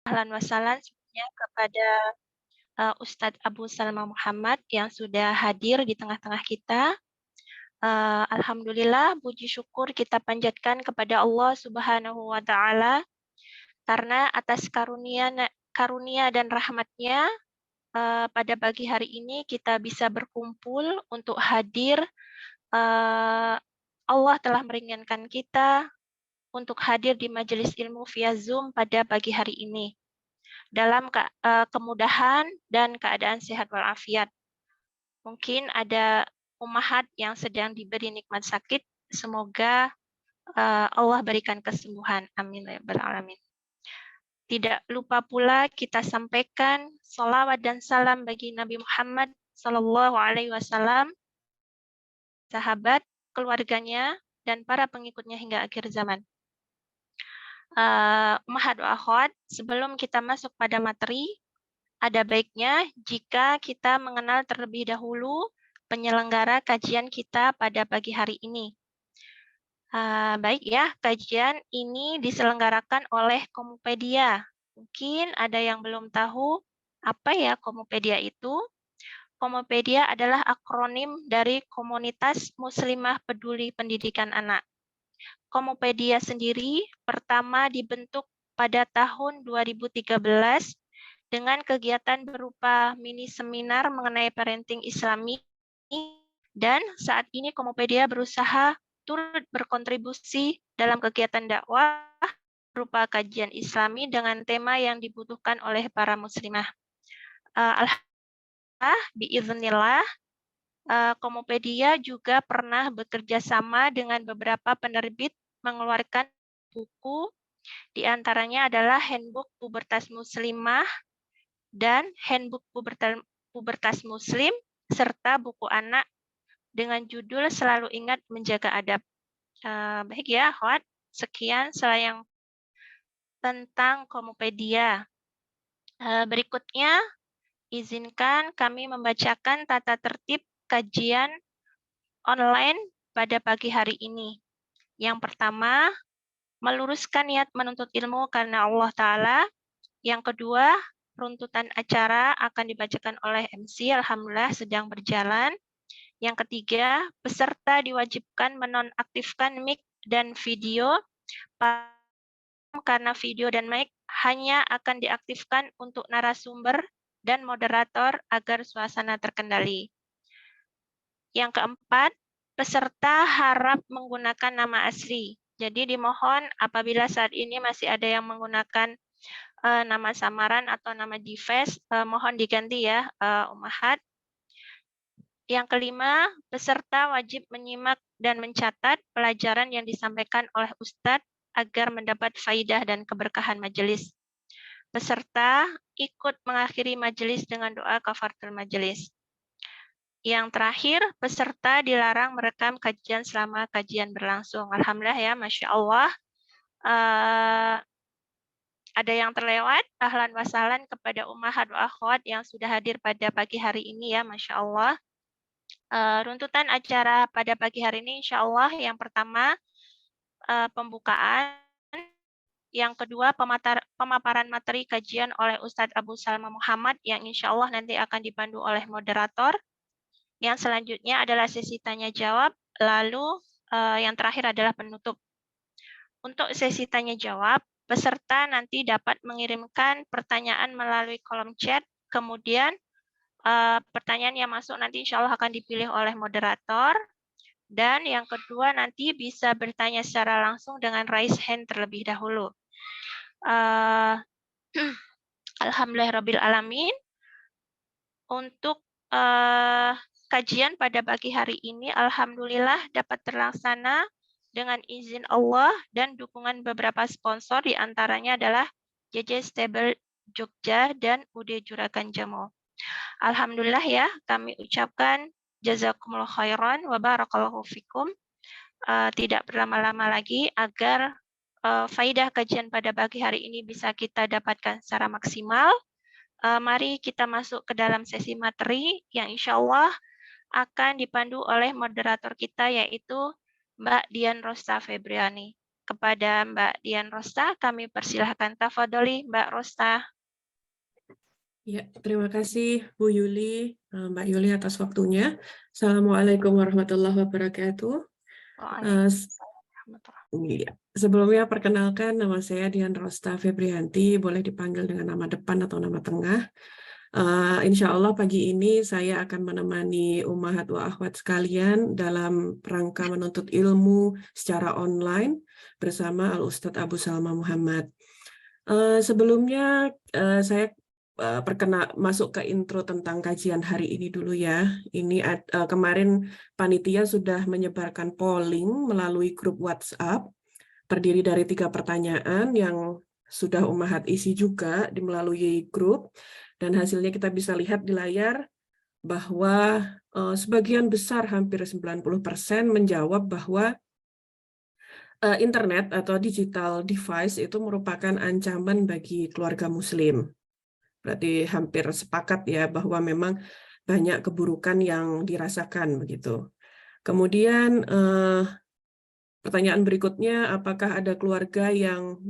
Ahlan wa sahlan sebelumnya kepada Ustadz Abu Salma Muhammad yang sudah hadir di tengah-tengah kita. Alhamdulillah, puji syukur kita panjatkan kepada Allah Subhanahu wa Ta'ala karena atas karunia dan rahmatnya pada pagi hari ini kita bisa berkumpul untuk hadir. Allah telah meringankan kita untuk hadir di majelis ilmu via Zoom pada pagi hari ini dalam kemudahan dan keadaan sehat walafiat. Mungkin ada ummahat yang sedang diberi nikmat sakit, semoga Allah berikan kesembuhan. Amin ya rabbal alamin. Tidak lupa pula kita sampaikan salawat dan salam bagi Nabi Muhammad Sallallahu Alaihi Wasallam, sahabat, keluarganya, dan para pengikutnya hingga akhir zaman. Ummahat wa akhwat, sebelum kita masuk pada materi, ada baiknya jika kita mengenal terlebih dahulu penyelenggara kajian kita pada pagi hari ini. Baik ya, kajian ini diselenggarakan oleh Komupedia. Mungkin ada yang belum tahu apa ya Komupedia itu. Komupedia adalah akronim dari Komunitas Muslimah Peduli Pendidikan Anak. Komupedia sendiri pertama dibentuk pada tahun 2013 dengan kegiatan berupa mini seminar mengenai parenting Islami, dan saat ini Komupedia berusaha turut berkontribusi dalam kegiatan dakwah berupa kajian Islami dengan tema yang dibutuhkan oleh para muslimah. Alhamdulillah, biiznillah, Komupedia juga pernah bekerja sama dengan beberapa penerbit mengeluarkan buku, di antaranya adalah Handbook Pubertas Muslimah dan Handbook Pubertas Muslim, serta buku anak dengan judul Selalu Ingat Menjaga Adab. Baik ya, akhwat. Sekian selayang tentang Komupedia. Berikutnya, izinkan kami membacakan tata tertib kajian online pada pagi hari ini. Yang pertama, meluruskan niat menuntut ilmu karena Allah Ta'ala. Yang kedua, runtutan acara akan dibacakan oleh MC, alhamdulillah sedang berjalan. Yang ketiga, peserta diwajibkan menonaktifkan mic dan video karena video dan mic hanya akan diaktifkan untuk narasumber dan moderator agar suasana terkendali. Yang keempat, peserta harap menggunakan nama asli. Jadi dimohon apabila saat ini masih ada yang menggunakan nama samaran atau nama device, mohon diganti ya, ummahat. Yang kelima, peserta wajib menyimak dan mencatat pelajaran yang disampaikan oleh Ustadz agar mendapat faidah dan keberkahan majelis. Peserta ikut mengakhiri majelis dengan doa kafaratul majelis. Yang terakhir, peserta dilarang merekam kajian selama kajian berlangsung. Alhamdulillah ya, Masya Allah. Ada yang terlewat, ahlan wa sahlan kepada ummahat wa akhwat yang sudah hadir pada pagi hari ini ya, Masya Allah. Runtutan acara pada pagi hari ini, insya Allah yang pertama pembukaan, yang kedua pemaparan materi kajian oleh Ustadz Abu Salma Muhammad yang insya Allah nanti akan dipandu oleh moderator. Yang selanjutnya adalah sesi tanya jawab, lalu yang terakhir adalah penutup. Untuk sesi tanya jawab, peserta nanti dapat mengirimkan pertanyaan melalui kolom chat, kemudian pertanyaan yang masuk nanti insya Allah akan dipilih oleh moderator. Dan yang kedua nanti bisa bertanya secara langsung dengan raise hand terlebih dahulu. Alhamdulillahirabbil alamin. Untuk kajian pada pagi hari ini alhamdulillah dapat terlaksana dengan izin Allah dan dukungan beberapa sponsor, di antaranya adalah JJ Stable Jogja dan UD Juragan Jamo. Alhamdulillah ya, kami ucapkan jazakumullah khairan wa barakallahu fikum. Tidak berlama-lama lagi agar faidah kajian pada pagi hari ini bisa kita dapatkan secara maksimal. Mari kita masuk ke dalam sesi materi yang insya Allah akan dipandu oleh moderator kita yaitu Mbak Dian Rosta Febriani. kepada Mbak Dian Rosta. Kami persilahkan. Tafadholi Mbak Rosta. Ya, terima kasih Bu Yuli, Mbak Yuli atas waktunya. Assalamualaikum warahmatullahi wabarakatuh. Iya. Sebelumnya perkenalkan, nama saya Dian Rosta Febrianti, boleh dipanggil dengan nama depan atau nama tengah. Insya Allah pagi ini saya akan menemani Ummahat wa Akhwat sekalian dalam rangka menuntut ilmu secara online bersama Al-Ustadz Abu Salma Muhammad. Sebelumnya saya masuk ke intro tentang kajian hari ini dulu ya. Ini kemarin panitia sudah menyebarkan polling melalui grup WhatsApp, terdiri dari 3 pertanyaan yang sudah Ummahat isi juga melalui grup, dan hasilnya kita bisa lihat di layar bahwa sebagian besar, hampir 90% menjawab bahwa internet atau digital device itu merupakan ancaman bagi keluarga muslim. Berarti hampir sepakat ya bahwa memang banyak keburukan yang dirasakan begitu. Kemudian pertanyaan berikutnya, apakah ada keluarga yang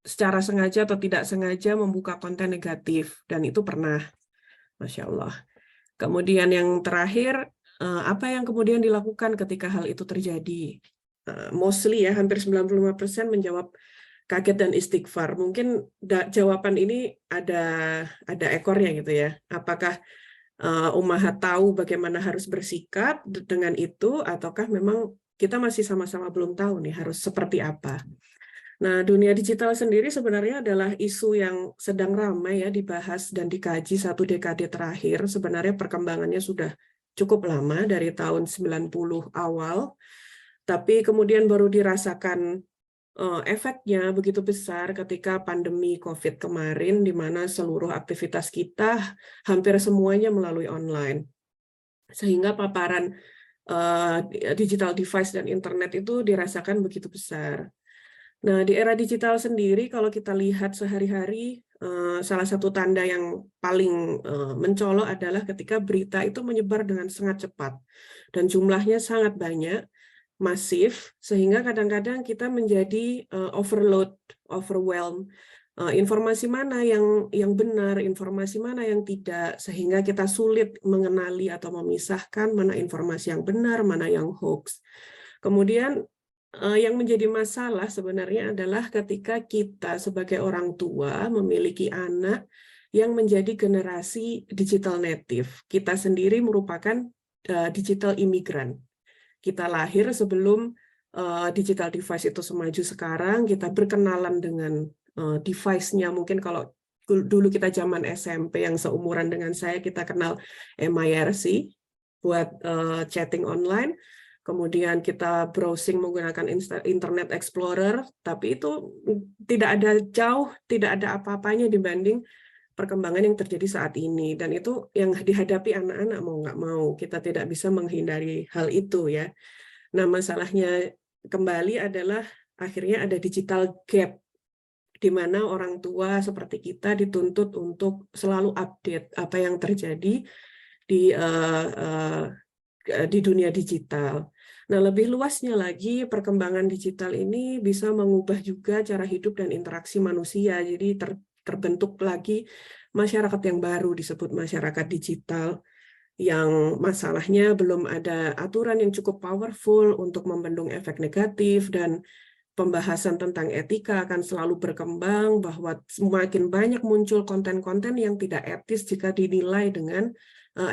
secara sengaja atau tidak sengaja membuka konten negatif? Dan itu pernah, Masya Allah. Kemudian yang terakhir, apa yang kemudian dilakukan ketika hal itu terjadi? Mostly ya, hampir 95% menjawab kaget dan istighfar. Mungkin jawaban ini ada ekornya gitu ya. Apakah Ummahat tahu bagaimana harus bersikap dengan itu, ataukah memang kita masih sama-sama belum tahu nih harus seperti apa. Nah, dunia digital sendiri sebenarnya adalah isu yang sedang ramai ya dibahas dan dikaji 1 dekade terakhir. Sebenarnya perkembangannya sudah cukup lama, dari tahun 90 awal. Tapi kemudian baru dirasakan efeknya begitu besar ketika pandemi COVID kemarin, di mana seluruh aktivitas kita hampir semuanya melalui online. Sehingga paparan digital device dan internet itu dirasakan begitu besar. Nah, di era digital sendiri, kalau kita lihat sehari-hari, salah satu tanda yang paling mencolok adalah ketika berita itu menyebar dengan sangat cepat. Dan jumlahnya sangat banyak, masif, sehingga kadang-kadang kita menjadi overload, overwhelm. Informasi mana yang benar, informasi mana yang tidak, sehingga kita sulit mengenali atau memisahkan mana informasi yang benar, mana yang hoax. Kemudian yang menjadi masalah sebenarnya adalah ketika kita sebagai orang tua memiliki anak yang menjadi generasi digital native. Kita sendiri merupakan digital imigran. Kita lahir sebelum digital device itu semaju sekarang, kita berkenalan dengan device-nya. Mungkin kalau dulu kita zaman SMP yang seumuran dengan saya, kita kenal MIRC buat chatting online. Kemudian kita browsing menggunakan Internet Explorer, tapi itu tidak ada apa-apanya dibanding perkembangan yang terjadi saat ini, dan itu yang dihadapi anak-anak mau nggak mau. Kita tidak bisa menghindari hal itu ya. Nah, masalahnya kembali adalah akhirnya ada digital gap, di mana orang tua seperti kita dituntut untuk selalu update apa yang terjadi di dunia digital. Nah, lebih luasnya lagi, perkembangan digital ini bisa mengubah juga cara hidup dan interaksi manusia. Jadi terbentuk lagi masyarakat yang baru, disebut masyarakat digital, yang masalahnya belum ada aturan yang cukup powerful untuk membendung efek negatif, dan pembahasan tentang etika akan selalu berkembang, bahwa semakin banyak muncul konten-konten yang tidak etis jika dinilai dengan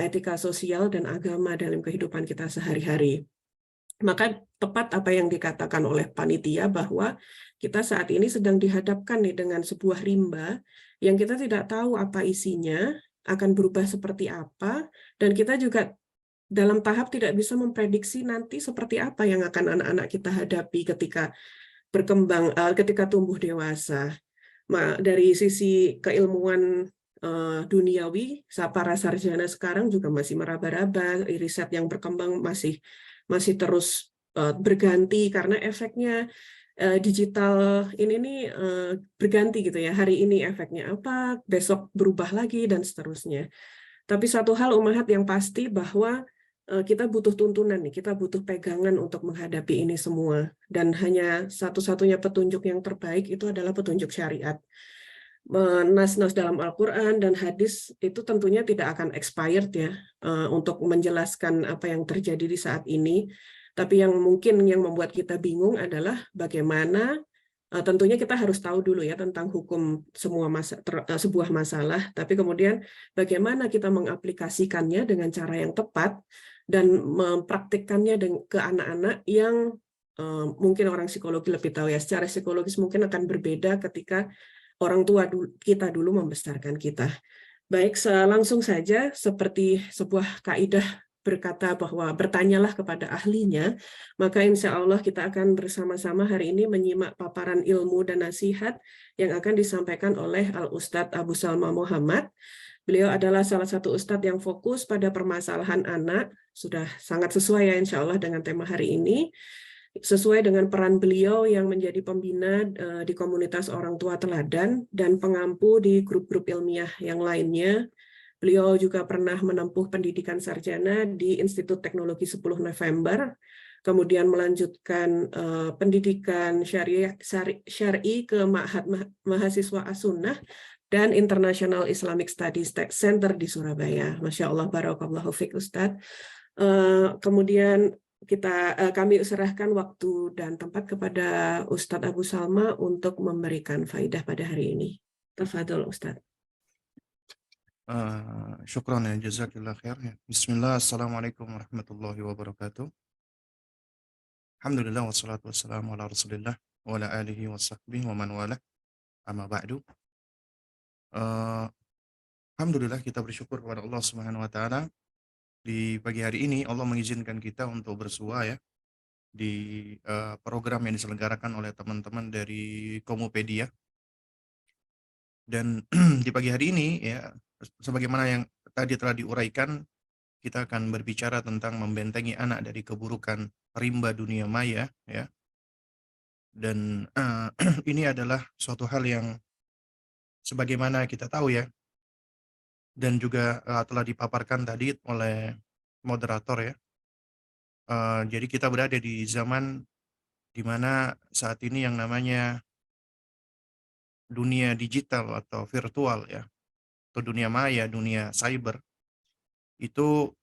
etika sosial dan agama dalam kehidupan kita sehari-hari. Maka tepat apa yang dikatakan oleh panitia, bahwa kita saat ini sedang dihadapkan nih dengan sebuah rimba yang kita tidak tahu apa isinya, akan berubah seperti apa, dan kita juga dalam tahap tidak bisa memprediksi nanti seperti apa yang akan anak-anak kita hadapi ketika berkembang, ketika tumbuh dewasa. Dari sisi keilmuan duniawi, para sarjana sekarang juga masih meraba-raba, riset yang berkembang masih terus berganti, karena efeknya digital ini berganti gitu ya. Hari ini efeknya apa, besok berubah lagi, dan seterusnya. Tapi satu hal Ummahat yang pasti, bahwa kita butuh tuntunan nih, kita butuh pegangan untuk menghadapi ini semua. Dan hanya satu-satunya petunjuk yang terbaik itu adalah petunjuk syariat. Nas-nas dalam Al-Quran dan hadis itu tentunya tidak akan expired ya untuk menjelaskan apa yang terjadi di saat ini. Tapi yang mungkin yang membuat kita bingung adalah bagaimana tentunya kita harus tahu dulu ya tentang hukum sebuah masalah, tapi kemudian bagaimana kita mengaplikasikannya dengan cara yang tepat dan mempraktikkannya ke anak-anak yang mungkin orang psikologi lebih tahu ya, secara psikologis mungkin akan berbeda ketika orang tua kita dulu membesarkan kita. Baik, langsung saja seperti sebuah kaidah berkata bahwa bertanyalah kepada ahlinya, maka insya Allah kita akan bersama-sama hari ini menyimak paparan ilmu dan nasihat yang akan disampaikan oleh Al-Ustadz Abu Salma Muhammad. Beliau adalah salah satu ustadz yang fokus pada permasalahan anak, sudah sangat sesuai ya insya Allah dengan tema hari ini. Sesuai dengan peran beliau yang menjadi pembina di komunitas orang tua teladan dan pengampu di grup-grup ilmiah yang lainnya. Beliau juga pernah menempuh pendidikan sarjana di Institut Teknologi 10 November, kemudian melanjutkan pendidikan syar'i ke Ma'had Mahasiswa As-Sunnah dan International Islamic Studies Center di Surabaya. Masya Allah, barakallahu fiik Ustadz. Kemudian kami serahkan waktu dan tempat kepada Ustadz Abu Salma untuk memberikan faidah pada hari ini. Tafadhol Ustadz. Syukran ya, jazakillah khair. Bismillah, assalamualaikum warahmatullahi wabarakatuh. Alhamdulillah wassalatu wassalamu ala rasulillah wa ala alihi wa sahbihi wa man wala amma ba'du. Alhamdulillah kita bersyukur kepada Allah Subhanahu wa taala. Di pagi hari ini Allah mengizinkan kita untuk bersua ya di program yang diselenggarakan oleh teman-teman dari Komopedia. Dan di pagi hari ini ya sebagaimana yang tadi telah diuraikan, kita akan berbicara tentang membentengi anak dari keburukan rimba dunia maya ya. Dan ini adalah suatu hal yang sebagaimana kita tahu ya, dan juga telah dipaparkan tadi oleh moderator ya. Jadi kita berada di zaman di mana saat ini yang namanya dunia digital atau virtual ya, atau dunia maya, dunia cyber, itu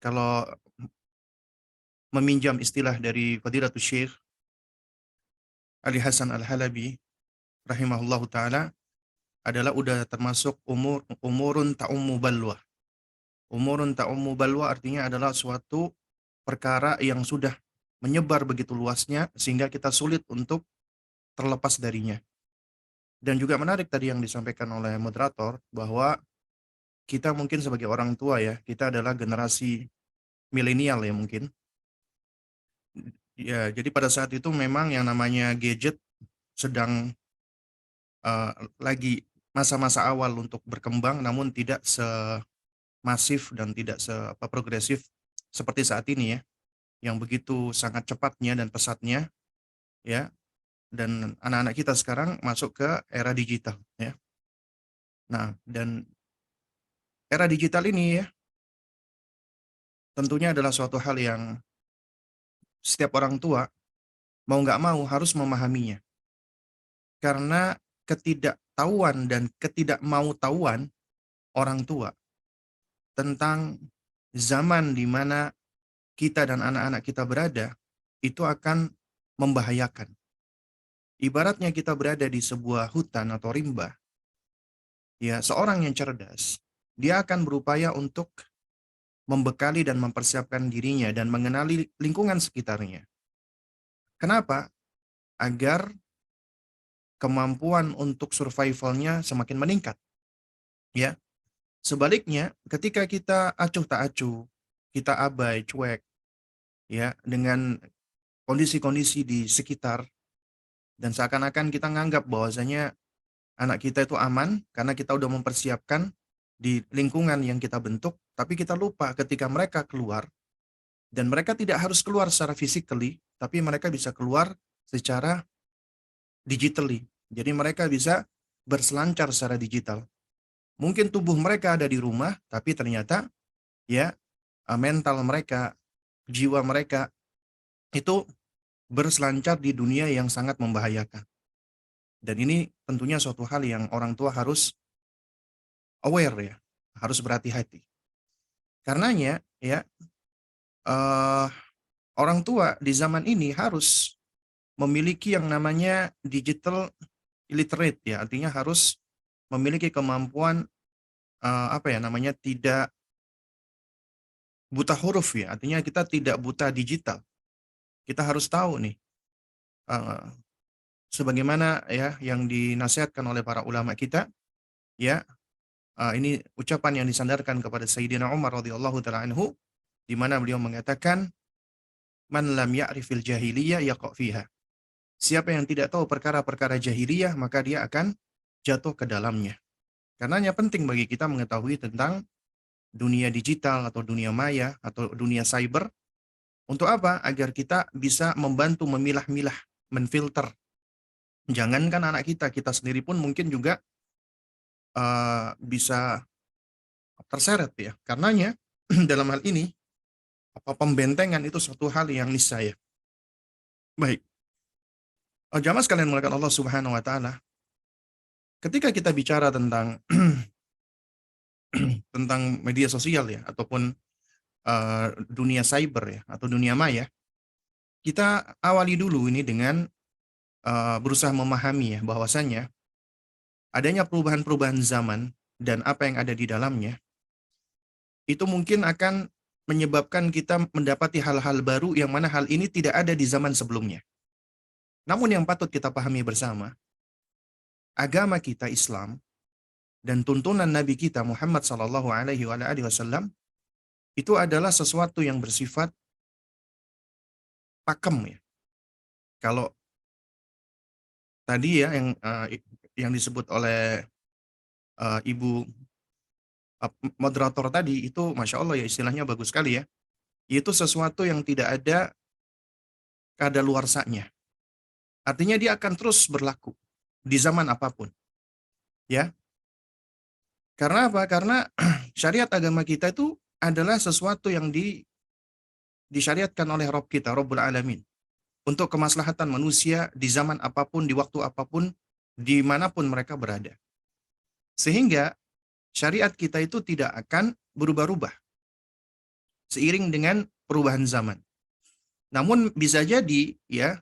kalau meminjam istilah dari Fadilatul Syekh Ali Hasan Al-Halabi rahimahullahu ta'ala, adalah udah termasuk umurun ta'ummu balwa. Umurun ta'ummu balwa artinya adalah suatu perkara yang sudah menyebar begitu luasnya sehingga kita sulit untuk terlepas darinya. Dan juga menarik tadi yang disampaikan oleh moderator bahwa kita mungkin sebagai orang tua ya, kita adalah generasi milenial ya mungkin. Ya, jadi pada saat itu memang yang namanya gadget sedang lagi masa-masa awal untuk berkembang, namun tidak semasif dan tidak progresif seperti saat ini ya, yang begitu sangat cepatnya dan pesatnya ya. Dan anak-anak kita sekarang masuk ke era digital ya. Nah, dan era digital ini ya tentunya adalah suatu hal yang setiap orang tua mau nggak mau harus memahaminya. Karena ketidaktahuan dan ketidakmautawan orang tua tentang zaman di mana kita dan anak-anak kita berada itu akan membahayakan. Ibaratnya kita berada di sebuah hutan atau rimba. Ya, seorang yang cerdas, dia akan berupaya untuk membekali dan mempersiapkan dirinya dan mengenali lingkungan sekitarnya. Kenapa? Agar kemampuan untuk survivalnya semakin meningkat. Ya. Sebaliknya, ketika kita acuh tak acuh, kita abai, cuek, ya, dengan kondisi-kondisi di sekitar, dan seakan-akan kita nganggap bahwasanya anak kita itu aman karena kita udah mempersiapkan di lingkungan yang kita bentuk, tapi kita lupa ketika mereka keluar, dan mereka tidak harus keluar secara physically, tapi mereka bisa keluar secara digitally. Jadi mereka bisa berselancar secara digital. Mungkin tubuh mereka ada di rumah, tapi ternyata ya mental mereka, jiwa mereka itu berselancar di dunia yang sangat membahayakan. Dan ini tentunya suatu hal yang orang tua harus aware ya, harus berhati-hati. Karenanya ya, eh, orang tua di zaman ini harus memiliki yang namanya digital illiterate ya, artinya harus memiliki kemampuan apa ya namanya, tidak buta huruf ya, artinya kita tidak buta digital. Kita harus tahu nih, eh, sebagaimana ya yang dinasihatkan oleh para ulama kita, ya, ini ucapan yang disandarkan kepada Sayyidina Umar radhiyallahu taala anhu, di mana beliau mengatakan, man lam ya'rifil jahiliyah yaqa' fiha. Siapa yang tidak tahu perkara-perkara jahiliyah, maka dia akan jatuh ke dalamnya. Karenanya penting bagi kita mengetahui tentang dunia digital atau dunia maya atau dunia cyber. Untuk apa? Agar kita bisa membantu memilah-milah, menfilter. Jangankan anak kita, kita sendiri pun mungkin juga bisa terseret ya. Karenanya dalam hal ini pembentengan itu suatu hal yang niscaya. Baik. Jamaah sekalian mulakan Allah Subhanahu wa taala. Ketika kita bicara tentang tentang media sosial ya, ataupun dunia cyber ya, atau dunia maya, kita awali dulu ini dengan berusaha memahami ya, bahwasannya adanya perubahan-perubahan zaman dan apa yang ada di dalamnya, itu mungkin akan menyebabkan kita mendapati hal-hal baru yang mana hal ini tidak ada di zaman sebelumnya. Namun yang patut kita pahami bersama, agama kita Islam dan tuntunan Nabi kita Muhammad sallallahu alaihi wasallam itu adalah sesuatu yang bersifat pakem ya. Kalau tadi ya yang disebut oleh Ibu moderator tadi itu, Masya Allah ya, istilahnya bagus sekali ya. Itu sesuatu yang tidak ada kadaluarsanya. Artinya dia akan terus berlaku di zaman apapun. Ya. Karena apa? Karena syariat agama kita itu adalah sesuatu yang disyariatkan oleh Rabb kita, Rabbul Alamin. Untuk kemaslahatan manusia di zaman apapun, di waktu apapun, dimanapun mereka berada. Sehingga syariat kita itu tidak akan berubah-ubah seiring dengan perubahan zaman. Namun bisa jadi ya,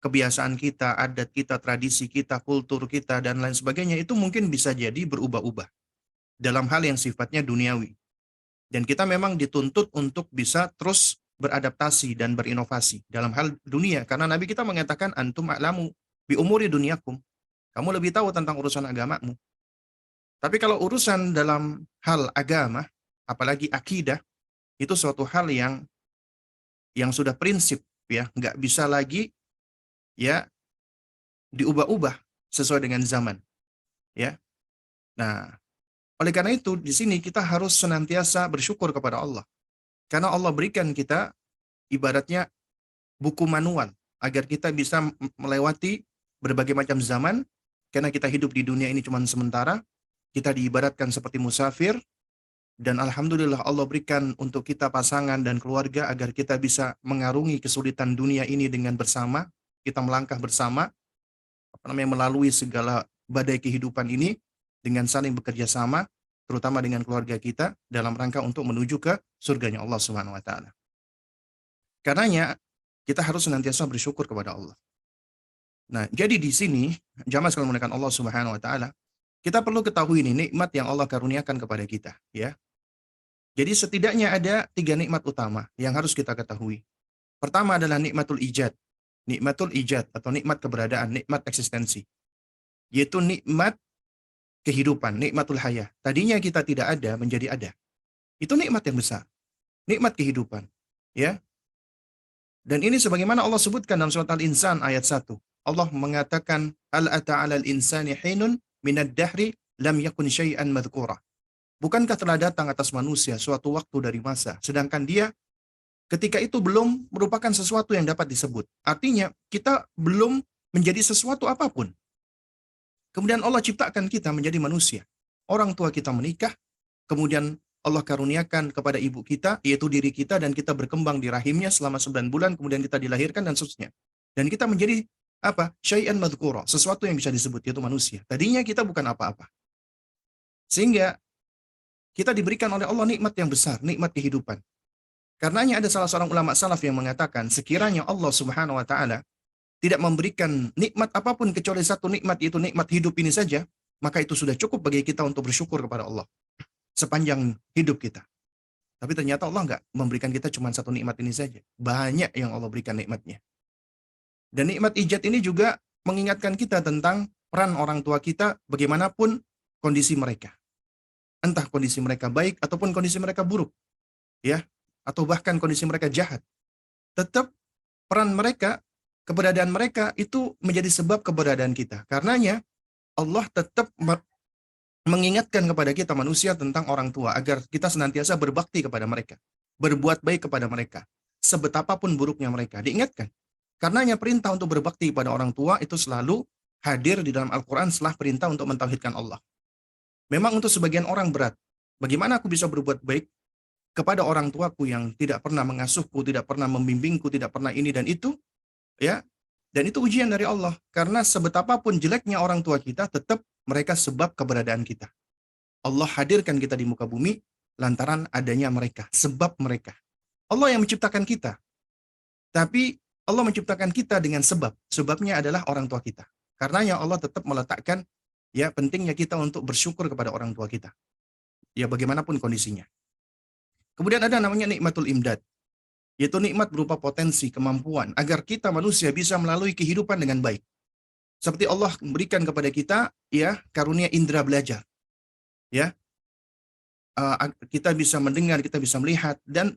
kebiasaan kita, adat kita, tradisi kita, kultur kita, dan lain sebagainya itu mungkin bisa jadi berubah-ubah dalam hal yang sifatnya duniawi. Dan kita memang dituntut untuk bisa terus beradaptasi dan berinovasi dalam hal dunia. Karena Nabi kita mengatakan, antum a'lamu bi umuri dunyakum. Kamu lebih tahu tentang urusan agamamu. Tapi kalau urusan dalam hal agama, apalagi akidah, itu suatu hal yang sudah prinsip ya, nggak bisa lagi ya diubah-ubah sesuai dengan zaman ya. Nah, oleh karena itu di sini kita harus senantiasa bersyukur kepada Allah, karena Allah berikan kita ibaratnya buku manual agar kita bisa melewati berbagai macam zaman. Karena kita hidup di dunia ini cuma sementara, kita diibaratkan seperti musafir, dan alhamdulillah Allah berikan untuk kita pasangan dan keluarga agar kita bisa mengarungi kesulitan dunia ini dengan bersama. Kita melangkah bersama, melalui segala badai kehidupan ini dengan saling bekerja sama, terutama dengan keluarga kita dalam rangka untuk menuju ke surganya Allah Subhanahu wa taala. Karenanya kita harus senantiasa bersyukur kepada Allah. Nah, jadi di sini jamaah sekalian menekan Allah Subhanahu wa taala, kita perlu ketahui ini nikmat yang Allah karuniakan kepada kita ya. Jadi setidaknya ada 3 nikmat utama yang harus kita ketahui. Pertama adalah nikmatul ijad. Nikmatul ijad atau nikmat keberadaan, nikmat eksistensi. Yaitu nikmat kehidupan, nikmatul hayah. Tadinya kita tidak ada menjadi ada. Itu nikmat yang besar. Nikmat kehidupan, ya. Dan ini sebagaimana Allah sebutkan dalam surat Al-Insan ayat 1. Allah mengatakan, hal ata 'alal insani hinun minad dahri lam yakun syai'an madhkura. Bukankah telah datang atas manusia suatu waktu dari masa, sedangkan dia ketika itu belum merupakan sesuatu yang dapat disebut. Artinya, kita belum menjadi sesuatu apapun. Kemudian Allah ciptakan kita menjadi manusia. Orang tua kita menikah, kemudian Allah karuniakan kepada ibu kita, yaitu diri kita, dan kita berkembang di rahimnya selama 9 bulan, kemudian kita dilahirkan dan seterusnya. Dan kita menjadi apa? Syai'an madhkura, sesuatu yang bisa disebut, yaitu manusia. Tadinya kita bukan apa-apa. Sehingga kita diberikan oleh Allah nikmat yang besar, nikmat kehidupan. Karenanya ada salah seorang ulama salaf yang mengatakan, sekiranya Allah Subhanahu wa taala tidak memberikan nikmat apapun kecuali satu nikmat, yaitu nikmat hidup ini saja, maka itu sudah cukup bagi kita untuk bersyukur kepada Allah sepanjang hidup kita. Tapi ternyata Allah nggak memberikan kita cuma satu nikmat ini saja. Banyak yang Allah berikan nikmatnya. Dan nikmat ijad ini juga mengingatkan kita tentang peran orang tua kita bagaimanapun kondisi mereka. Entah kondisi mereka baik ataupun kondisi mereka buruk. Ya, atau bahkan kondisi mereka jahat. Tetap peran mereka, keberadaan mereka itu menjadi sebab keberadaan kita. Karenanya Allah tetap mengingatkan kepada kita manusia tentang orang tua agar kita senantiasa berbakti kepada mereka, berbuat baik kepada mereka, sebetapapun buruknya mereka. Diingatkan. Karenanya perintah untuk berbakti kepada orang tua itu selalu hadir di dalam Al-Quran setelah perintah untuk mentauhidkan Allah. Memang untuk sebagian orang berat. Bagaimana aku bisa berbuat baik kepada orang tuaku yang tidak pernah mengasuhku, tidak pernah membimbingku, tidak pernah ini dan itu, ya. Dan itu ujian dari Allah. Karena sebetapapun jeleknya orang tua kita, tetap mereka sebab keberadaan kita. Allah hadirkan kita di muka bumi lantaran adanya mereka, sebab mereka. Allah yang menciptakan kita. Tapi Allah menciptakan kita dengan sebab. Sebabnya adalah orang tua kita. Karenanya Allah tetap meletakkan ya pentingnya kita untuk bersyukur kepada orang tua kita. Ya bagaimanapun kondisinya. Kemudian ada namanya nikmatul imdad. Yaitu nikmat berupa potensi, kemampuan, agar kita manusia bisa melalui kehidupan dengan baik. Seperti Allah memberikan kepada kita, ya karunia indera belajar. Ya, kita bisa mendengar, kita bisa melihat, dan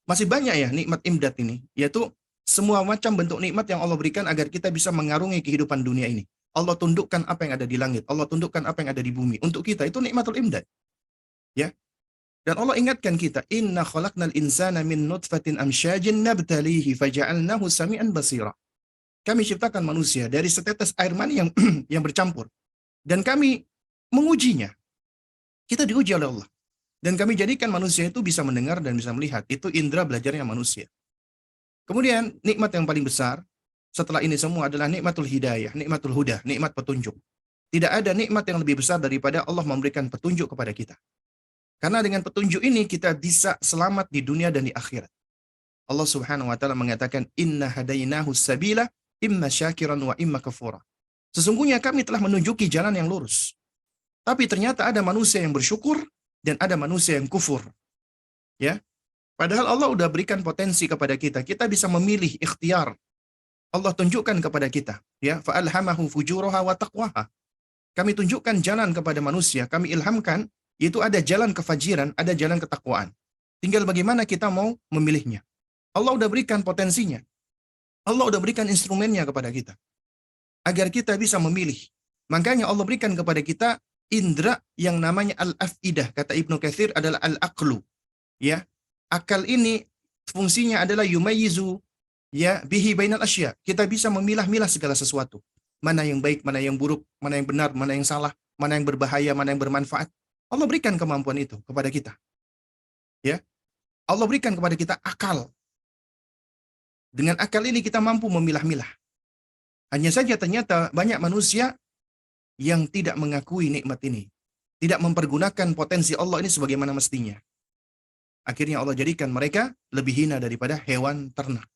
masih banyak ya nikmat imdad ini. Yaitu semua macam bentuk nikmat yang Allah berikan agar kita bisa mengarungi kehidupan dunia ini. Allah tundukkan apa yang ada di langit, Allah tundukkan apa yang ada di bumi. Untuk kita itu nikmatul imdad. Ya. Dan Allah ingatkan kita, inna khalaqnal insana min nutfatin amsyajin nabtalihi faja'alnahu sami'an basira. Kami ciptakan manusia dari setetes air mani yang bercampur. Dan kami mengujinya. Kita diuji oleh Allah. Dan kami jadikan manusia itu bisa mendengar dan bisa melihat. Itu indera belajarnya manusia. Kemudian nikmat yang paling besar setelah ini semua adalah nikmatul hidayah, nikmatul huda, nikmat petunjuk. Tidak ada nikmat yang lebih besar daripada Allah memberikan petunjuk kepada kita. Karena dengan petunjuk ini kita bisa selamat di dunia dan di akhirat. Allah Subhanahu wa taala mengatakan inna hadainahu sabila imma syakiran wa imma kafura. Sesungguhnya kami telah menunjuki jalan yang lurus. Tapi ternyata ada manusia yang bersyukur dan ada manusia yang kufur. Ya. Padahal Allah udah berikan potensi kepada kita. Kita bisa memilih ikhtiar. Allah tunjukkan kepada kita, ya, fa alhamahu fujuraha wa taqwaha. Kami tunjukkan jalan kepada manusia, kami ilhamkan. Itu ada jalan kefajiran, ada jalan ketakwaan. Tinggal bagaimana kita mau memilihnya. Allah udah berikan potensinya. Allah udah berikan instrumennya kepada kita. Agar kita bisa memilih. Makanya Allah berikan kepada kita indera yang namanya al-afidah. Kata Ibnu Katsir adalah al-aqlu. Ya. Akal ini fungsinya adalah yumayyizu ya bihi bainal asya. Kita bisa memilah-milah segala sesuatu. Mana yang baik, mana yang buruk, mana yang benar, mana yang salah, mana yang berbahaya, mana yang bermanfaat. Allah berikan kemampuan itu kepada kita. Ya. Allah berikan kepada kita akal. Dengan akal ini kita mampu memilah-milah. Hanya saja ternyata banyak manusia yang tidak mengakui nikmat ini. Tidak mempergunakan potensi Allah ini sebagaimana mestinya. Akhirnya Allah jadikan mereka lebih hina daripada hewan ternak.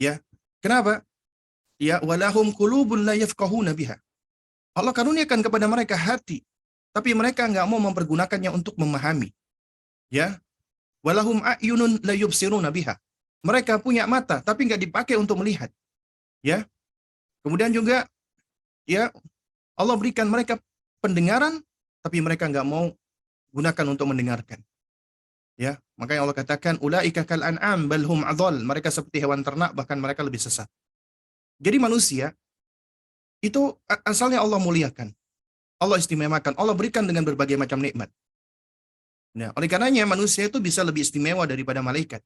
Ya. Kenapa? Ya, walahum qulubun la yafqahuna biha. Allah karuniakan kepada mereka hati. Tapi mereka nggak mau mempergunakannya untuk memahami. Ya. Walahum a'yunun la yubsiruna biha. Mereka punya mata tapi nggak dipakai untuk melihat. Ya. Kemudian juga ya Allah berikan mereka pendengaran tapi mereka nggak mau gunakan untuk mendengarkan. Ya, makanya Allah katakan ulaika kal an'am bal hum adhal. Mereka seperti hewan ternak bahkan mereka lebih sesat. Jadi manusia itu asalnya Allah muliakan. Allah istimewakan, Allah berikan dengan berbagai macam nikmat. Nah, oleh karenanya manusia itu bisa lebih istimewa daripada malaikat.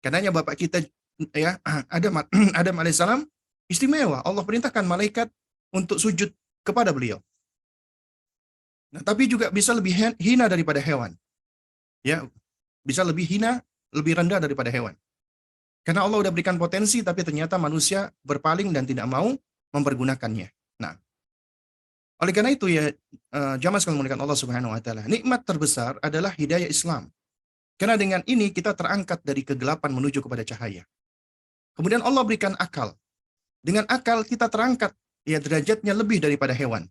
Karenanya bapak kita ya Adam alaihissalam istimewa. Allah perintahkan malaikat untuk sujud kepada beliau. Nah, tapi juga bisa lebih hina daripada hewan. Ya, bisa lebih hina, lebih rendah daripada hewan. Karena Allah udah berikan potensi, tapi ternyata manusia berpaling dan tidak mau mempergunakannya. Nah, oleh karena itu ya, jamaah sekalian memuliakan Allah Subhanahu wa taala, nikmat terbesar adalah hidayah Islam. Karena dengan ini kita terangkat dari kegelapan menuju kepada cahaya. Kemudian Allah berikan akal. Dengan akal kita terangkat, ya derajatnya lebih daripada hewan.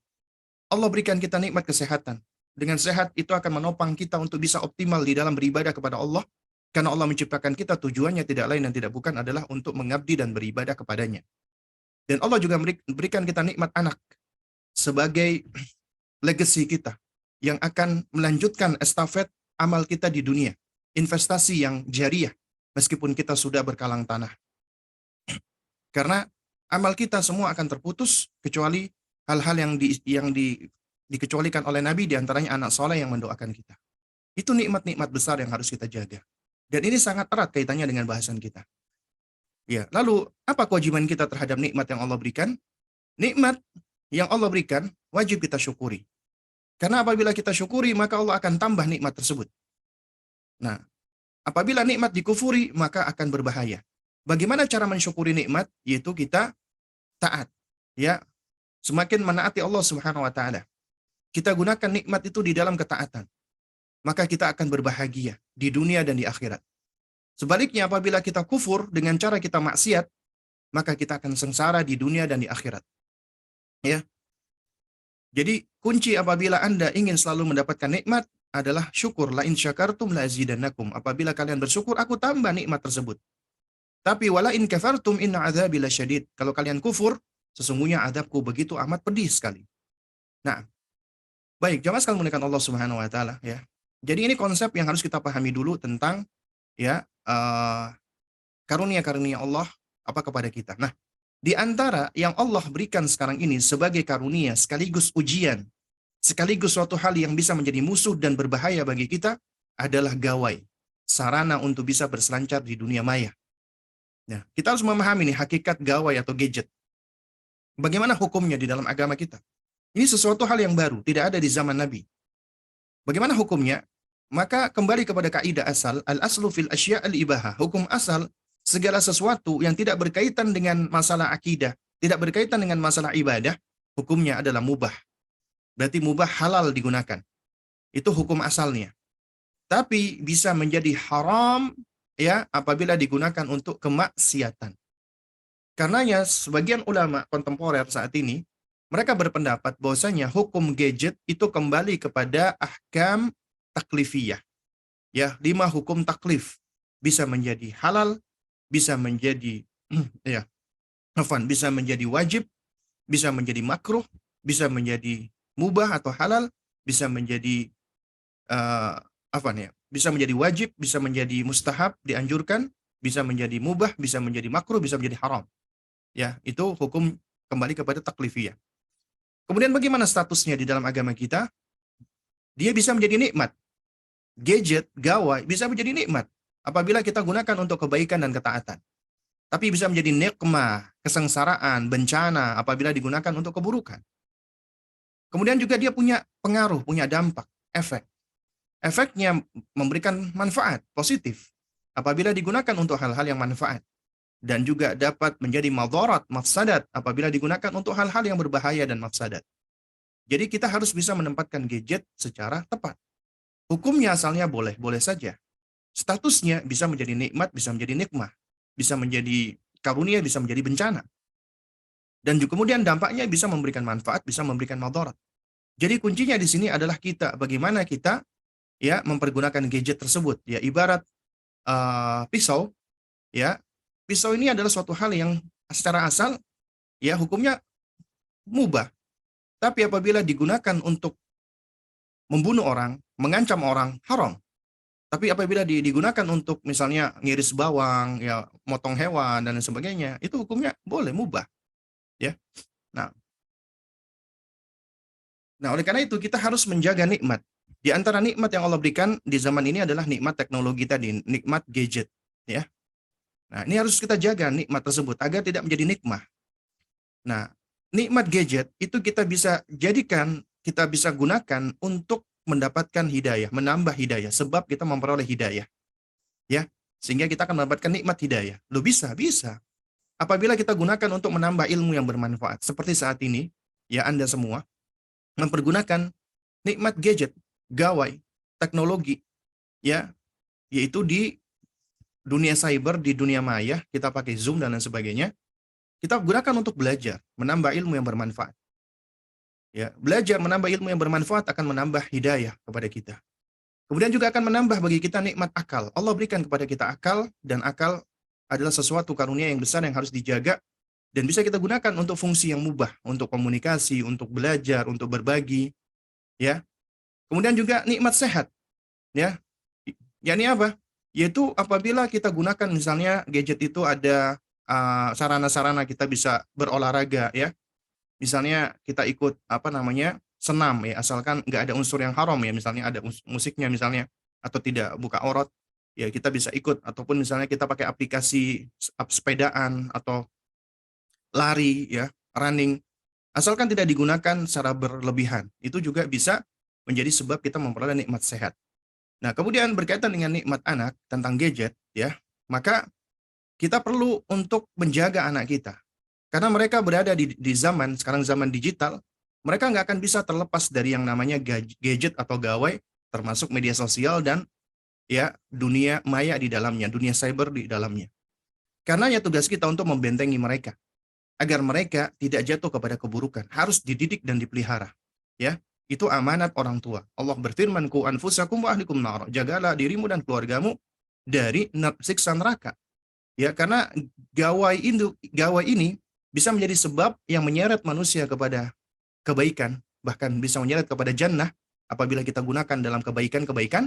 Allah berikan kita nikmat kesehatan. Dengan sehat itu akan menopang kita untuk bisa optimal di dalam beribadah kepada Allah. Karena Allah menciptakan kita tujuannya tidak lain dan tidak bukan adalah untuk mengabdi dan beribadah kepadanya. Dan Allah juga berikan kita nikmat anak sebagai legacy kita yang akan melanjutkan estafet amal kita di dunia. Investasi yang jariah meskipun kita sudah berkalang tanah. Karena amal kita semua akan terputus kecuali hal-hal yang dikecualikan oleh Nabi, diantaranya anak soleh yang mendoakan kita. Itu nikmat-nikmat besar yang harus kita jaga. Dan ini sangat erat kaitannya dengan bahasan kita. Ya, lalu apa kewajiban kita terhadap nikmat yang Allah berikan? Nikmat yang Allah berikan wajib kita syukuri. Karena apabila kita syukuri, maka Allah akan tambah nikmat tersebut. Nah, apabila nikmat dikufuri, maka akan berbahaya. Bagaimana cara mensyukuri nikmat? Yaitu kita taat. Ya, semakin menaati Allah Subhanahu wa taala. Kita gunakan nikmat itu di dalam ketaatan. Maka kita akan berbahagia di dunia dan di akhirat. Sebaliknya apabila kita kufur dengan cara kita maksiat, maka kita akan sengsara di dunia dan di akhirat. Ya. Jadi kunci apabila Anda ingin selalu mendapatkan nikmat adalah syukur. La in syakartum la azidannakum. Apabila kalian bersyukur, aku tambah nikmat tersebut. Tapi wala in kafartum inna adzabi lasyadid. Kalau kalian kufur, sesungguhnya azabku begitu amat pedih sekali. Nah, baik, jamaah sekalian memuliakan Allah Subhanahu wa taala ya. Jadi ini konsep yang harus kita pahami dulu tentang ya karunia-karunia Allah apa kepada kita. Nah, di antara yang Allah berikan sekarang ini sebagai karunia sekaligus ujian, sekaligus suatu hal yang bisa menjadi musuh dan berbahaya bagi kita adalah gawai, sarana untuk bisa berselancar di dunia maya. Nah, kita harus memahami nih hakikat gawai atau gadget. Bagaimana hukumnya di dalam agama kita? Ini sesuatu hal yang baru, tidak ada di zaman Nabi. Bagaimana hukumnya? Maka kembali kepada kaidah asal, al-aslu fil asya' al-ibahah. Hukum asal, segala sesuatu yang tidak berkaitan dengan masalah akidah, tidak berkaitan dengan masalah ibadah, hukumnya adalah mubah. Berarti mubah halal digunakan. Itu hukum asalnya. Tapi bisa menjadi haram ya apabila digunakan untuk kemaksiatan. Karenanya sebagian ulama kontemporer saat ini mereka berpendapat bahwasanya hukum gadget itu kembali kepada ahkam taklifiyah. Ya, 5 hukum taklif bisa menjadi halal, bisa menjadi bisa menjadi wajib, bisa menjadi makruh, bisa menjadi mubah atau halal, bisa menjadi bisa menjadi wajib, bisa menjadi mustahab, dianjurkan, bisa menjadi mubah, bisa menjadi makruh, bisa menjadi haram. Ya, itu hukum kembali kepada taklifiyah. Kemudian bagaimana statusnya di dalam agama kita? Dia bisa menjadi nikmat. Gadget, gawai bisa menjadi nikmat apabila kita gunakan untuk kebaikan dan ketaatan. Tapi bisa menjadi nikmah, kesengsaraan, bencana apabila digunakan untuk keburukan. Kemudian juga dia punya pengaruh, punya dampak, efek. Efeknya memberikan manfaat positif apabila digunakan untuk hal-hal yang manfaat. Dan juga dapat menjadi madarat, mafsadat apabila digunakan untuk hal-hal yang berbahaya dan mafsadat. Jadi kita harus bisa menempatkan gadget secara tepat. Hukumnya asalnya boleh saja. Statusnya bisa menjadi nikmat, bisa menjadi nikmah. Bisa menjadi karunia, bisa menjadi bencana. Dan juga kemudian dampaknya bisa memberikan manfaat, bisa memberikan madarat. Jadi kuncinya di sini adalah kita, bagaimana kita ya mempergunakan gadget tersebut. Ya ibarat pisau, ya pisau ini adalah suatu hal yang secara asal ya hukumnya mubah. Tapi apabila digunakan untuk membunuh orang, mengancam orang, haram. Tapi apabila digunakan untuk misalnya ngiris bawang, ya motong hewan dan sebagainya, itu hukumnya boleh mubah. Ya. Nah, oleh karena itu kita harus menjaga nikmat. Di antara nikmat yang Allah berikan di zaman ini adalah nikmat teknologi tadi, nikmat gadget, ya. Nah, ini harus kita jaga nikmat tersebut agar tidak menjadi nikmah. Nah, nikmat gadget itu kita bisa jadikan kita bisa gunakan untuk mendapatkan hidayah, menambah hidayah, sebab kita memperoleh hidayah. Ya, sehingga kita akan mendapatkan nikmat hidayah. Loh bisa. Apabila kita gunakan untuk menambah ilmu yang bermanfaat. Seperti saat ini, ya Anda semua, mempergunakan nikmat gadget, gawai, teknologi, ya, yaitu di dunia cyber, di dunia maya, kita pakai Zoom dan lain sebagainya, kita gunakan untuk belajar, menambah ilmu yang bermanfaat. Ya, belajar menambah ilmu yang bermanfaat akan menambah hidayah kepada kita. Kemudian juga akan menambah bagi kita nikmat akal. Allah berikan kepada kita akal, dan akal adalah sesuatu karunia yang besar yang harus dijaga dan bisa kita gunakan untuk fungsi yang mubah, untuk komunikasi, untuk belajar, untuk berbagi, ya. Kemudian juga nikmat sehat, ya. Yakni apa? Yaitu apabila kita gunakan misalnya gadget itu ada sarana-sarana kita bisa berolahraga, ya. Misalnya kita ikut senam, ya, asalkan nggak ada unsur yang haram, ya, misalnya ada musiknya misalnya, atau tidak buka aurat, ya kita bisa ikut. Ataupun misalnya kita pakai aplikasi sepedaan atau lari, ya, running, asalkan tidak digunakan secara berlebihan, itu juga bisa menjadi sebab kita memperoleh nikmat sehat. Nah, kemudian berkaitan dengan nikmat anak tentang gadget, ya, maka kita perlu untuk menjaga anak kita. Karena mereka berada di zaman, sekarang zaman digital, mereka nggak akan bisa terlepas dari yang namanya gadget atau gawai, termasuk media sosial dan, ya, dunia maya di dalamnya, dunia cyber di dalamnya. Karenanya tugas kita untuk membentengi mereka, agar mereka tidak jatuh kepada keburukan, harus dididik dan dipelihara. Ya, itu amanat orang tua. Allah berfirman, "Qu anfusakum wa ahlikum nar." Jagalah dirimu dan keluargamu dari siksa neraka. Ya, karena gawai ini bisa menjadi sebab yang menyeret manusia kepada kebaikan, bahkan bisa menyeret kepada jannah apabila kita gunakan dalam kebaikan-kebaikan,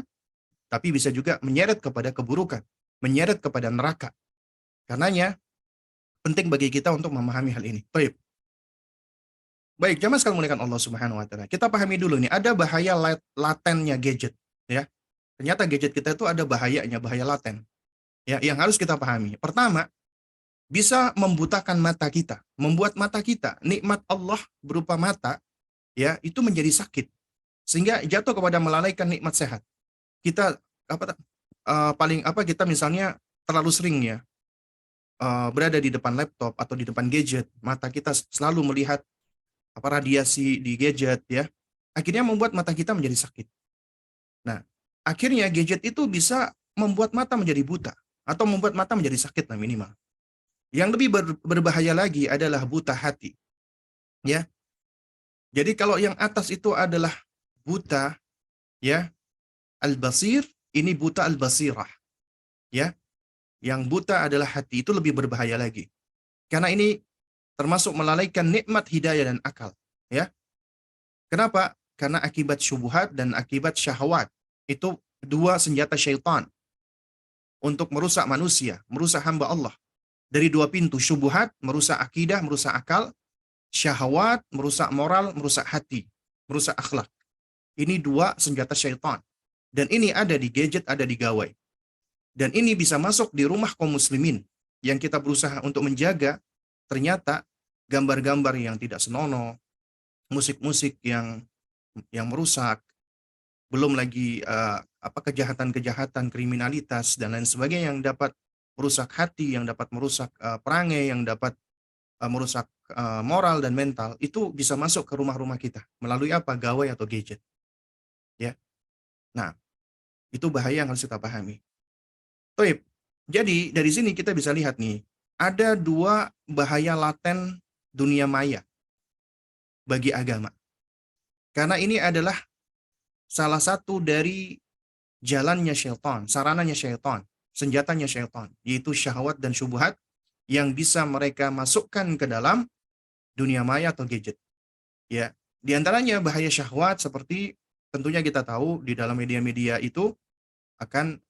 tapi bisa juga menyeret kepada keburukan, menyeret kepada neraka. Karenanya penting bagi kita untuk memahami hal ini. Baik, jamaah sekalian muliakan Allah Subhanahu wa taala. Kita pahami dulu nih, ada bahaya latennya gadget, ya. Ternyata gadget kita itu ada bahayanya, bahaya laten. Ya, yang harus kita pahami. Pertama, bisa membutakan mata kita, membuat mata kita, nikmat Allah berupa mata, ya, itu menjadi sakit, sehingga jatuh kepada melalaikan nikmat sehat. Kita kita misalnya terlalu sering, ya, berada di depan laptop atau di depan gadget, mata kita selalu melihat radiasi di gadget, ya, akhirnya membuat mata kita menjadi sakit. Nah, akhirnya gadget itu bisa membuat mata menjadi buta atau membuat mata menjadi sakit, nah, minimal. Yang lebih berbahaya lagi adalah buta hati. Ya. Jadi kalau yang atas itu adalah buta, ya, al-basir, ini buta al-basirah. Ya. Yang buta adalah hati, itu lebih berbahaya lagi. Karena ini termasuk melalaikan nikmat hidayah dan akal, ya. Kenapa? Karena akibat syubhat dan akibat syahwat. Itu dua senjata syaitan untuk merusak manusia, merusak hamba Allah. Dari dua pintu, syubhat merusak akidah, merusak akal, syahwat merusak moral, merusak hati, merusak akhlak. Ini dua senjata syaitan. Dan ini ada di gadget, ada di gawai. Dan ini bisa masuk di rumah kaum muslimin yang kita berusaha untuk menjaga. Ternyata gambar-gambar yang tidak senonoh, musik-musik yang merusak, belum lagi kejahatan-kejahatan, kriminalitas dan lain sebagainya yang dapat merusak hati, yang dapat merusak perangai, yang dapat merusak moral dan mental, itu bisa masuk ke rumah-rumah kita melalui apa? Gawai atau gadget. Ya. Nah, itu bahaya yang harus kita pahami. Baik. Jadi dari sini kita bisa lihat nih, ada dua bahaya laten dunia maya bagi agama. Karena ini adalah salah satu dari jalannya syaitan, sarananya syaitan, senjatanya syaitan, yaitu syahwat dan syubhat yang bisa mereka masukkan ke dalam dunia maya atau gadget. Ya, di antaranya bahaya syahwat seperti tentunya kita tahu di dalam media-media itu akan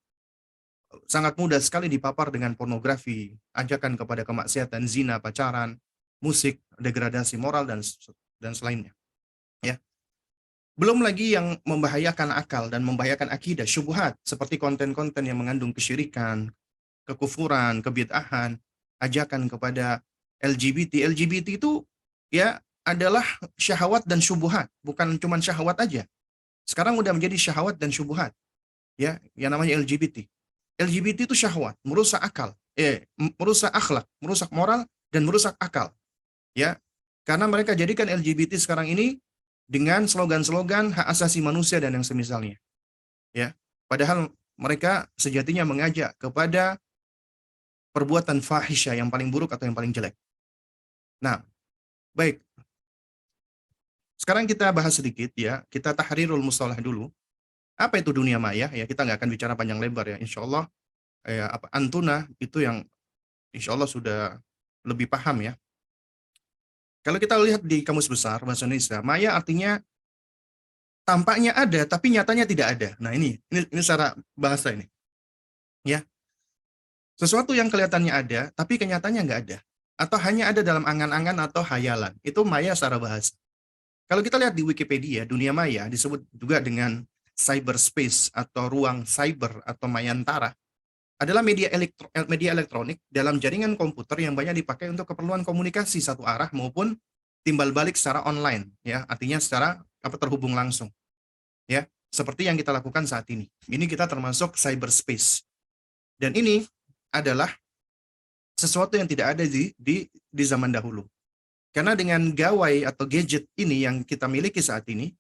sangat mudah sekali dipapar dengan pornografi, ajakan kepada kemaksiatan, zina, pacaran, musik, degradasi moral dan selainnya. Ya. Belum lagi yang membahayakan akal dan membahayakan akidah, syubhat, seperti konten-konten yang mengandung kesyirikan, kekufuran, kebid'ahan, ajakan kepada LGBT. LGBT itu, ya, adalah syahwat dan syubhat, bukan cuma syahwat aja. Sekarang udah menjadi syahwat dan syubhat, ya, yang namanya LGBT. LGBT itu syahwat, merusak akal, merusak akhlak, merusak moral, dan merusak akal, ya. Karena mereka jadikan LGBT sekarang ini dengan slogan-slogan hak asasi manusia dan yang semisalnya, ya. Padahal mereka sejatinya mengajak kepada perbuatan fahisyah yang paling buruk atau yang paling jelek. Nah, baik. Sekarang kita bahas sedikit ya, kita tahrirul mustalah dulu. Apa itu dunia maya? Ya, kita nggak akan bicara panjang lebar ya. Insya Allah, ya, Antuna itu yang insya Allah sudah lebih paham ya. Kalau kita lihat di Kamus Besar Bahasa Indonesia, maya artinya tampaknya ada, tapi nyatanya tidak ada. Nah ini secara bahasa ini. Ya, sesuatu yang kelihatannya ada, tapi kenyataannya nggak ada. Atau hanya ada dalam angan-angan atau hayalan. Itu maya secara bahasa. Kalau kita lihat di Wikipedia, dunia maya disebut juga dengan cyberspace atau ruang cyber atau mayantara. Adalah media elektronik dalam jaringan komputer yang banyak dipakai untuk keperluan komunikasi satu arah maupun timbal balik secara online, ya, artinya secara terhubung langsung, ya, seperti yang kita lakukan saat ini. Ini kita termasuk cyberspace, dan ini adalah sesuatu yang tidak ada di zaman dahulu. Karena dengan gawai atau gadget ini yang kita miliki saat ini,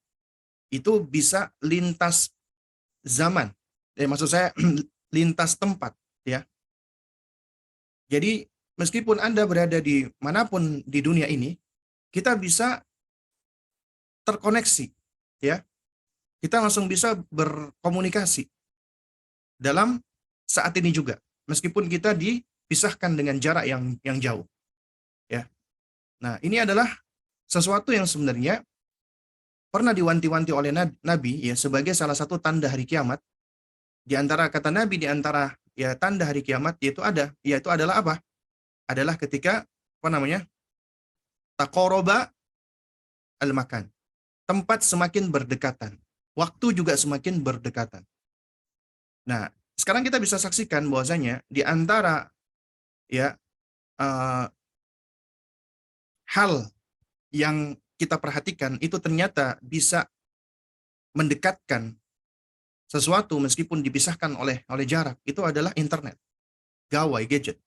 itu bisa lintas zaman. Maksud saya lintas tempat, ya. Jadi meskipun Anda berada di manapun di dunia ini, kita bisa terkoneksi, ya. Kita langsung bisa berkomunikasi dalam saat ini juga, meskipun kita dipisahkan dengan jarak yang jauh, ya. Nah, ini adalah sesuatu yang sebenarnya pernah diwanti-wanti oleh Nabi ya sebagai salah satu tanda hari kiamat. Di antara kata Nabi, di antara ya tanda hari kiamat yaitu adalah apa? Adalah ketika taqaraba al-makan. Tempat semakin berdekatan, waktu juga semakin berdekatan. Nah, sekarang kita bisa saksikan bahwasanya di antara ya hal yang kita perhatikan itu ternyata bisa mendekatkan sesuatu meskipun dipisahkan oleh jarak, itu adalah internet, gawai, gadget.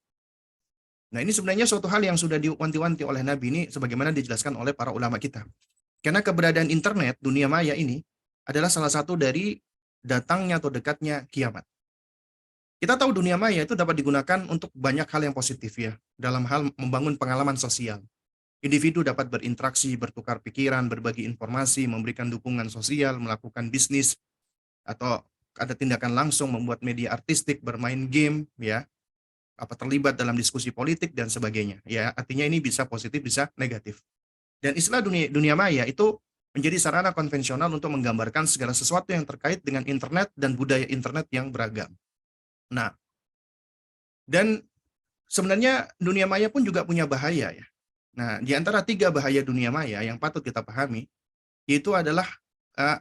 Nah, ini sebenarnya suatu hal yang sudah diwanti-wanti oleh Nabi ini sebagaimana dijelaskan oleh para ulama kita. Karena keberadaan internet, dunia maya ini adalah salah satu dari datangnya atau dekatnya kiamat. Kita tahu dunia maya itu dapat digunakan untuk banyak hal yang positif ya, dalam hal membangun pengalaman sosial. Individu dapat berinteraksi, bertukar pikiran, berbagi informasi, memberikan dukungan sosial, melakukan bisnis, atau ada tindakan langsung membuat media artistik, bermain game, ya, terlibat dalam diskusi politik dan sebagainya. Ya, artinya ini bisa positif, bisa negatif. Dan istilah dunia maya itu menjadi sarana konvensional untuk menggambarkan segala sesuatu yang terkait dengan internet dan budaya internet yang beragam. Nah, dan sebenarnya dunia maya pun juga punya bahaya ya. Nah, di antara 3 bahaya dunia maya yang patut kita pahami, yaitu adalah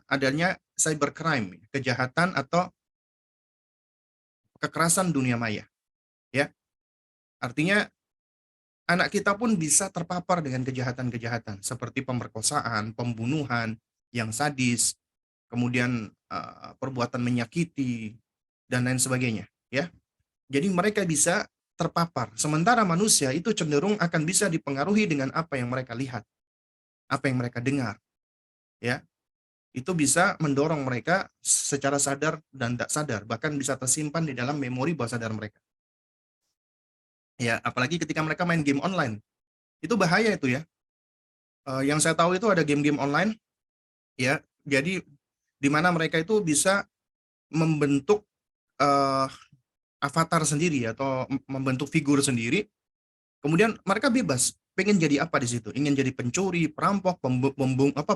adanya cybercrime, kejahatan atau kekerasan dunia maya. Ya, artinya anak kita pun bisa terpapar dengan kejahatan-kejahatan seperti pemerkosaan, pembunuhan yang sadis, kemudian perbuatan menyakiti dan lain sebagainya. Ya, jadi mereka bisa terpapar. Sementara manusia itu cenderung akan bisa dipengaruhi dengan apa yang mereka lihat, apa yang mereka dengar. Ya, itu bisa mendorong mereka secara sadar dan tidak sadar, bahkan bisa tersimpan di dalam memori bawah sadar mereka. Ya, apalagi ketika mereka main game online. Itu bahaya itu ya. Yang saya tahu itu ada game-game online, ya. Jadi di mana mereka itu bisa membentuk avatar sendiri atau membentuk figur sendiri. Kemudian mereka bebas, pengen jadi apa di situ? Ingin jadi pencuri, perampok,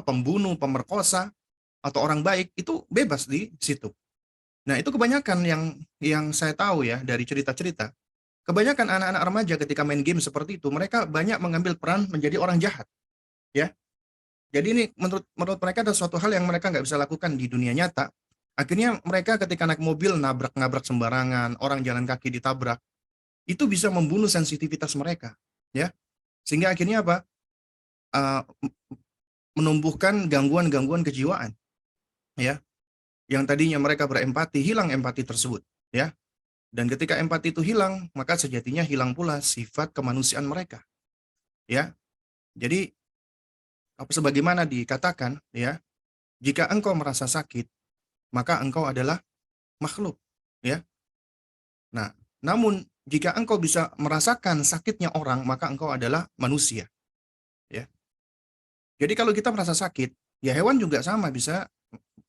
pembunuh, pemerkosa, atau orang baik, itu bebas di situ. Nah, itu kebanyakan yang saya tahu ya dari cerita-cerita. Kebanyakan anak-anak remaja ketika main game seperti itu, mereka banyak mengambil peran menjadi orang jahat. Ya. Jadi ini menurut mereka ada suatu hal yang mereka nggak bisa lakukan di dunia nyata. Akhirnya mereka ketika naik mobil nabrak-nabrak sembarangan, orang jalan kaki ditabrak. Itu bisa membunuh sensitivitas mereka, ya. Sehingga akhirnya apa? menumbuhkan gangguan-gangguan kejiwaan, ya. Yang tadinya mereka berempati, hilang empati tersebut, ya. Dan ketika empati itu hilang, maka sejatinya hilang pula sifat kemanusiaan mereka, ya. Jadi sebagaimana dikatakan, ya, jika engkau merasa sakit, maka engkau adalah makhluk, ya. Nah, namun jika engkau bisa merasakan sakitnya orang, maka engkau adalah manusia, ya. Jadi kalau kita merasa sakit, ya hewan juga sama bisa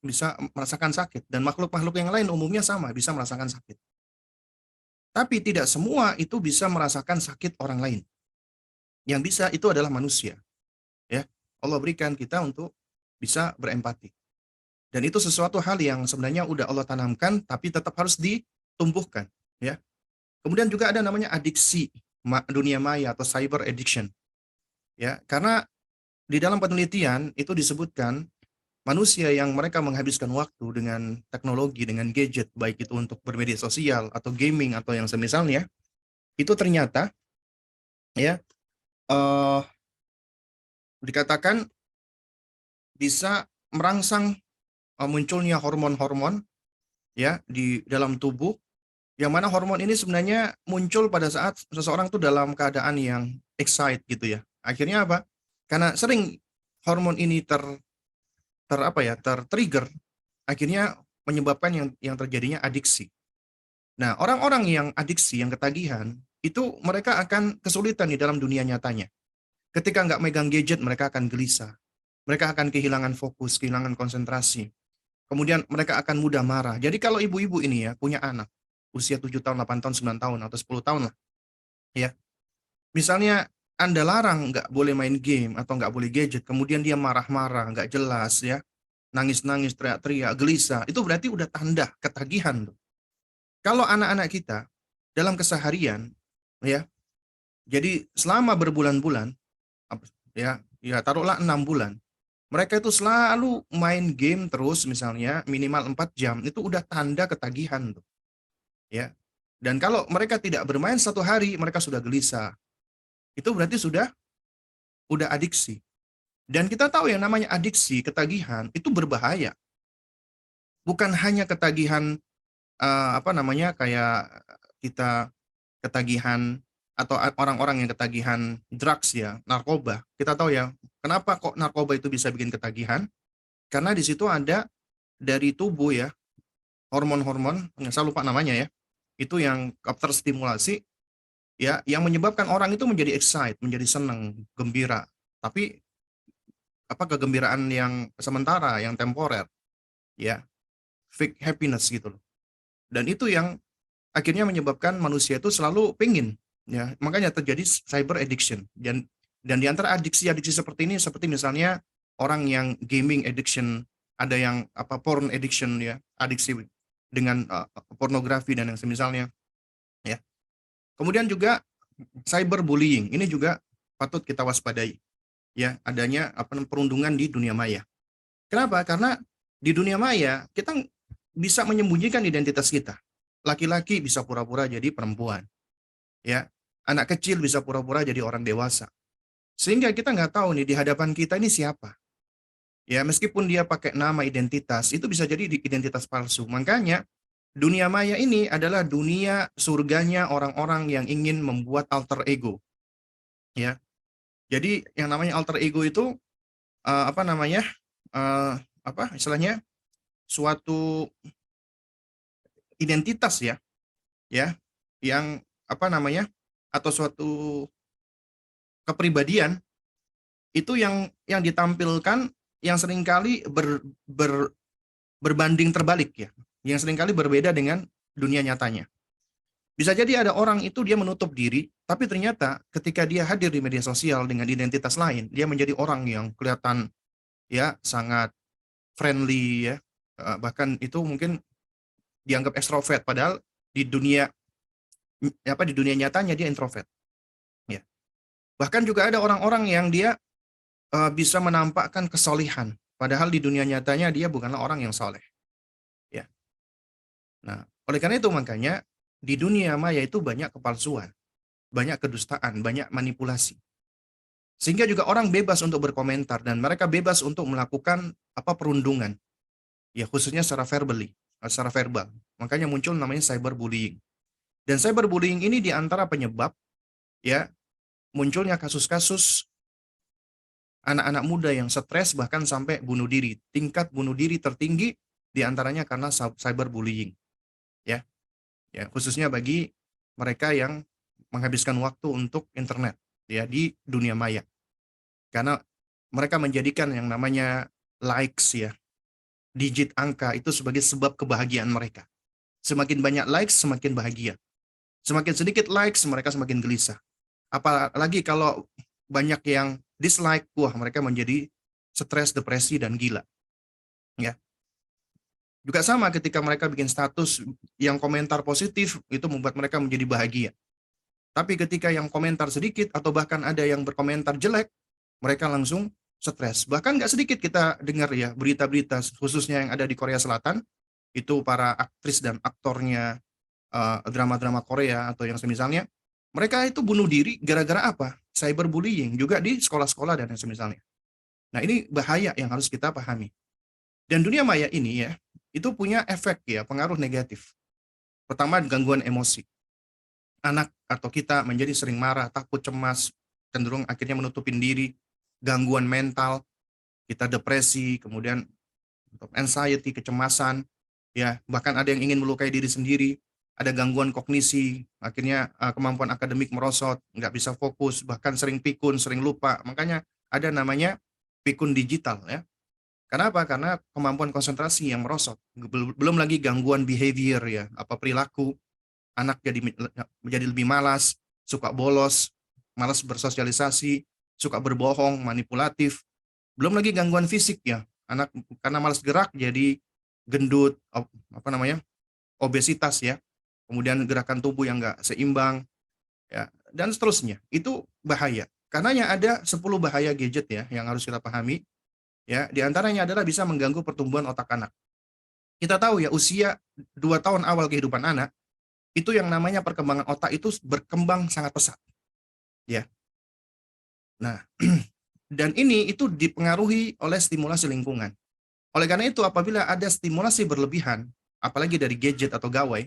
bisa merasakan sakit, dan makhluk-makhluk yang lain umumnya sama bisa merasakan sakit. Tapi tidak semua itu bisa merasakan sakit orang lain. Yang bisa itu adalah manusia, ya. Allah berikan kita untuk bisa berempati. Dan itu sesuatu hal yang sebenarnya udah Allah tanamkan tapi tetap harus ditumbuhkan, ya. Kemudian juga ada namanya adiksi dunia maya atau cyber addiction, ya. Karena di dalam penelitian itu disebutkan manusia yang mereka menghabiskan waktu dengan teknologi, dengan gadget, baik itu untuk bermedia sosial atau gaming atau yang semisalnya, itu ternyata, ya, eh, dikatakan bisa merangsang munculnya hormon-hormon, ya, di dalam tubuh, yang mana hormon ini sebenarnya muncul pada saat seseorang tuh dalam keadaan yang excited gitu, ya. Akhirnya apa? Karena sering hormon ini ter-trigger, akhirnya menyebabkan yang terjadinya adiksi. Nah, orang-orang yang adiksi, yang ketagihan, itu mereka akan kesulitan di dalam dunia nyatanya. Ketika nggak megang gadget, mereka akan gelisah. Mereka akan kehilangan fokus, kehilangan konsentrasi. Kemudian mereka akan mudah marah. Jadi kalau ibu-ibu ini, ya, punya anak, usia 7 tahun, 8 tahun, 9 tahun, atau 10 tahun lah, ya. Misalnya Anda larang nggak boleh main game atau nggak boleh gadget, kemudian dia marah-marah, nggak jelas, ya, nangis-nangis, teriak-teriak, gelisah, itu berarti udah tanda ketagihan tuh. Kalau anak-anak kita dalam keseharian, ya, jadi selama berbulan-bulan, ya taruhlah 6 bulan, mereka itu selalu main game terus, misalnya minimal 4 jam, itu udah tanda ketagihan tuh, ya. Dan kalau mereka tidak bermain 1 hari, mereka sudah gelisah. Itu berarti udah adiksi. Dan kita tahu yang namanya adiksi, ketagihan, itu berbahaya. Bukan hanya ketagihan kayak kita ketagihan atau orang-orang yang ketagihan drugs, ya, narkoba. Kita tahu, ya, kenapa kok narkoba itu bisa bikin ketagihan? Karena di situ ada dari tubuh, ya, hormon-hormon, saya lupa namanya, ya. Itu yang terstimulasi, ya, yang menyebabkan orang itu menjadi excited, menjadi senang, gembira. Tapi kegembiraan yang sementara, yang temporer, ya, fake happiness gitu loh. Dan itu yang akhirnya menyebabkan manusia itu selalu pingin, ya. Makanya terjadi cyber addiction. Dan di antara adiksi-adiksi seperti ini, seperti misalnya orang yang gaming addiction, ada yang porn addiction, ya, adiksi dengan pornografi dan yang semisalnya, ya. Kemudian juga cyberbullying, ini juga patut kita waspadai, ya, adanya perundungan di dunia maya. Kenapa? Karena di dunia maya kita bisa menyembunyikan identitas kita. Laki-laki bisa pura-pura jadi perempuan, ya. Anak kecil bisa pura-pura jadi orang dewasa. Sehingga kita nggak tahu nih di hadapan kita ini siapa. Ya, meskipun dia pakai nama identitas, itu bisa jadi identitas palsu. Makanya dunia maya ini adalah dunia surganya orang-orang yang ingin membuat alter ego, ya. Jadi yang namanya alter ego itu istilahnya suatu identitas, ya, yang atau suatu kepribadian itu yang ditampilkan yang seringkali berbanding terbalik, ya, yang seringkali berbeda dengan dunia nyatanya. Bisa jadi ada orang itu dia menutup diri, tapi ternyata ketika dia hadir di media sosial dengan identitas lain, dia menjadi orang yang kelihatan, ya, sangat friendly, ya, bahkan itu mungkin dianggap ekstrovert, padahal di dunia nyatanya dia introvert, ya. Bahkan juga ada orang-orang yang dia bisa menampakkan kesolihan, padahal di dunia nyatanya dia bukanlah orang yang soleh, ya. Nah, oleh karena itu makanya di dunia maya itu banyak kepalsuan, banyak kedustaan, banyak manipulasi. Sehingga juga orang bebas untuk berkomentar dan mereka bebas untuk melakukan perundungan. Ya, khususnya secara verbal. Makanya muncul namanya cyberbullying. Dan cyberbullying ini di antara penyebab ya munculnya kasus-kasus anak-anak muda yang stres bahkan sampai bunuh diri. Tingkat bunuh diri tertinggi di antaranya karena cyberbullying. Ya. Ya, khususnya bagi mereka yang menghabiskan waktu untuk internet ya di dunia maya. Karena mereka menjadikan yang namanya likes ya, digit angka itu sebagai sebab kebahagiaan mereka. Semakin banyak likes semakin bahagia. Semakin sedikit likes mereka semakin gelisah. Apalagi kalau banyak yang dislike, wah mereka menjadi stres, depresi dan gila. Ya. Juga sama ketika mereka bikin status yang komentar positif itu membuat mereka menjadi bahagia. Tapi ketika yang komentar sedikit atau bahkan ada yang berkomentar jelek, mereka langsung stres. Bahkan nggak sedikit kita dengar ya berita-berita khususnya yang ada di Korea Selatan, itu para aktris dan aktornya drama-drama Korea atau yang semisalnya, mereka itu bunuh diri gara-gara apa? Cyberbullying juga di sekolah-sekolah dan yang semisalnya. Nah, ini bahaya yang harus kita pahami. Dan dunia maya ini ya, itu punya efek ya, pengaruh negatif. Pertama, gangguan emosi. Anak atau kita menjadi sering marah, takut, cemas, cenderung akhirnya menutupin diri, gangguan mental, kita depresi, kemudian anxiety, kecemasan, ya, bahkan ada yang ingin melukai diri sendiri, ada gangguan kognisi, akhirnya kemampuan akademik merosot, nggak bisa fokus, bahkan sering pikun, sering lupa. Makanya ada namanya pikun digital ya. Kenapa? Karena kemampuan konsentrasi yang merosot. Belum lagi gangguan behavior ya, perilaku. Anak menjadi lebih malas, suka bolos, malas bersosialisasi, suka berbohong, manipulatif. Belum lagi gangguan fisik ya. Anak karena malas gerak jadi gendut, obesitas ya. Kemudian gerakan tubuh yang nggak seimbang ya, dan seterusnya. Itu bahaya. Karenanya ada 10 bahaya gadget ya yang harus kita pahami. Ya, di antaranya adalah bisa mengganggu pertumbuhan otak anak. Kita tahu ya usia 2 tahun awal kehidupan anak itu yang namanya perkembangan otak itu berkembang sangat pesat. Ya. Nah, dan ini itu dipengaruhi oleh stimulasi lingkungan. Oleh karena itu apabila ada stimulasi berlebihan, apalagi dari gadget atau gawai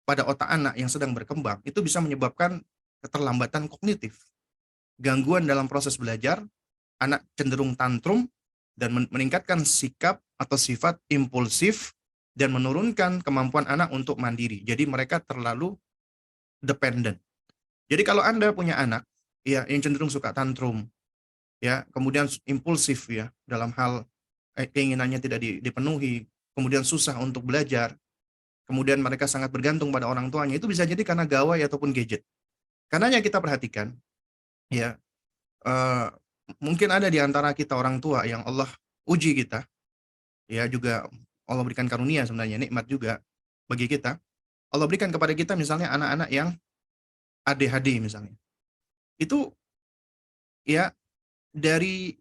pada otak anak yang sedang berkembang, itu bisa menyebabkan keterlambatan kognitif. Gangguan dalam proses belajar, anak cenderung tantrum dan meningkatkan sikap atau sifat impulsif dan menurunkan kemampuan anak untuk mandiri. Jadi mereka terlalu dependent. Jadi kalau Anda punya anak ya yang cenderung suka tantrum, ya, kemudian impulsif ya dalam hal keinginannya tidak dipenuhi, kemudian susah untuk belajar, kemudian mereka sangat bergantung pada orang tuanya, itu bisa jadi karena gawai ataupun gadget. Karenanya kita perhatikan ya, mungkin ada di antara kita orang tua yang Allah uji kita, ya juga Allah berikan karunia sebenarnya, nikmat juga bagi kita. Allah berikan kepada kita misalnya anak-anak yang ADHD misalnya. Itu ya dari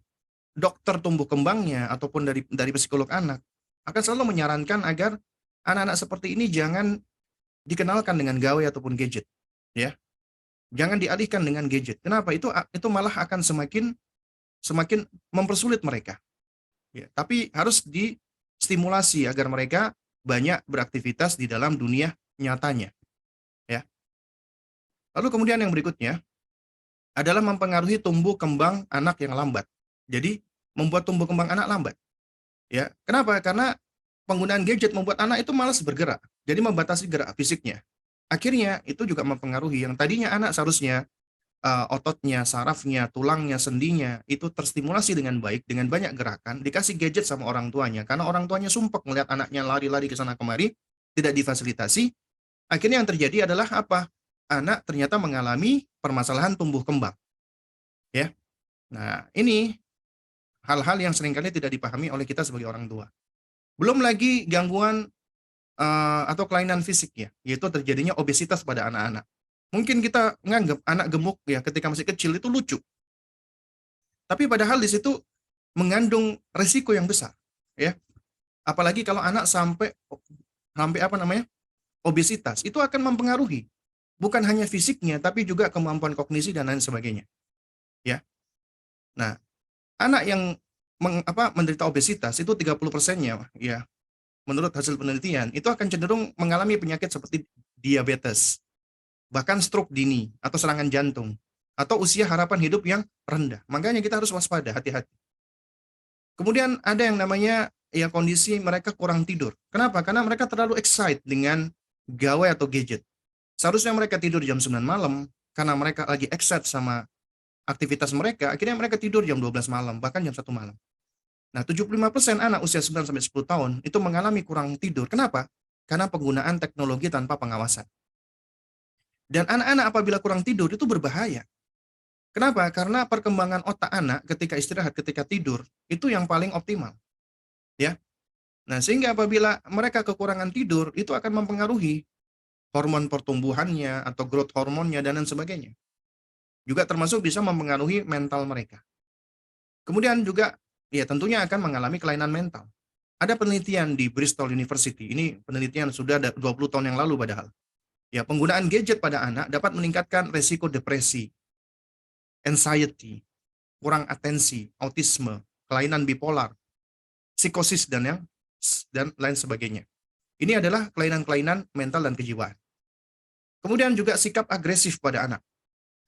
dokter tumbuh kembangnya ataupun dari psikolog anak akan selalu menyarankan agar anak-anak seperti ini jangan dikenalkan dengan gawai ataupun gadget, ya. Jangan dialihkan dengan gadget. Kenapa? Itu malah akan semakin mempersulit mereka. Ya, tapi harus distimulasi agar mereka banyak beraktivitas di dalam dunia nyatanya. Ya. Lalu kemudian yang berikutnya adalah mempengaruhi tumbuh kembang anak yang lambat. Jadi membuat tumbuh kembang anak lambat. Ya, kenapa? Karena penggunaan gadget membuat anak itu malas bergerak. Jadi membatasi gerak fisiknya. Akhirnya itu juga mempengaruhi yang tadinya anak seharusnya ototnya, sarafnya, tulangnya, sendinya itu terstimulasi dengan baik, dengan banyak gerakan, dikasih gadget sama orang tuanya. Karena orang tuanya sumpek melihat anaknya lari-lari ke sana kemari, tidak difasilitasi. Akhirnya yang terjadi adalah apa? Anak ternyata mengalami permasalahan tumbuh kembang. Ya. Nah, ini hal-hal yang seringkali tidak dipahami oleh kita sebagai orang tua. Belum lagi gangguan atau kelainan fisik ya, yaitu terjadinya obesitas pada anak-anak. Mungkin kita menganggap anak gemuk ya ketika masih kecil itu lucu. Tapi padahal di situ mengandung risiko yang besar, ya. Apalagi kalau anak sampai obesitas, itu akan mempengaruhi bukan hanya fisiknya tapi juga kemampuan kognisi dan lain sebagainya. Ya. Nah, anak yang menderita obesitas itu 30%-nya ya, menurut hasil penelitian itu akan cenderung mengalami penyakit seperti diabetes, bahkan stroke dini atau serangan jantung, atau usia harapan hidup yang rendah. Makanya kita harus waspada, hati-hati. Kemudian ada yang namanya ya kondisi mereka kurang tidur. Kenapa? Karena mereka terlalu excited dengan gawai atau gadget. Seharusnya mereka tidur jam 9 malam, karena mereka lagi excited sama aktivitas mereka, akhirnya mereka tidur jam 12 malam, bahkan jam 1 malam. Nah, 75% anak usia 9-10 tahun itu mengalami kurang tidur. Kenapa? Karena penggunaan teknologi tanpa pengawasan. Dan anak-anak apabila kurang tidur itu berbahaya. Kenapa? Karena perkembangan otak anak ketika istirahat, ketika tidur, itu yang paling optimal. Ya. Nah, sehingga apabila mereka kekurangan tidur, itu akan mempengaruhi hormon pertumbuhannya atau growth hormonnya dan lain sebagainya. Juga termasuk bisa mempengaruhi mental mereka. Kemudian juga ya tentunya akan mengalami kelainan mental. Ada penelitian di Bristol University, ini penelitian sudah 20 tahun yang lalu padahal. Ya, penggunaan gadget pada anak dapat meningkatkan resiko depresi, anxiety, kurang atensi, autisme, kelainan bipolar, psikosis dan lain sebagainya. Ini adalah kelainan-kelainan mental dan kejiwaan. Kemudian juga sikap agresif pada anak.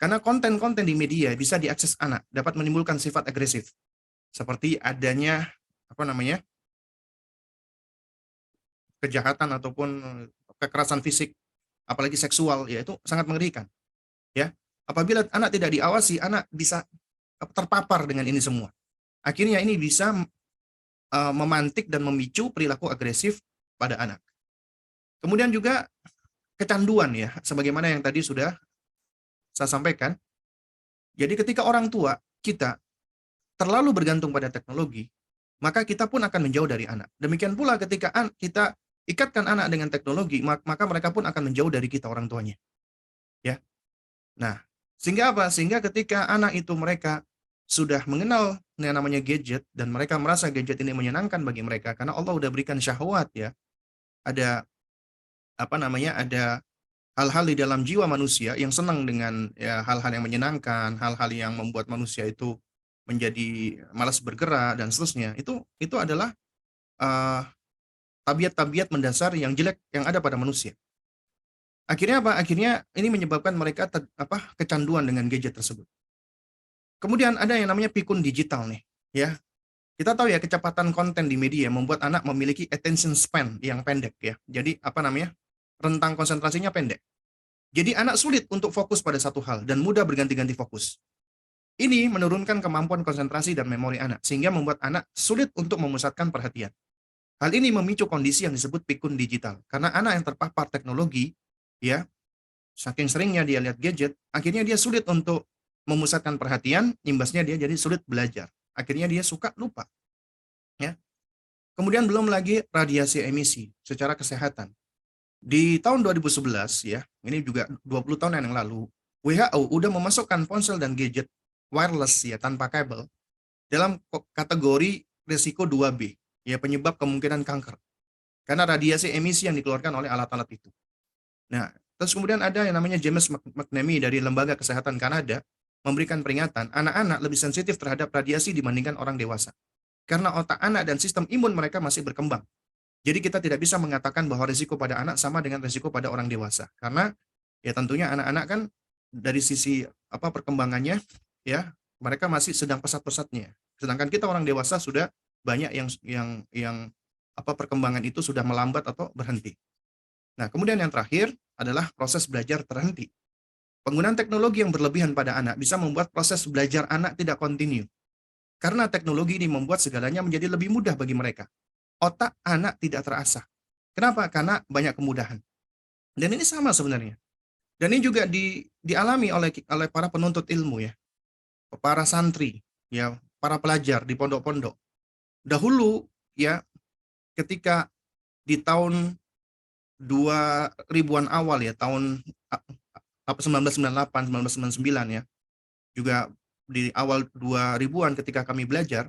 Karena konten-konten di media bisa diakses anak, dapat menimbulkan sifat agresif. Seperti adanya kejahatan ataupun kekerasan fisik, apalagi seksual, ya itu sangat mengerikan. Ya, apabila anak tidak diawasi, anak bisa terpapar dengan ini semua. Akhirnya ini bisa memantik dan memicu perilaku agresif pada anak. Kemudian juga kecanduan ya, sebagaimana yang tadi sudah saya sampaikan. Jadi ketika orang tua kita terlalu bergantung pada teknologi, maka kita pun akan menjauh dari anak. Demikian pula ketika kita ikatkan anak dengan teknologi, maka mereka pun akan menjauh dari kita orang tuanya. Ya. Nah, sehingga apa? Sehingga ketika anak itu mereka sudah mengenal yang namanya gadget dan mereka merasa gadget ini menyenangkan bagi mereka karena Allah udah berikan syahwat ya. Ada ada hal-hal di dalam jiwa manusia yang senang dengan ya, hal-hal yang menyenangkan, hal-hal yang membuat manusia itu menjadi malas bergerak dan seterusnya. Itu adalah tabiat-tabiat mendasar yang jelek yang ada pada manusia. Akhirnya apa? Akhirnya ini menyebabkan mereka kecanduan dengan gadget tersebut. Kemudian ada yang namanya pikun digital nih, ya. Kita tahu ya kecepatan konten di media membuat anak memiliki attention span yang pendek ya. Jadi rentang konsentrasinya pendek. Jadi anak sulit untuk fokus pada satu hal dan mudah berganti-ganti fokus. Ini menurunkan kemampuan konsentrasi dan memori anak sehingga membuat anak sulit untuk memusatkan perhatian. Hal ini memicu kondisi yang disebut pikun digital karena anak yang terpapar teknologi ya, saking seringnya dia lihat gadget, akhirnya dia sulit untuk memusatkan perhatian, imbasnya dia jadi sulit belajar. Akhirnya dia suka lupa. Ya. Kemudian belum lagi radiasi emisi secara kesehatan. Di tahun 2011 ya, ini juga 20 tahun yang lalu, WHO udah memasukkan ponsel dan gadget wireless ya tanpa kabel dalam kategori risiko 2B, ya penyebab kemungkinan kanker. Karena radiasi emisi yang dikeluarkan oleh alat-alat itu. Nah, terus kemudian ada yang namanya James McNamee dari Lembaga Kesehatan Kanada memberikan peringatan, anak-anak lebih sensitif terhadap radiasi dibandingkan orang dewasa. Karena otak anak dan sistem imun mereka masih berkembang. Jadi kita tidak bisa mengatakan bahwa risiko pada anak sama dengan risiko pada orang dewasa. Karena ya tentunya anak-anak kan dari sisi perkembangannya ya mereka masih sedang pesat-pesatnya. Sedangkan kita orang dewasa sudah banyak yang perkembangan itu sudah melambat atau berhenti. Nah, kemudian yang terakhir adalah proses belajar terhenti. Penggunaan teknologi yang berlebihan pada anak bisa membuat proses belajar anak tidak kontinu. Karena teknologi ini membuat segalanya menjadi lebih mudah bagi mereka. Otak anak tidak terasah. Kenapa? Karena banyak kemudahan. Dan ini sama sebenarnya. Dan ini juga dialami oleh para penuntut ilmu ya. Para santri, ya, para pelajar di pondok-pondok. Dahulu ya ketika di tahun 2000-an awal ya, tahun 1998, 1999 ya. Juga di awal 2000-an ketika kami belajar,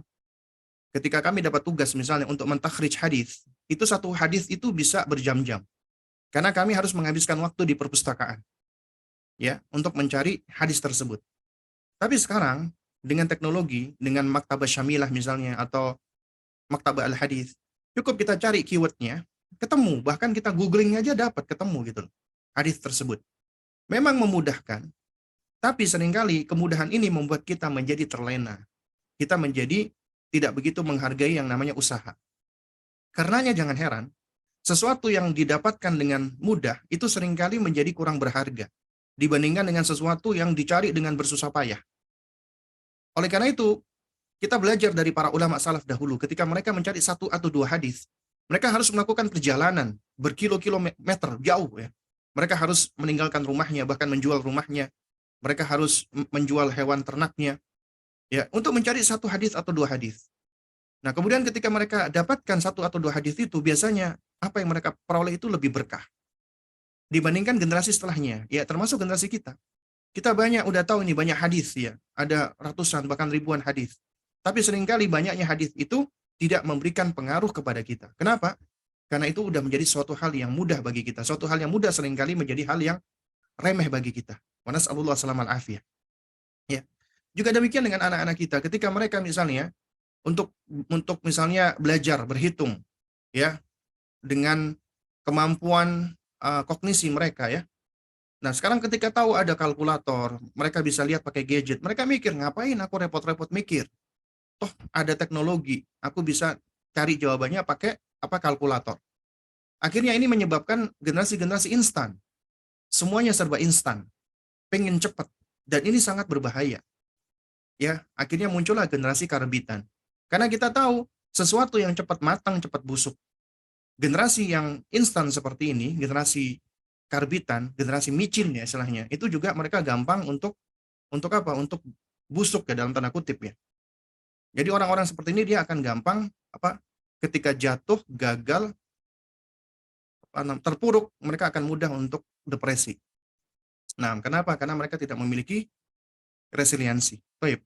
ketika kami dapat tugas misalnya untuk mentakhrij hadis, itu satu hadis itu bisa berjam-jam. Karena kami harus menghabiskan waktu di perpustakaan. Ya, untuk mencari hadis tersebut. Tapi sekarang dengan teknologi, dengan maktabah syamilah misalnya, atau maktabah al-hadis, cukup kita cari keywordnya, ketemu, bahkan kita googling aja dapat ketemu gitu loh, hadis tersebut. Memang memudahkan, tapi seringkali kemudahan ini membuat kita menjadi terlena. Kita menjadi tidak begitu menghargai yang namanya usaha. Karenanya jangan heran, sesuatu yang didapatkan dengan mudah itu seringkali menjadi kurang berharga dibandingkan dengan sesuatu yang dicari dengan bersusah payah. Oleh karena itu, kita belajar dari para ulama salaf dahulu ketika mereka mencari satu atau dua hadis, mereka harus melakukan perjalanan berkilo-kilometer jauh ya. Mereka harus meninggalkan rumahnya, bahkan menjual rumahnya. Mereka harus menjual hewan ternaknya ya untuk mencari satu hadis atau dua hadis. Nah, kemudian ketika mereka dapatkan satu atau dua hadis itu, biasanya apa yang mereka peroleh itu lebih berkah dibandingkan generasi setelahnya, ya termasuk generasi kita. Kita banyak udah tahu ini banyak hadis ya, ada ratusan bahkan ribuan hadis. Tapi seringkali banyaknya hadis itu tidak memberikan pengaruh kepada kita. Kenapa? Karena itu udah menjadi suatu hal yang mudah bagi kita. Suatu hal yang mudah seringkali menjadi hal yang remeh bagi kita. Wa nas'alullah salamal afiyah. Ya. Juga demikian dengan anak-anak kita ketika mereka misalnya untuk misalnya belajar berhitung ya dengan kemampuan kognisi mereka ya. Nah, sekarang ketika tahu ada kalkulator, mereka bisa lihat pakai gadget. Mereka mikir, ngapain aku repot-repot mikir? Toh ada teknologi, aku bisa cari jawabannya pakai kalkulator. Akhirnya ini menyebabkan generasi-generasi instan. Semuanya serba instan. Pengen cepat. Dan ini sangat berbahaya. Ya, akhirnya muncullah generasi karbitan. Karena kita tahu sesuatu yang cepat matang, cepat busuk. Generasi yang instan seperti ini, generasi karbitan, generasi micin ya istilahnya, itu juga mereka gampang untuk apa? Untuk busuk ya dalam tanda kutip ya. Jadi orang-orang seperti ini dia akan gampang ketika jatuh, gagal, terpuruk, mereka akan mudah untuk depresi. Nah, kenapa? Karena mereka tidak memiliki resiliensi. Baik.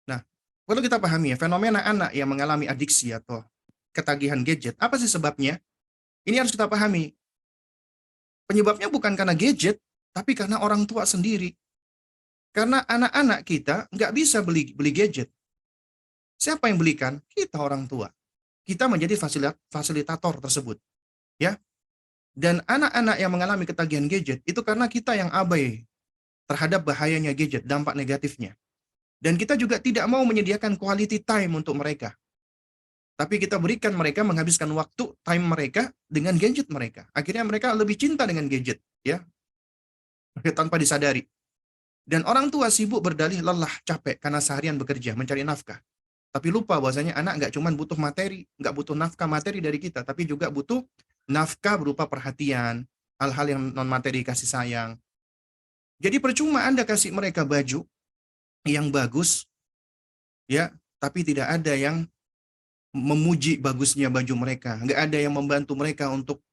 Nah, perlu kita pahami ya, fenomena anak yang mengalami adiksi atau ketagihan gadget, apa sih sebabnya? Ini harus kita pahami. Penyebabnya bukan karena gadget, tapi karena orang tua sendiri. Karena anak-anak kita nggak bisa beli gadget. Siapa yang belikan? Kita orang tua. Kita menjadi fasilitator tersebut. Ya. Dan anak-anak yang mengalami ketagihan gadget, itu karena kita yang abai terhadap bahayanya gadget, dampak negatifnya. Dan kita juga tidak mau menyediakan quality time untuk mereka. Tapi kita berikan mereka menghabiskan waktu time mereka dengan gadget mereka. Akhirnya mereka lebih cinta dengan gadget, ya. Tanpa disadari. Dan orang tua sibuk berdalih lelah, capek karena seharian bekerja, mencari nafkah. Tapi lupa bahwasanya anak nggak cuma butuh materi, nggak butuh nafkah materi dari kita, tapi juga butuh nafkah berupa perhatian, hal-hal yang non materi, kasih sayang. Jadi percuma Anda kasih mereka baju yang bagus, ya, tapi tidak ada yang memuji bagusnya baju mereka, nggak ada yang membantu mereka untuk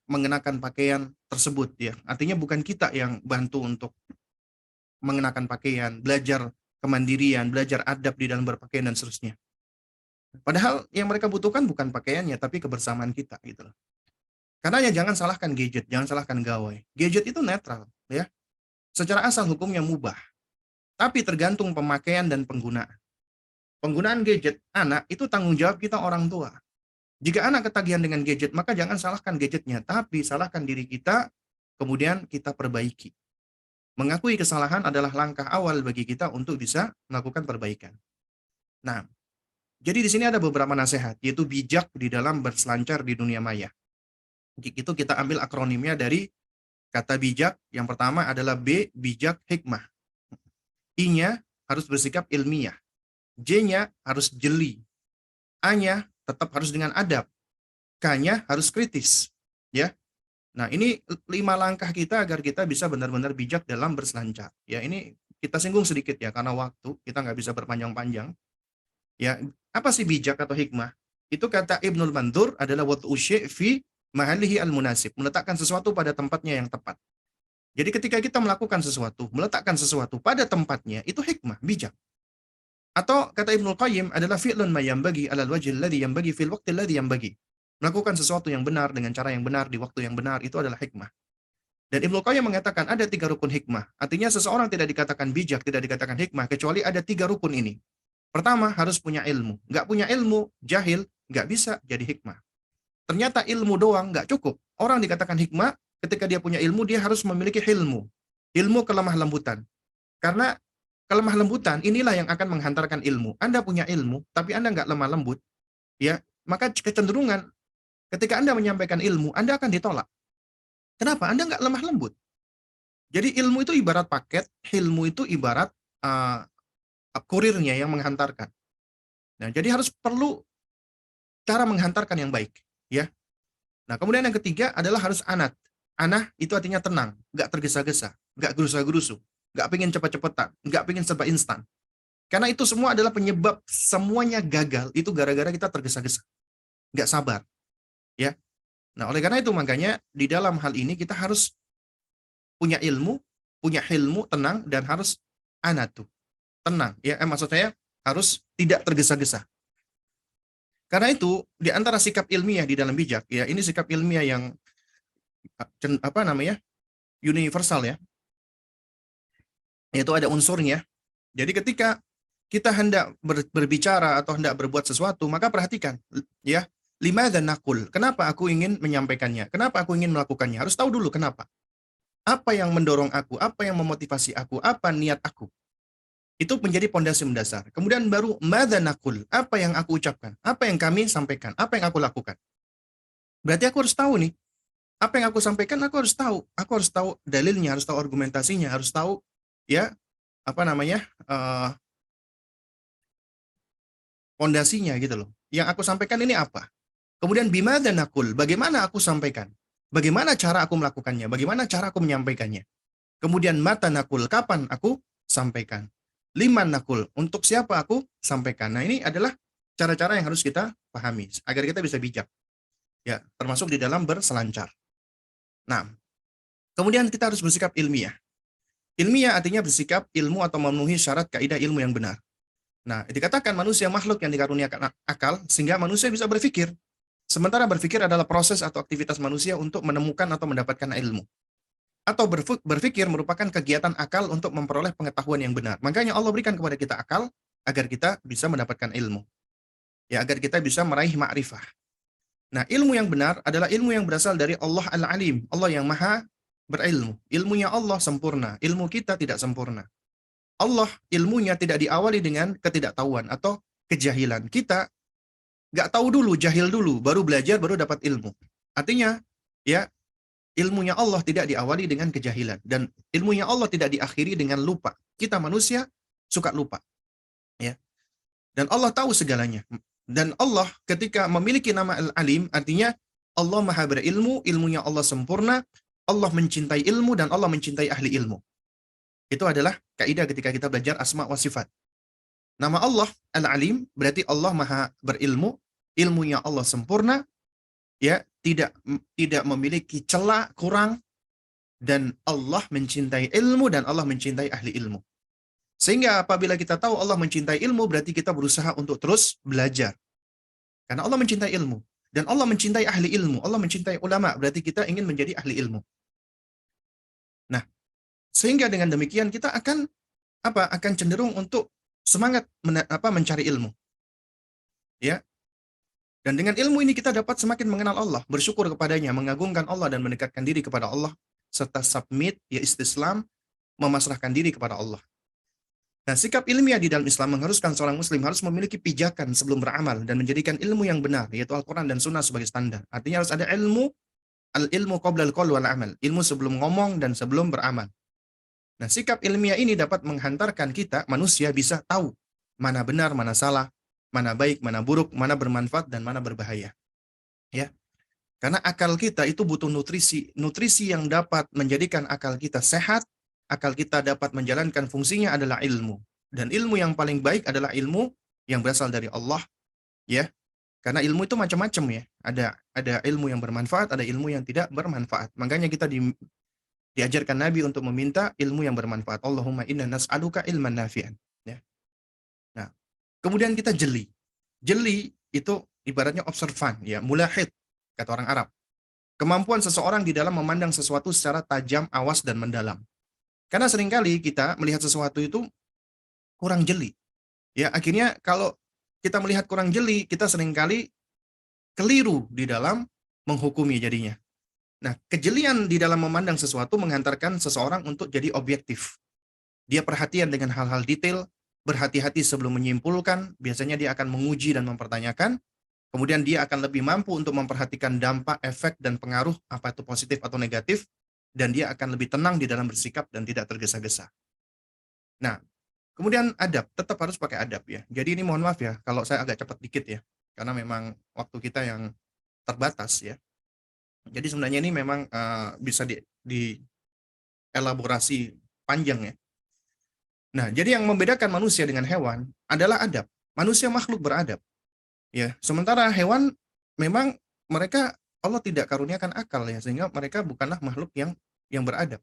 mengenakan pakaian tersebut, ya. Artinya bukan kita yang bantu untuk mengenakan pakaian, belajar kemandirian, belajar adab di dalam berpakaian dan seterusnya. Padahal yang mereka butuhkan bukan pakaiannya, tapi kebersamaan kita, gitu loh. Karena ya jangan salahkan gadget, jangan salahkan gawai. Gadget itu netral, ya. Secara asal hukumnya mubah, tapi tergantung pemakaian dan penggunaan. Penggunaan gadget anak itu tanggung jawab kita orang tua. Jika anak ketagihan dengan gadget, maka jangan salahkan gadgetnya, tapi salahkan diri kita, kemudian kita perbaiki. Mengakui kesalahan adalah langkah awal bagi kita untuk bisa melakukan perbaikan. Nah, jadi di sini ada beberapa nasihat, yaitu bijak di dalam berselancar di dunia maya. Itu kita ambil akronimnya dari kata bijak. Yang pertama adalah B, bijak hikmah. I-nya harus bersikap ilmiah. J-nya harus jeli. A-nya tetap harus dengan adab. K-nya harus kritis. Ya. Nah, ini 5 langkah kita agar kita bisa benar-benar bijak dalam berselancar. Ya, ini kita singgung sedikit ya, karena waktu kita nggak bisa berpanjang-panjang. Ya, apa sih bijak atau hikmah? Itu kata Ibnul Mandur adalah wad'u syai' fi mahallihi al-munasib, meletakkan sesuatu pada tempatnya yang tepat. Jadi ketika kita melakukan sesuatu, meletakkan sesuatu pada tempatnya, itu hikmah, bijak. Atau kata Ibnul Qayyim adalah fi'lun ma yanbaghi 'alal wajhi alladhi yanbaghi fil waqti alladhi yanbaghi. Melakukan sesuatu yang benar dengan cara yang benar di waktu yang benar, itu adalah hikmah. Dan Ibnu Qayyim mengatakan ada 3 rukun hikmah. Artinya seseorang tidak dikatakan bijak, tidak dikatakan hikmah, kecuali ada 3 rukun ini. Pertama, harus punya ilmu. Nggak punya ilmu, jahil, nggak bisa jadi hikmah. Ternyata ilmu doang nggak cukup. Orang dikatakan hikmah, ketika dia punya ilmu, dia harus memiliki ilmu. Ilmu kelemah lembutan. Karena kelemah lembutan inilah yang akan menghantarkan ilmu. Anda punya ilmu, tapi Anda nggak lemah lembut, ya, maka kecenderungan ketika Anda menyampaikan ilmu, Anda akan ditolak. Kenapa? Anda nggak lemah lembut. Jadi ilmu itu ibarat paket, ilmu itu ibarat uh, kurirnya yang menghantarkan. Nah, jadi harus perlu cara menghantarkan yang baik, ya. Nah, kemudian yang ketiga adalah harus anat. Anah itu artinya tenang, nggak tergesa-gesa, nggak gerusa-gerusu, nggak pengen cepet-cepetan, nggak pengen serba instan. Karena itu semua adalah penyebab semuanya gagal, itu gara-gara kita tergesa-gesa, nggak sabar, ya. Nah, oleh karena itu makanya di dalam hal ini kita harus punya ilmu, punya hilmu, tenang, dan harus anatu, tenang. Ya, maksud saya harus tidak tergesa-gesa. Karena itu di antara sikap ilmiah di dalam bijak, ya ini sikap ilmiah yang apa namanya universal ya, yaitu ada unsurnya. Jadi ketika kita hendak berbicara atau hendak berbuat sesuatu, maka perhatikan, ya, limadza naqul, kenapa aku ingin menyampaikannya, kenapa aku ingin melakukannya, harus tahu dulu kenapa. Apa yang mendorong aku, apa yang memotivasi aku, apa niat aku. Itu menjadi pondasi mendasar. Kemudian baru madza naqul, apa yang aku ucapkan, apa yang kami sampaikan, apa yang aku lakukan. Berarti aku harus tahu nih, apa yang aku sampaikan aku harus tahu. Aku harus tahu dalilnya, harus tahu argumentasinya, harus tahu ya apa namanya pondasinya gitu loh. Yang aku sampaikan ini apa? Kemudian bimadza naqul, bagaimana aku sampaikan? Bagaimana cara aku melakukannya? Bagaimana cara aku menyampaikannya? Kemudian mata naqul, kapan aku sampaikan? Liman naqul, untuk siapa aku sampaikan? Nah, ini adalah cara-cara yang harus kita pahami agar kita bisa bijak. Ya, termasuk di dalam berselancar. Nah, kemudian kita harus bersikap ilmiah. Ilmiah artinya bersikap ilmu atau memenuhi syarat kaidah ilmu yang benar. Nah, dikatakan manusia makhluk yang dikaruniakan akal sehingga manusia bisa berpikir. Sementara berpikir adalah proses atau aktivitas manusia untuk menemukan atau mendapatkan ilmu. Atau berpikir merupakan kegiatan akal untuk memperoleh pengetahuan yang benar. Makanya Allah berikan kepada kita akal agar kita bisa mendapatkan ilmu. Ya, agar kita bisa meraih ma'rifah. Nah, ilmu yang benar adalah ilmu yang berasal dari Allah Al-Alim, Allah yang maha berilmu. Ilmunya Allah sempurna, ilmu kita tidak sempurna. Allah ilmunya tidak diawali dengan ketidaktahuan atau kejahilan. Kita nggak tahu dulu, jahil dulu, baru belajar, baru dapat ilmu. Artinya, ya, ilmunya Allah tidak diawali dengan kejahilan. Dan ilmunya Allah tidak diakhiri dengan lupa. Kita manusia suka lupa. Ya. Dan Allah tahu segalanya. Dan Allah ketika memiliki nama Al-Alim, artinya Allah maha berilmu, ilmunya Allah sempurna, Allah mencintai ilmu, dan Allah mencintai ahli ilmu. Itu adalah kaidah ketika kita belajar asma wa sifat. Nama Allah Al-Alim berarti Allah maha berilmu, ilmunya Allah sempurna, ya, tidak memiliki celah kurang, dan Allah mencintai ilmu, dan Allah mencintai ahli ilmu. Sehingga apabila kita tahu Allah mencintai ilmu, berarti kita berusaha untuk terus belajar. Karena Allah mencintai ilmu. Dan Allah mencintai ahli ilmu. Allah mencintai ulama. Berarti kita ingin menjadi ahli ilmu. Nah, sehingga dengan demikian kita akan cenderung untuk semangat mencari ilmu. Ya. Dan dengan ilmu ini kita dapat semakin mengenal Allah, bersyukur kepadanya, mengagungkan Allah dan mendekatkan diri kepada Allah, serta submit, ya istislam, memasrahkan diri kepada Allah. Nah, sikap ilmiah di dalam Islam mengharuskan seorang muslim harus memiliki pijakan sebelum beramal dan menjadikan ilmu yang benar, yaitu Al-Quran dan Sunnah sebagai standar. Artinya harus ada ilmu, al-ilmu qabla al-qaul wal amal, ilmu sebelum ngomong dan sebelum beramal. Nah, sikap ilmiah ini dapat menghantarkan kita, manusia, bisa tahu mana benar, mana salah, mana baik, mana buruk, mana bermanfaat, dan mana berbahaya. Ya. Karena akal kita itu butuh nutrisi. Nutrisi yang dapat menjadikan akal kita sehat, akal kita dapat menjalankan fungsinya adalah ilmu. Dan ilmu yang paling baik adalah ilmu yang berasal dari Allah, ya. Karena ilmu itu macam-macam ya. Ada ilmu yang bermanfaat, ada ilmu yang tidak bermanfaat. Makanya kita diajarkan Nabi untuk meminta ilmu yang bermanfaat. Allahumma inna nas'aluka ilman nafi'an, ya. Nah, kemudian kita jeli. Jeli itu ibaratnya observan, ya, mulahid kata orang Arab. Kemampuan seseorang di dalam memandang sesuatu secara tajam, awas, dan mendalam. Karena seringkali kita melihat sesuatu itu kurang jeli. Ya, akhirnya kalau kita melihat kurang jeli, kita seringkali keliru di dalam menghukumi jadinya. Nah, kejelian di dalam memandang sesuatu menghantarkan seseorang untuk jadi objektif. Dia perhatian dengan hal-hal detail, berhati-hati sebelum menyimpulkan, biasanya dia akan menguji dan mempertanyakan, kemudian dia akan lebih mampu untuk memperhatikan dampak, efek, dan pengaruh, apa itu positif atau negatif, dan dia akan lebih tenang di dalam bersikap dan tidak tergesa-gesa. Nah, kemudian adab, tetap harus pakai adab ya. Jadi ini mohon maaf ya, kalau saya agak cepat dikit ya, karena memang waktu kita yang terbatas ya. Jadi sebenarnya ini memang bisa dielaborasi panjang ya. Nah, jadi yang membedakan manusia dengan hewan adalah adab. Manusia makhluk beradab. Ya, sementara hewan memang mereka Allah tidak karuniakan akal ya, sehingga mereka bukanlah makhluk yang beradab.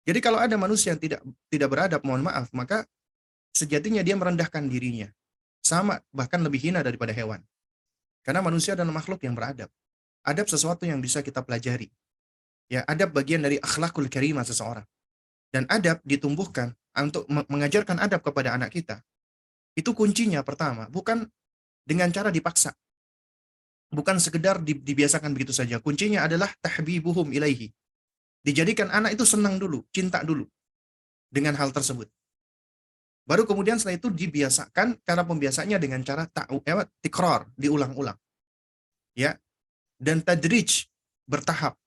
Jadi kalau ada manusia yang tidak beradab, mohon maaf, maka sejatinya dia merendahkan dirinya. Sama, bahkan lebih hina daripada hewan. Karena manusia adalah makhluk yang beradab. Adab sesuatu yang bisa kita pelajari. Ya, adab bagian dari akhlakul karimah seseorang. Dan adab ditumbuhkan untuk mengajarkan adab kepada anak kita. Itu kuncinya pertama, bukan dengan cara dipaksa. Bukan sekedar dibiasakan begitu saja. Kuncinya adalah tahbibuhum ilaihi. Dijadikan anak itu senang dulu, cinta dulu dengan hal tersebut. Baru kemudian setelah itu dibiasakan, cara pembiasaannya dengan cara tikrar, diulang-ulang. Ya. Dan tadrij, bertahap,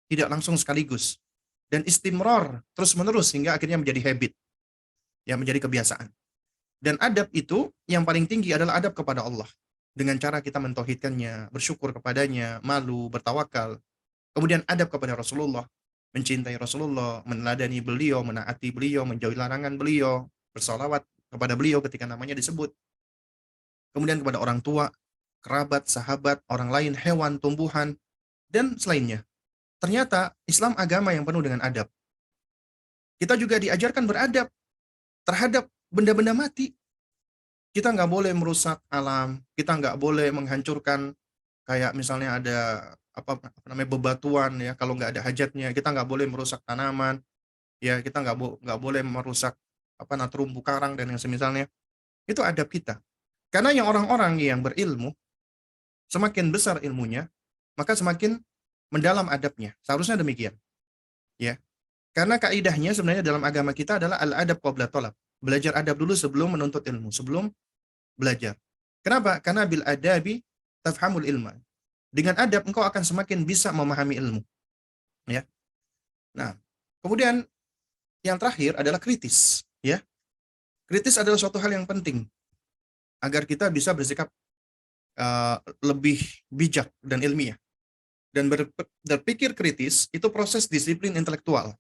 tidak langsung sekaligus. Dan istimrar, terus-menerus hingga akhirnya menjadi habit. Ya, menjadi kebiasaan. Dan adab itu yang paling tinggi adalah adab kepada Allah. Dengan cara kita mentauhidkannya, bersyukur kepadanya, malu, bertawakal. Kemudian adab kepada Rasulullah, mencintai Rasulullah, meneladani beliau, menaati beliau, menjauhi larangan beliau, bersalawat kepada beliau ketika namanya disebut. Kemudian kepada orang tua, kerabat, sahabat, orang lain, hewan, tumbuhan, dan selainnya. Ternyata Islam agama yang penuh dengan adab. Kita juga diajarkan beradab terhadap benda-benda mati. Kita nggak boleh merusak alam, kita nggak boleh menghancurkan kayak misalnya ada apa namanya bebatuan ya, kalau nggak ada hajatnya, kita nggak boleh merusak tanaman, ya kita nggak boleh merusak terumbu karang dan yang semisalnya. Itu adab kita. Karena yang orang-orang yang berilmu, semakin besar ilmunya, maka semakin mendalam adabnya. Seharusnya demikian. Ya. Karena kaidahnya sebenarnya dalam agama kita adalah al-adab qabla talab. Belajar adab dulu sebelum menuntut ilmu, sebelum belajar. Kenapa? Karena bil adabi tafhamul ilma. Dengan adab engkau akan semakin bisa memahami ilmu. Ya. Nah, kemudian yang terakhir adalah kritis, ya. Kritis adalah suatu hal yang penting agar kita bisa bersikap lebih bijak dan ilmiah. Dan berpikir kritis itu proses disiplin intelektual.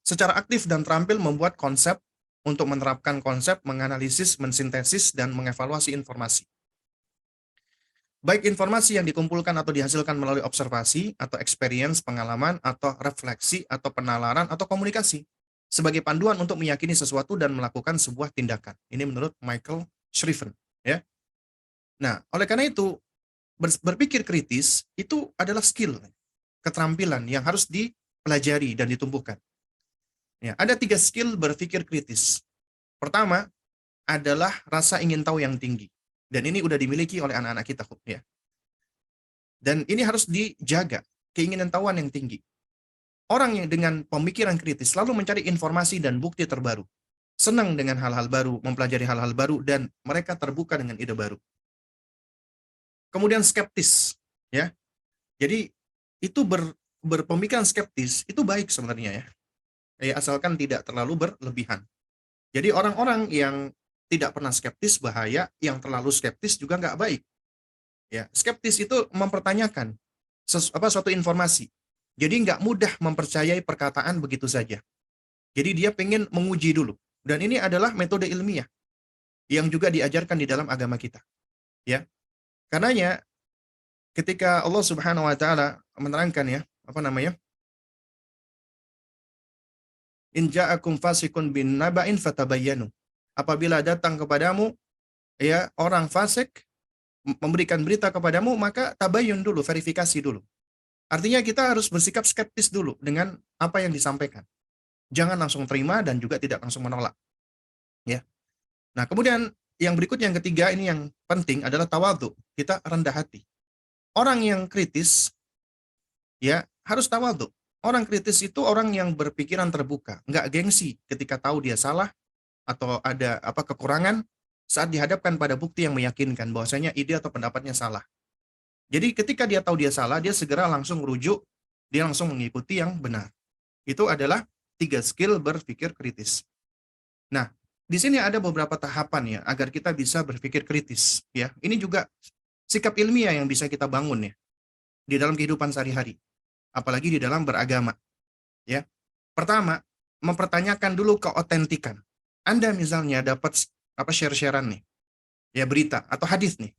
Secara aktif dan terampil membuat konsep untuk menerapkan konsep, menganalisis, mensintesis, dan mengevaluasi informasi. Baik informasi yang dikumpulkan atau dihasilkan melalui observasi, atau experience, pengalaman, atau refleksi, atau penalaran, atau komunikasi. Sebagai panduan untuk meyakini sesuatu dan melakukan sebuah tindakan. Ini menurut Michael Shriven. Ya. Nah, oleh karena itu, berpikir kritis itu adalah skill, keterampilan yang harus dipelajari dan ditumbuhkan. Ya, ada 3 skill berpikir kritis. Pertama adalah rasa ingin tahu yang tinggi. Dan ini udah dimiliki oleh anak-anak kita. Ya. Dan ini harus dijaga, keinginan tahuan yang tinggi. Orang yang dengan pemikiran kritis selalu mencari informasi dan bukti terbaru. Senang dengan hal-hal baru, mempelajari hal-hal baru, dan mereka terbuka dengan ide baru. Kemudian skeptis. Ya. Jadi itu berpemikiran skeptis, itu baik sebenarnya ya. Asalkan tidak terlalu berlebihan. Jadi orang-orang yang tidak pernah skeptis bahaya, yang terlalu skeptis juga nggak baik. Ya, skeptis itu mempertanyakan suatu informasi. Jadi nggak mudah mempercayai perkataan begitu saja. Jadi dia pengen menguji dulu. Dan ini adalah metode ilmiah yang juga diajarkan di dalam agama kita. Ya, karenanya ketika Allah Subhanahu Wa Taala menerangkan ya, in ja'akum fasikun bin naba'in fatabayyanu. Apabila datang kepadamu ya orang fasik memberikan berita kepadamu, maka tabayyun dulu, verifikasi dulu. Artinya kita harus bersikap skeptis dulu dengan apa yang disampaikan. Jangan langsung terima dan juga tidak langsung menolak. Ya. Nah, kemudian yang berikutnya, yang ketiga, ini yang penting adalah tawadhu. Kita rendah hati. Orang yang kritis ya harus tawadhu. Orang kritis itu orang yang berpikiran terbuka, nggak gengsi ketika tahu dia salah atau ada kekurangan saat dihadapkan pada bukti yang meyakinkan bahwasanya ide atau pendapatnya salah. Jadi ketika dia tahu dia salah, dia segera langsung merujuk, dia langsung mengikuti yang benar. Itu adalah 3 skill berpikir kritis. Nah, di sini ada beberapa tahapan ya agar kita bisa berpikir kritis ya. Ini juga sikap ilmiah yang bisa kita bangun ya di dalam kehidupan sehari-hari, apalagi di dalam beragama ya. Pertama, mempertanyakan dulu keotentikan. Anda misalnya dapat share-sharean nih, ya berita atau hadis nih.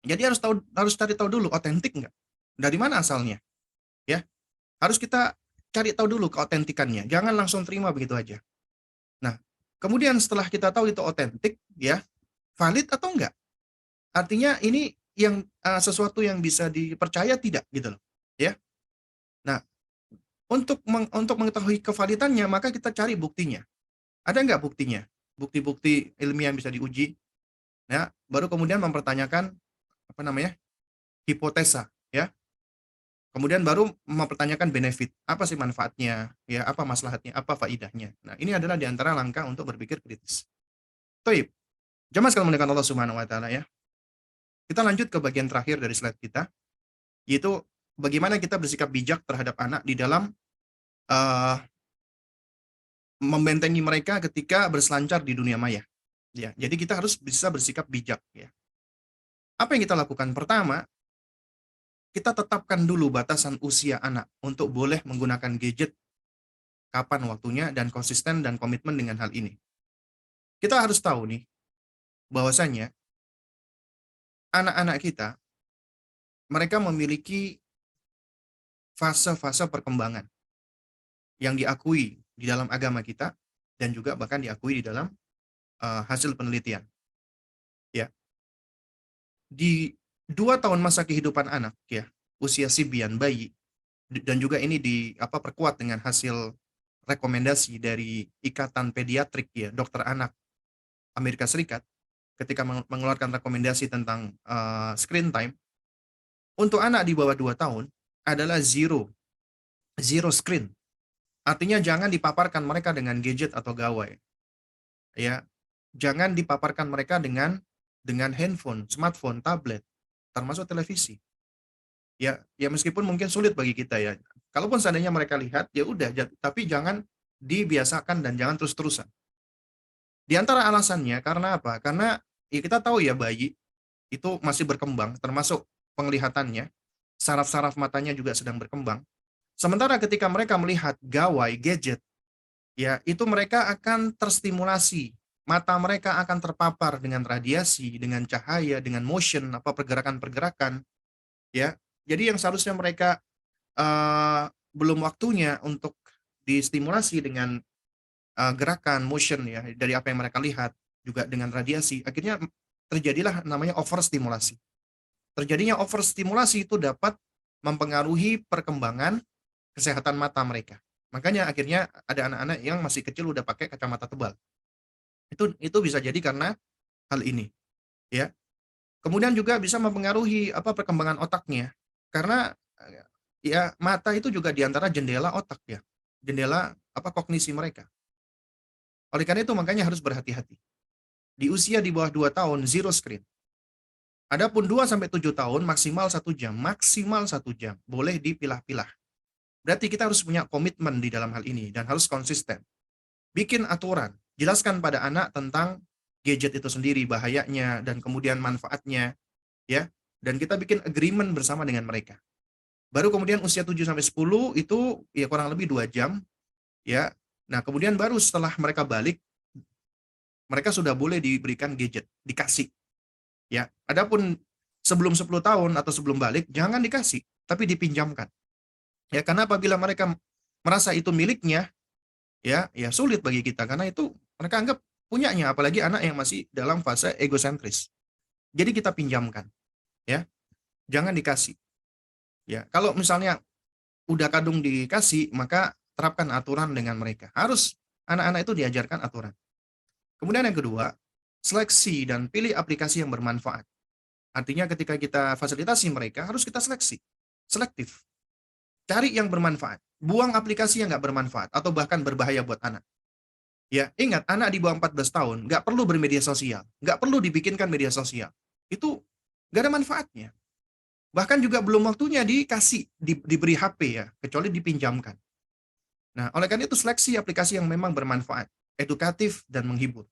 Jadi harus cari tahu dulu otentik nggak? Dari mana asalnya? Ya, harus kita cari tahu dulu keotentikannya. Jangan langsung terima begitu aja. Nah, kemudian setelah kita tahu itu otentik, ya valid atau enggak? Artinya ini yang sesuatu yang bisa dipercaya tidak gitu loh, ya. Nah, untuk mengetahui kevalidannya maka kita cari buktinya. Ada nggak buktinya? Bukti-bukti ilmiah yang bisa diuji. Ya, baru kemudian mempertanyakan hipotesa, ya. Kemudian baru mempertanyakan benefit, apa sih manfaatnya, ya, apa maslahatnya, apa faidahnya. Nah, ini adalah di antara langkah untuk berpikir kritis. Toib. Jemaah sekalian muliakan Allah Subhanahu wa taala ya. Kita lanjut ke bagian terakhir dari slide kita, yaitu bagaimana kita bersikap bijak terhadap anak di dalam membentengi mereka ketika berselancar di dunia maya. Ya, jadi kita harus bisa bersikap bijak ya. Apa yang kita lakukan? Pertama, kita tetapkan dulu batasan usia anak untuk boleh menggunakan gadget kapan waktunya dan konsisten dan komitmen dengan hal ini. Kita harus tahu nih bahwasanya anak-anak kita mereka memiliki fase-fase perkembangan yang diakui di dalam agama kita dan juga bahkan diakui di dalam hasil penelitian. Ya. Di 2 tahun masa kehidupan anak ya, usia sibyan bayi, dan juga ini perkuat dengan hasil rekomendasi dari Ikatan Pediatrik ya, dokter anak Amerika Serikat ketika mengeluarkan rekomendasi tentang screen time untuk anak di bawah 2 tahun adalah zero screen. Artinya jangan dipaparkan mereka dengan gadget atau gawai. Ya, jangan dipaparkan mereka dengan handphone, smartphone, tablet, termasuk televisi. Ya meskipun mungkin sulit bagi kita ya. Kalaupun seandainya mereka lihat, ya udah, tapi jangan dibiasakan dan jangan terus-terusan. Di antara alasannya karena apa? Karena ya kita tahu ya bayi itu masih berkembang, termasuk penglihatannya, saraf-saraf matanya juga sedang berkembang. Sementara ketika mereka melihat gawai, gadget, ya itu mereka akan terstimulasi. Mata mereka akan terpapar dengan radiasi, dengan cahaya, dengan motion, pergerakan-pergerakan. Ya, jadi yang seharusnya mereka belum waktunya untuk distimulasi dengan gerakan, motion ya dari apa yang mereka lihat, juga dengan radiasi. Akhirnya terjadilah namanya overstimulasi. Terjadinya overstimulasi itu dapat mempengaruhi perkembangan kesehatan mata mereka. Makanya akhirnya ada anak-anak yang masih kecil udah pakai kacamata tebal. Itu bisa jadi karena hal ini, ya. Kemudian juga bisa mempengaruhi perkembangan otaknya. Karena ya mata itu juga diantara jendela otak ya. Jendela kognisi mereka. Oleh karena itu makanya harus berhati-hati. Di usia di bawah 2 tahun zero screen. Adapun 2 sampai 7 tahun maksimal 1 jam, boleh dipilah-pilah. Berarti kita harus punya komitmen di dalam hal ini dan harus konsisten. Bikin aturan, jelaskan pada anak tentang gadget itu sendiri, bahayanya dan kemudian manfaatnya, ya. Dan kita bikin agreement bersama dengan mereka. Baru kemudian usia 7 sampai 10 itu ya kurang lebih 2 jam, ya. Nah, kemudian baru setelah mereka balik, mereka sudah boleh diberikan gadget, dikasih. Ya, adapun sebelum 10 tahun atau sebelum balik jangan dikasih, tapi dipinjamkan. Ya, karena apabila mereka merasa itu miliknya, ya sulit bagi kita karena itu mereka anggap punyanya, apalagi anak yang masih dalam fase egosentris. Jadi kita pinjamkan, ya, jangan dikasih. Ya, kalau misalnya udah kadung dikasih, maka terapkan aturan dengan mereka. Harus anak-anak itu diajarkan aturan. Kemudian yang kedua, seleksi dan pilih aplikasi yang bermanfaat. Artinya ketika kita fasilitasi mereka, harus kita seleksi. Selektif. Cari yang bermanfaat. Buang aplikasi yang nggak bermanfaat atau bahkan berbahaya buat anak. Ya, ingat, anak di bawah 14 tahun nggak perlu bermedia sosial. Nggak perlu dibikinkan media sosial. Itu nggak ada manfaatnya. Bahkan juga belum waktunya diberi HP ya, kecuali dipinjamkan. Nah, oleh karena itu seleksi aplikasi yang memang bermanfaat, edukatif, dan menghibur.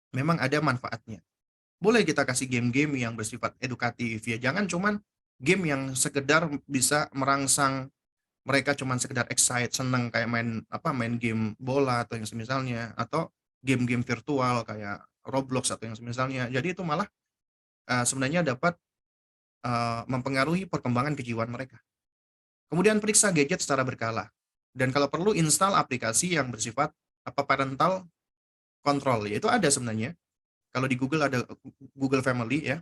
Memang ada manfaatnya. Boleh kita kasih game-game yang bersifat edukatif ya, jangan cuman game yang sekedar bisa merangsang mereka cuman sekedar excited, seneng kayak main game bola atau yang semisalnya, atau game-game virtual kayak Roblox atau yang semisalnya. Jadi itu malah sebenarnya dapat mempengaruhi perkembangan kejiwaan mereka. Kemudian periksa gadget secara berkala. Dan kalau perlu install aplikasi yang bersifat parental control, yaitu ada sebenarnya. Kalau di Google ada Google Family ya.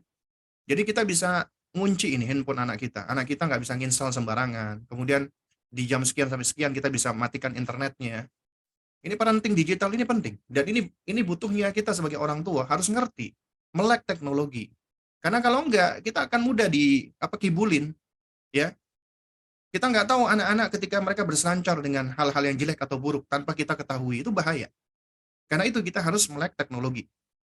Jadi kita bisa ngunci ini handphone anak kita. Anak kita nggak bisa nginstal sembarangan. Kemudian di jam sekian sampai sekian kita bisa matikan internetnya. Ini parenting digital ini penting. Dan ini butuhnya kita sebagai orang tua harus ngerti melek teknologi. Karena kalau enggak, kita akan mudah kibulin ya. Kita nggak tahu anak-anak ketika mereka berselancar dengan hal-hal yang jelek atau buruk tanpa kita ketahui, itu bahaya. Karena itu kita harus melek teknologi.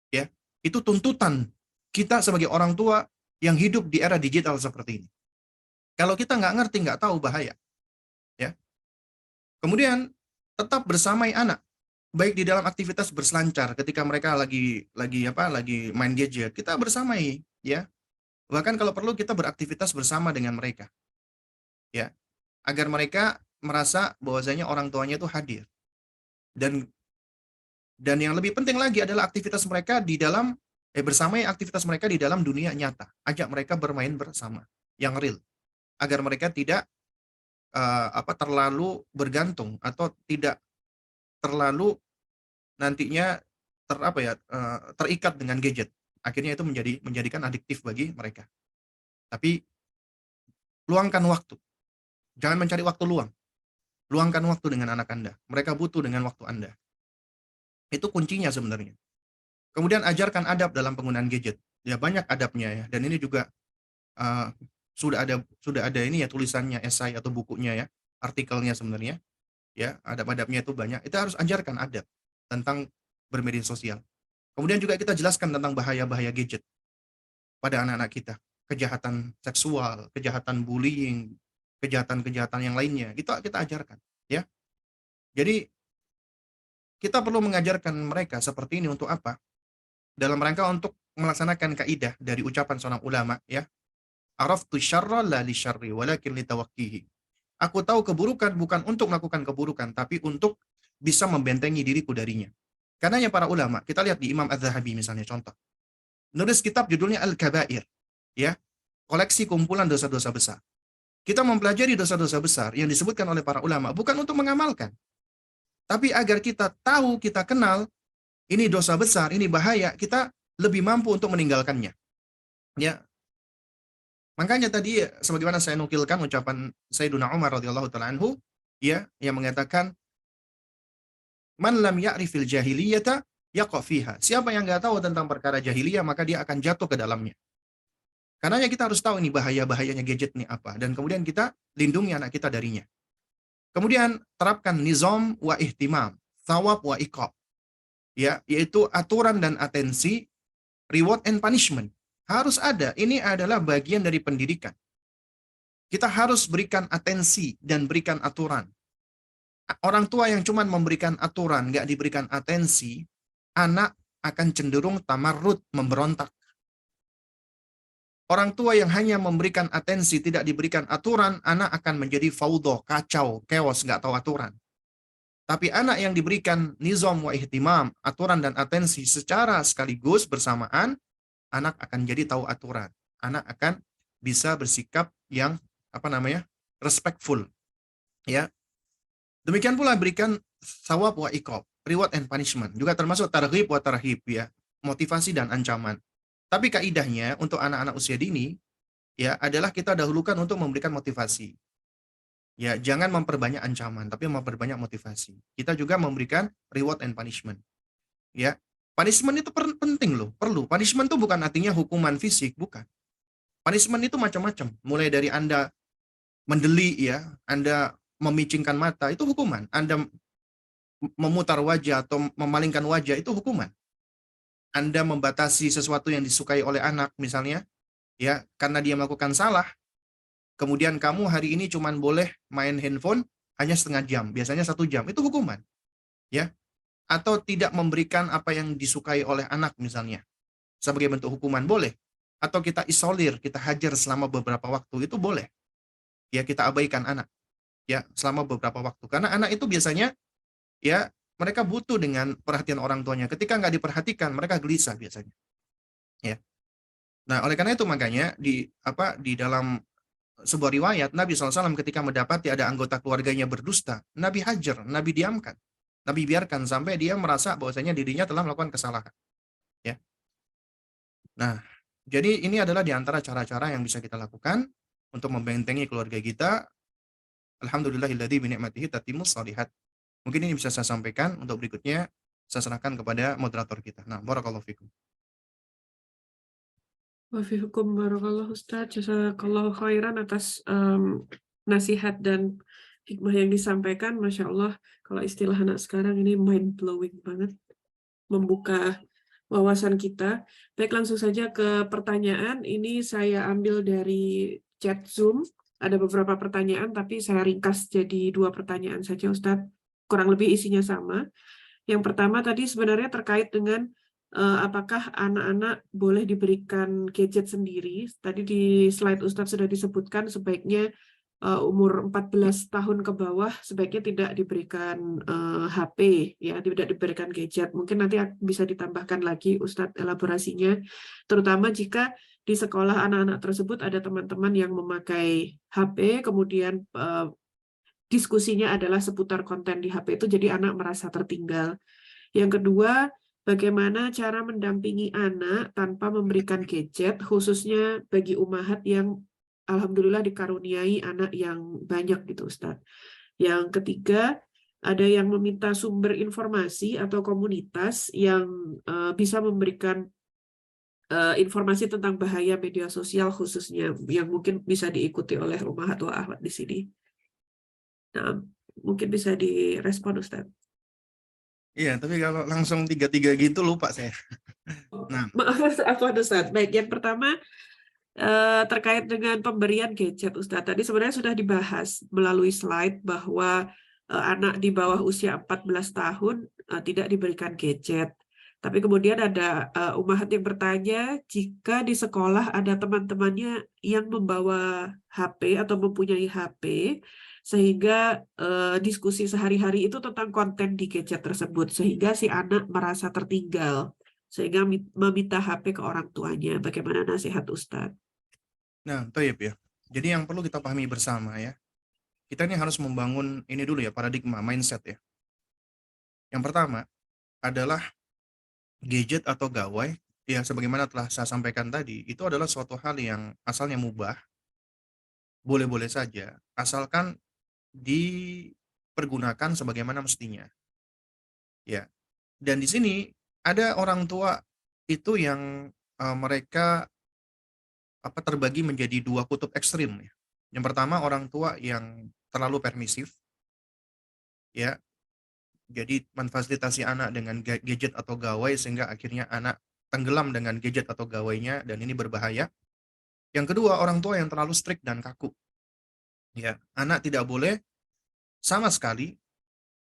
Ya, itu tuntutan kita sebagai orang tua yang hidup di era digital seperti ini. Kalau kita nggak ngerti, nggak tahu, bahaya. Ya. Kemudian tetap bersamai anak, baik di dalam aktivitas berselancar ketika mereka lagi main gadget, kita bersamai, ya. Bahkan kalau perlu kita beraktivitas bersama dengan mereka, ya, agar mereka merasa bahwasanya orang tuanya itu hadir. Dan yang lebih penting lagi adalah aktivitas mereka bersamai aktivitas mereka di dalam dunia nyata. Ajak mereka bermain bersama, yang real, agar mereka tidak terlalu bergantung atau tidak terlalu nantinya terikat dengan gadget. Akhirnya itu menjadikan adiktif bagi mereka. Tapi luangkan waktu. Jangan mencari waktu luang. Luangkan waktu dengan anak Anda. Mereka butuh dengan waktu Anda. Itu kuncinya sebenarnya. Kemudian ajarkan adab dalam penggunaan gadget. Ya, banyak adabnya ya. Dan ini juga sudah ada ini ya, tulisannya, esai atau bukunya ya, artikelnya sebenarnya. Ya, adab-adabnya itu banyak. Itu harus ajarkan adab tentang bermedia sosial. Kemudian juga kita jelaskan tentang bahaya-bahaya gadget pada anak-anak kita. Kejahatan seksual, kejahatan bullying, kejahatan-kejahatan yang lainnya. Itu kita ajarkan, ya. Jadi kita perlu mengajarkan mereka seperti ini untuk apa? Dalam rangka untuk melaksanakan kaidah dari ucapan seorang ulama, ya. Araftu syarra la li syarri walakin li tawaqqihi. Aku tahu keburukan bukan untuk melakukan keburukan, tapi untuk bisa membentengi diriku darinya. Karenanya para ulama, kita lihat di Imam Az-Zahabi misalnya, contoh. Nulis kitab judulnya Al-Kabair, ya. Koleksi kumpulan dosa-dosa besar. Kita mempelajari dosa-dosa besar yang disebutkan oleh para ulama bukan untuk mengamalkan, tapi agar kita tahu, kita kenal, ini dosa besar, ini bahaya, kita lebih mampu untuk meninggalkannya. Ya. Makanya tadi sebagaimana saya nukilkan ucapan Sayyiduna Umar radhiyallahu taala anhu, ya, yang mengatakan man lam ya'rifil jahiliyata yaqa fiha. Siapa yang enggak tahu tentang perkara jahiliyah, maka dia akan jatuh ke dalamnya. Karenanya kita harus tahu ini bahaya-bahayanya gadget ini apa, dan kemudian kita lindungi anak kita darinya. Kemudian terapkan nizam wa ihtimam, thawab wa iqab. Ya, yaitu aturan dan atensi, reward and punishment. Harus ada. Ini adalah bagian dari pendidikan. Kita harus berikan atensi dan berikan aturan. Orang tua yang cuma memberikan aturan, nggak diberikan atensi, anak akan cenderung tamarrud, memberontak. Orang tua yang hanya memberikan atensi, tidak diberikan aturan, anak akan menjadi faudo, kacau, chaos, nggak tahu aturan. Tapi anak yang diberikan nizam wa ihtimam, aturan dan atensi secara sekaligus bersamaan, anak akan jadi tahu aturan. Anak akan bisa bersikap yang respectful. Ya. Demikian pula berikan thawab wa iqab, reward and punishment. Juga termasuk targhib wa tarhib, ya, motivasi dan ancaman. Tapi kaidahnya untuk anak-anak usia dini, ya, adalah kita dahulukan untuk memberikan motivasi. Ya, jangan memperbanyak ancaman, tapi memperbanyak motivasi. Kita juga memberikan reward and punishment. Ya, punishment itu penting loh, perlu. Punishment itu bukan artinya hukuman fisik, bukan. Punishment itu macam-macam. Mulai dari Anda mendeli ya, Anda memicingkan mata, itu hukuman. Anda memutar wajah atau memalingkan wajah, itu hukuman. Anda membatasi sesuatu yang disukai oleh anak misalnya, ya, karena dia melakukan salah, kemudian kamu hari ini cuman boleh main handphone hanya setengah jam, biasanya 1 jam, itu hukuman, ya. Atau tidak memberikan apa yang disukai oleh anak misalnya, sebagai bentuk hukuman, boleh. Atau kita isolir, kita hajar selama beberapa waktu, itu boleh. Ya, kita abaikan anak, ya, selama beberapa waktu. Karena anak itu biasanya, ya, mereka butuh dengan perhatian orang tuanya. Ketika nggak diperhatikan, mereka gelisah biasanya. Ya. Nah, oleh karena itu makanya di dalam sebuah riwayat Nabi SAW ketika mendapati ada anggota keluarganya berdusta, Nabi hajar, Nabi diamkan, Nabi biarkan sampai dia merasa bahwasanya dirinya telah melakukan kesalahan. Ya. Nah, jadi ini adalah di antara cara-cara yang bisa kita lakukan untuk membentengi keluarga kita. Alhamdulillahilladzi bi ni'matihi tatimmus shalihat. Mungkin ini bisa saya sampaikan, untuk berikutnya saya serahkan kepada moderator kita. Nah, barakallahu fikum. Wafihukum barakallah Ustaz, jazakallahu khairan atas nasihat dan hikmah yang disampaikan. Masya Allah, kalau istilah anak sekarang ini mind blowing banget, membuka wawasan kita. Baik, langsung saja ke pertanyaan. Ini saya ambil dari chat Zoom. Ada beberapa pertanyaan, tapi saya ringkas jadi 2 pertanyaan saja Ustadz. Kurang lebih isinya sama. Yang pertama tadi sebenarnya terkait dengan apakah anak-anak boleh diberikan gadget sendiri. Tadi di slide Ustadz sudah disebutkan sebaiknya umur 14 tahun ke bawah sebaiknya tidak diberikan HP, ya, tidak diberikan gadget. Mungkin nanti bisa ditambahkan lagi Ustadz elaborasinya, terutama jika di sekolah anak-anak tersebut ada teman-teman yang memakai HP, kemudian diskusinya adalah seputar konten di HP itu, jadi anak merasa tertinggal. Yang kedua, bagaimana cara mendampingi anak tanpa memberikan gadget, khususnya bagi ummahat yang alhamdulillah dikaruniai anak yang banyak gitu Ustadz. Yang ketiga, ada yang meminta sumber informasi atau komunitas yang bisa memberikan informasi tentang bahaya media sosial khususnya, yang mungkin bisa diikuti oleh ummahat wa akhwat di sini. Nah, mungkin bisa direspon Ustadz. Iya, tapi kalau langsung 3-3 gitu lupa saya. Nah, Maaf, apa Ustadz? Baik, yang pertama terkait dengan pemberian gadget Ustadz. Tadi sebenarnya sudah dibahas melalui slide bahwa anak di bawah usia 14 tahun tidak diberikan gadget. Tapi kemudian ada ummahat yang bertanya, jika di sekolah ada teman-temannya yang membawa HP atau mempunyai HP, sehingga diskusi sehari-hari itu tentang konten di gadget tersebut, sehingga si anak merasa tertinggal, sehingga meminta HP ke orang tuanya. Bagaimana nasihat Ustadz? nah, toyib ya. Jadi yang perlu kita pahami bersama ya, kita ini harus membangun ini dulu ya, paradigma, mindset ya. Yang pertama adalah gadget atau gawai, ya sebagaimana telah saya sampaikan tadi, itu adalah suatu hal yang asalnya mubah, boleh-boleh saja, asalkan dipergunakan sebagaimana mestinya. Ya. Dan di sini ada orang tua itu yang mereka terbagi menjadi 2 kutub ekstrim ya. Yang pertama, orang tua yang terlalu permisif, ya. Jadi memfasilitasi anak dengan gadget atau gawai sehingga akhirnya anak tenggelam dengan gadget atau gawainya, dan ini berbahaya. Yang kedua, orang tua yang terlalu strict dan kaku. Ya, anak tidak boleh sama sekali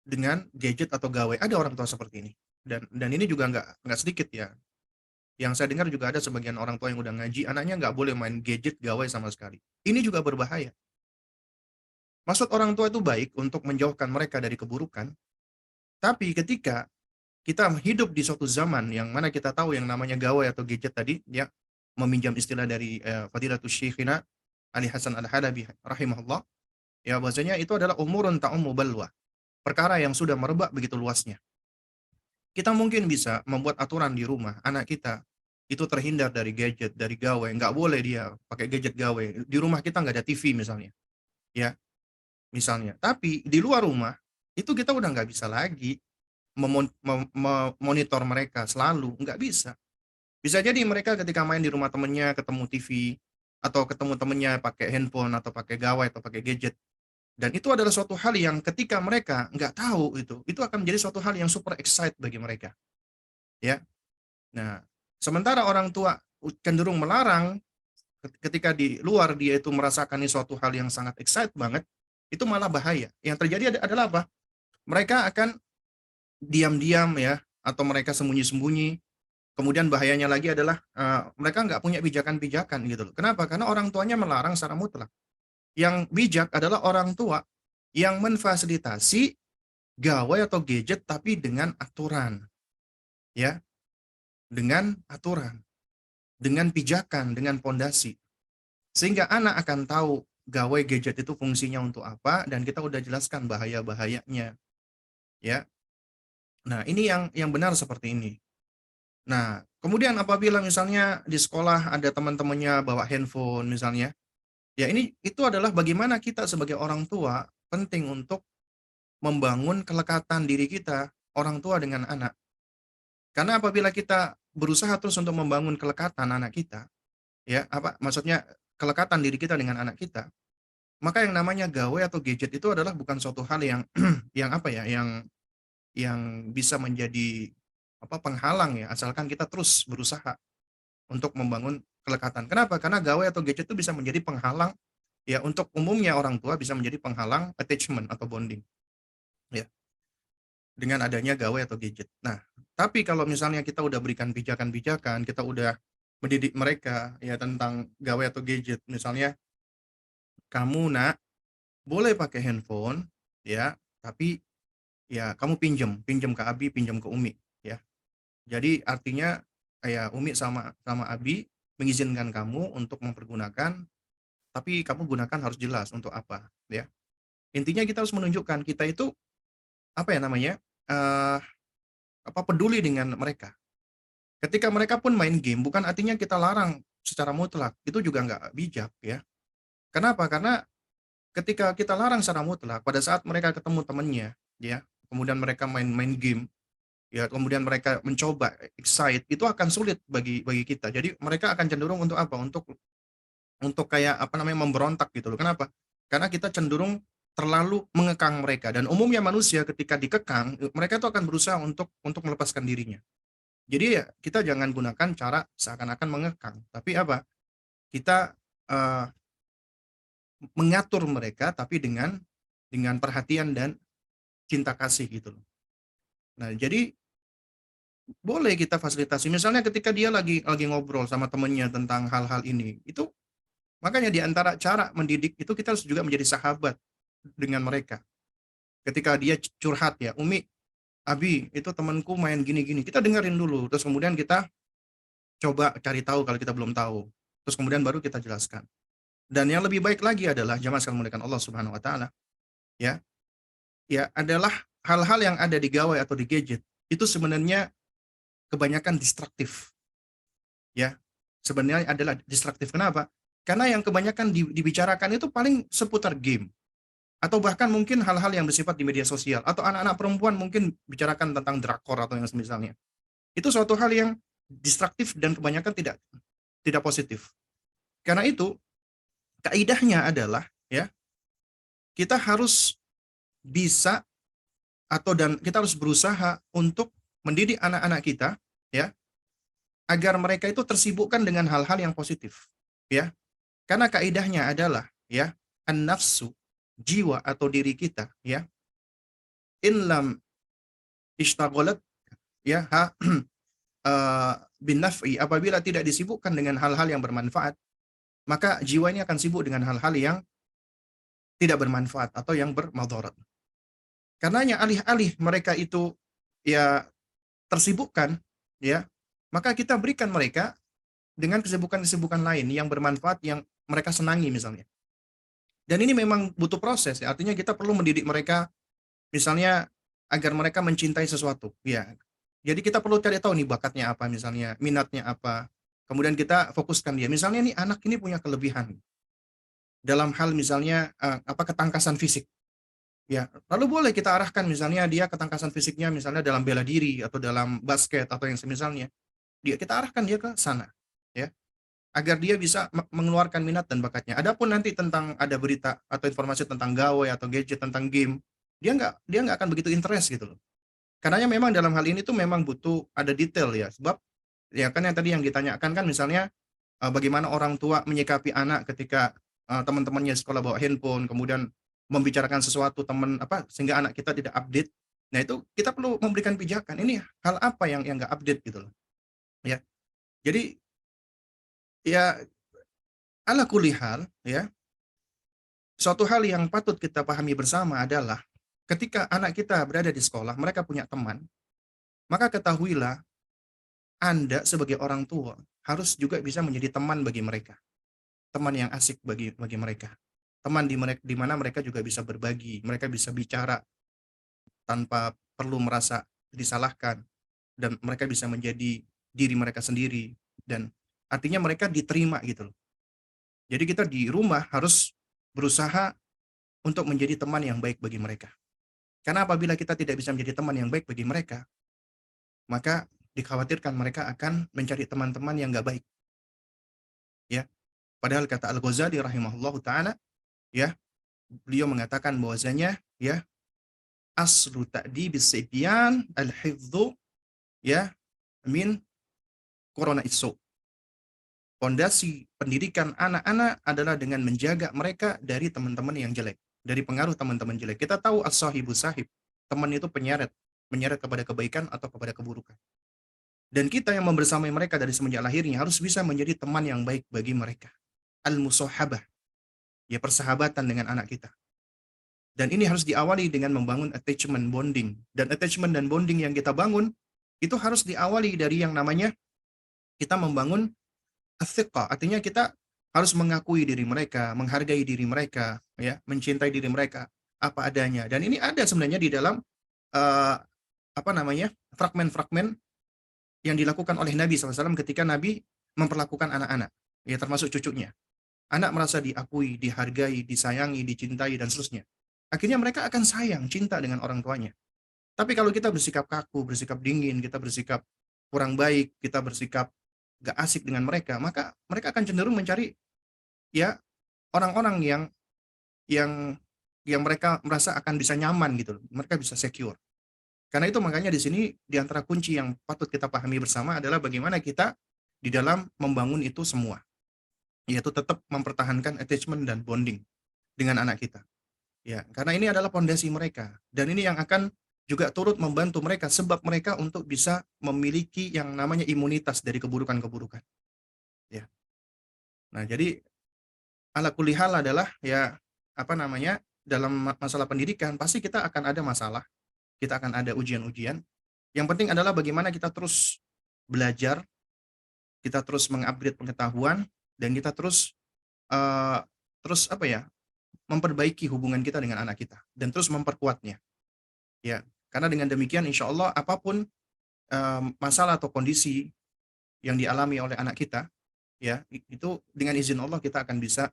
dengan gadget atau gawai. Ada orang tua seperti ini. Dan ini juga nggak sedikit ya. Yang saya dengar juga ada sebagian orang tua yang udah ngaji, anaknya nggak boleh main gadget, gawai sama sekali. Ini juga berbahaya. Maksud orang tua itu baik untuk menjauhkan mereka dari keburukan, tapi ketika kita hidup di suatu zaman yang mana kita tahu yang namanya gawai atau gadget tadi, ya, meminjam istilah dari Fadilatul Syekhina Ali Hasan Al-Halabi rahimahullah, ya, bahwasanya itu adalah umurun ta'ummu balwa, perkara yang sudah merebak begitu luasnya. Kita mungkin bisa membuat aturan di rumah, anak kita itu terhindar dari gadget, dari gawai, nggak boleh dia pakai gadget gawai. Di rumah kita nggak ada TV misalnya, ya. misalnya. Tapi di luar rumah, itu kita udah nggak bisa lagi memonitor mereka selalu, nggak bisa. Bisa jadi mereka ketika main di rumah temennya ketemu TV, atau ketemu temennya pakai handphone, atau pakai gawai, atau pakai gadget. Dan itu adalah suatu hal yang ketika mereka nggak tahu itu akan menjadi suatu hal yang super excited bagi mereka. Ya, nah sementara orang tua cenderung melarang, ketika di luar dia itu merasakan ini suatu hal yang sangat excited banget, itu malah bahaya. Yang terjadi adalah apa? Mereka akan diam-diam ya, atau mereka sembunyi-sembunyi. Kemudian bahayanya lagi adalah mereka nggak punya pijakan-pijakan gitu loh. Kenapa? Karena orang tuanya melarang secara mutlak. Yang bijak adalah orang tua yang memfasilitasi gawai atau gadget tapi dengan aturan. Ya, dengan aturan, dengan pijakan, dengan pondasi. Sehingga anak akan tahu gawai gadget itu fungsinya untuk apa, dan kita udah jelaskan bahaya-bahayanya. Ya. Nah, ini yang benar seperti ini. Nah, kemudian apabila misalnya di sekolah ada teman-temannya bawa handphone misalnya, ya itu adalah bagaimana kita sebagai orang tua penting untuk membangun kelekatan diri kita, orang tua dengan anak. Karena apabila kita berusaha terus untuk membangun kelekatan anak kita, ya, maksudnya kelekatan diri kita dengan anak kita, maka yang namanya gawai atau gadget itu adalah bukan suatu hal yang yang bisa menjadi penghalang ya, asalkan kita terus berusaha untuk membangun kelekatan. Kenapa? Karena gawai atau gadget itu bisa menjadi penghalang ya, untuk umumnya orang tua bisa menjadi penghalang attachment atau bonding. Ya, dengan adanya gawai atau gadget. Nah, tapi kalau misalnya kita udah berikan pijakan-pijakan, kita udah mendidik mereka ya tentang gawai atau gadget, misalnya, "Kamu nak, boleh pakai handphone ya, tapi ya kamu pinjam ke Abi, pinjam ke Umi ya. Jadi artinya kayak Umi sama sama Abi mengizinkan kamu untuk mempergunakan, tapi kamu gunakan harus jelas untuk apa ya." Intinya kita harus menunjukkan kita itu eee, peduli dengan mereka. Ketika mereka pun main game, bukan artinya kita larang secara mutlak, itu juga nggak bijak ya. Kenapa? Karena ketika kita larang secara mutlak, pada saat mereka ketemu temennya, ya, kemudian mereka main-main game, ya, kemudian mereka mencoba excite, itu akan sulit bagi bagi kita. Jadi mereka akan cenderung untuk apa? Untuk kayak memberontak gitu loh. Kenapa? Karena kita cenderung terlalu mengekang mereka, dan umumnya manusia ketika dikekang, mereka itu akan berusaha untuk melepaskan dirinya. Jadi ya kita jangan gunakan cara seakan-akan mengekang, tapi kita, eee, mengatur mereka tapi dengan perhatian dan cinta kasih gitu loh. Nah, jadi boleh kita fasilitasi, misalnya ketika dia lagi ngobrol sama temennya tentang hal-hal ini, itu makanya di antara cara mendidik itu kita harus juga menjadi sahabat dengan mereka. Ketika dia curhat ya, "Umi, Abi, itu temanku main gini-gini," kita dengerin dulu, terus kemudian kita coba cari tahu kalau kita belum tahu. Terus kemudian baru kita jelaskan. Dan yang lebih baik lagi adalah jamaah sekalian muliakan Allah Subhanahu wa taala, ya, ya adalah hal-hal yang ada di gawai atau di gadget itu sebenarnya kebanyakan distraktif, ya. Sebenarnya adalah distraktif. Kenapa? Karena yang kebanyakan dibicarakan itu paling seputar game, atau bahkan mungkin hal-hal yang bersifat di media sosial, atau anak-anak perempuan mungkin bicarakan tentang drakor atau yang semisalnya. Itu suatu hal yang distraktif dan kebanyakan tidak positif. Karena itu kaidahnya adalah ya, kita harus bisa dan kita harus berusaha untuk mendidik anak-anak kita ya, agar mereka itu tersibukkan dengan hal-hal yang positif ya. Karena kaidahnya adalah ya, an-nafsu, jiwa atau diri kita ya, in lam ishtaghalat ya bin naf'i, apabila tidak disibukkan dengan hal-hal yang bermanfaat, maka jiwa ini akan sibuk dengan hal-hal yang tidak bermanfaat atau yang bermadharat. Karenanya alih-alih mereka itu ya tersibukkan ya, maka kita berikan mereka dengan kesibukan-kesibukan lain yang bermanfaat yang mereka senangi misalnya. Dan ini memang butuh proses ya, artinya kita perlu mendidik mereka misalnya agar mereka mencintai sesuatu ya. Jadi kita perlu cari tahu nih bakatnya apa misalnya, minatnya apa. Kemudian kita fokuskan dia. Misalnya nih anak ini punya kelebihan dalam hal misalnya ketangkasan fisik Ya, lalu boleh kita arahkan misalnya dia ketangkasan fisiknya misalnya dalam bela diri atau dalam basket atau yang semisalnya. Kita arahkan dia ke sana, ya, agar dia bisa mengeluarkan minat dan bakatnya. Adapun nanti tentang ada berita atau informasi tentang gawai atau gadget tentang game, dia nggak akan begitu interest gitu loh. Karena memang dalam hal ini tuh memang butuh ada detail ya, sebab ya kan yang tadi yang ditanyakan kan misalnya bagaimana orang tua menyikapi anak ketika teman-temannya sekolah bawa handphone, kemudian membicarakan sesuatu teman apa sehingga anak kita tidak update. Nah, itu kita perlu memberikan pijakan. Ini hal apa yang nggak update gitu loh. Ya. Jadi ya ala kulihal ya, suatu hal yang patut kita pahami bersama adalah ketika anak kita berada di sekolah, mereka punya teman, maka ketahuilah Anda sebagai orang tua harus juga bisa menjadi teman bagi mereka. Teman yang asik bagi mereka. Teman di mana mereka juga bisa berbagi, mereka bisa bicara tanpa perlu merasa disalahkan dan mereka bisa menjadi diri mereka sendiri dan artinya mereka diterima gitu loh. Jadi kita di rumah harus berusaha untuk menjadi teman yang baik bagi mereka. Karena apabila kita tidak bisa menjadi teman yang baik bagi mereka, maka dikhawatirkan mereka akan mencari teman-teman yang nggak baik. Ya, padahal kata Al-Ghazali rahimahullahu taala, ya, beliau mengatakan bahwasanya ya aslu ta'dibis sibyan al-hifdzu ya min corona isu. Pondasi pendidikan anak-anak adalah dengan menjaga mereka dari teman-teman yang jelek, dari pengaruh teman-teman jelek. Kita tahu as-sahibu sahib, teman itu penyeret, menyeret kepada kebaikan atau kepada keburukan. Dan kita yang membersamai mereka dari semenjak lahirnya harus bisa menjadi teman yang baik bagi mereka. Al-musahabah, ya persahabatan dengan anak kita. Dan ini harus diawali dengan membangun attachment bonding. Dan attachment dan bonding yang kita bangun, itu harus diawali dari yang namanya kita membangun athiqah. Artinya kita harus mengakui diri mereka, menghargai diri mereka, ya, mencintai diri mereka apa adanya. Dan ini ada sebenarnya di dalam uh, apa namanya fragmen-fragmen yang dilakukan oleh Nabi SAW ketika Nabi memperlakukan anak-anak, ya termasuk cucunya. Anak merasa diakui, dihargai, disayangi, dicintai, dan seterusnya. Akhirnya mereka akan sayang, cinta dengan orang tuanya. Tapi kalau kita bersikap kaku, bersikap dingin, kita bersikap kurang baik, kita bersikap gak asik dengan mereka, maka mereka akan cenderung mencari ya orang-orang yang yang mereka merasa akan bisa nyaman gitu, mereka bisa secure. Karena itu makanya di sini di antara kunci yang patut kita pahami bersama adalah bagaimana kita di dalam membangun itu semua, yaitu tetap mempertahankan attachment dan bonding dengan anak kita. Ya, karena ini adalah pondasi mereka dan ini yang akan juga turut membantu mereka sebab mereka untuk bisa memiliki yang namanya imunitas dari keburukan-keburukan. Ya. Nah, jadi ala kulihal adalah ya apa namanya dalam masalah pendidikan pasti kita akan ada masalah, kita akan ada ujian-ujian. Yang penting adalah bagaimana kita terus belajar, kita terus mengupgrade pengetahuan dan kita uh, terus apa ya memperbaiki hubungan kita dengan anak kita dan terus memperkuatnya. Ya, karena dengan demikian insya Allah apapun masalah atau kondisi yang dialami oleh anak kita, ya itu dengan izin Allah kita akan bisa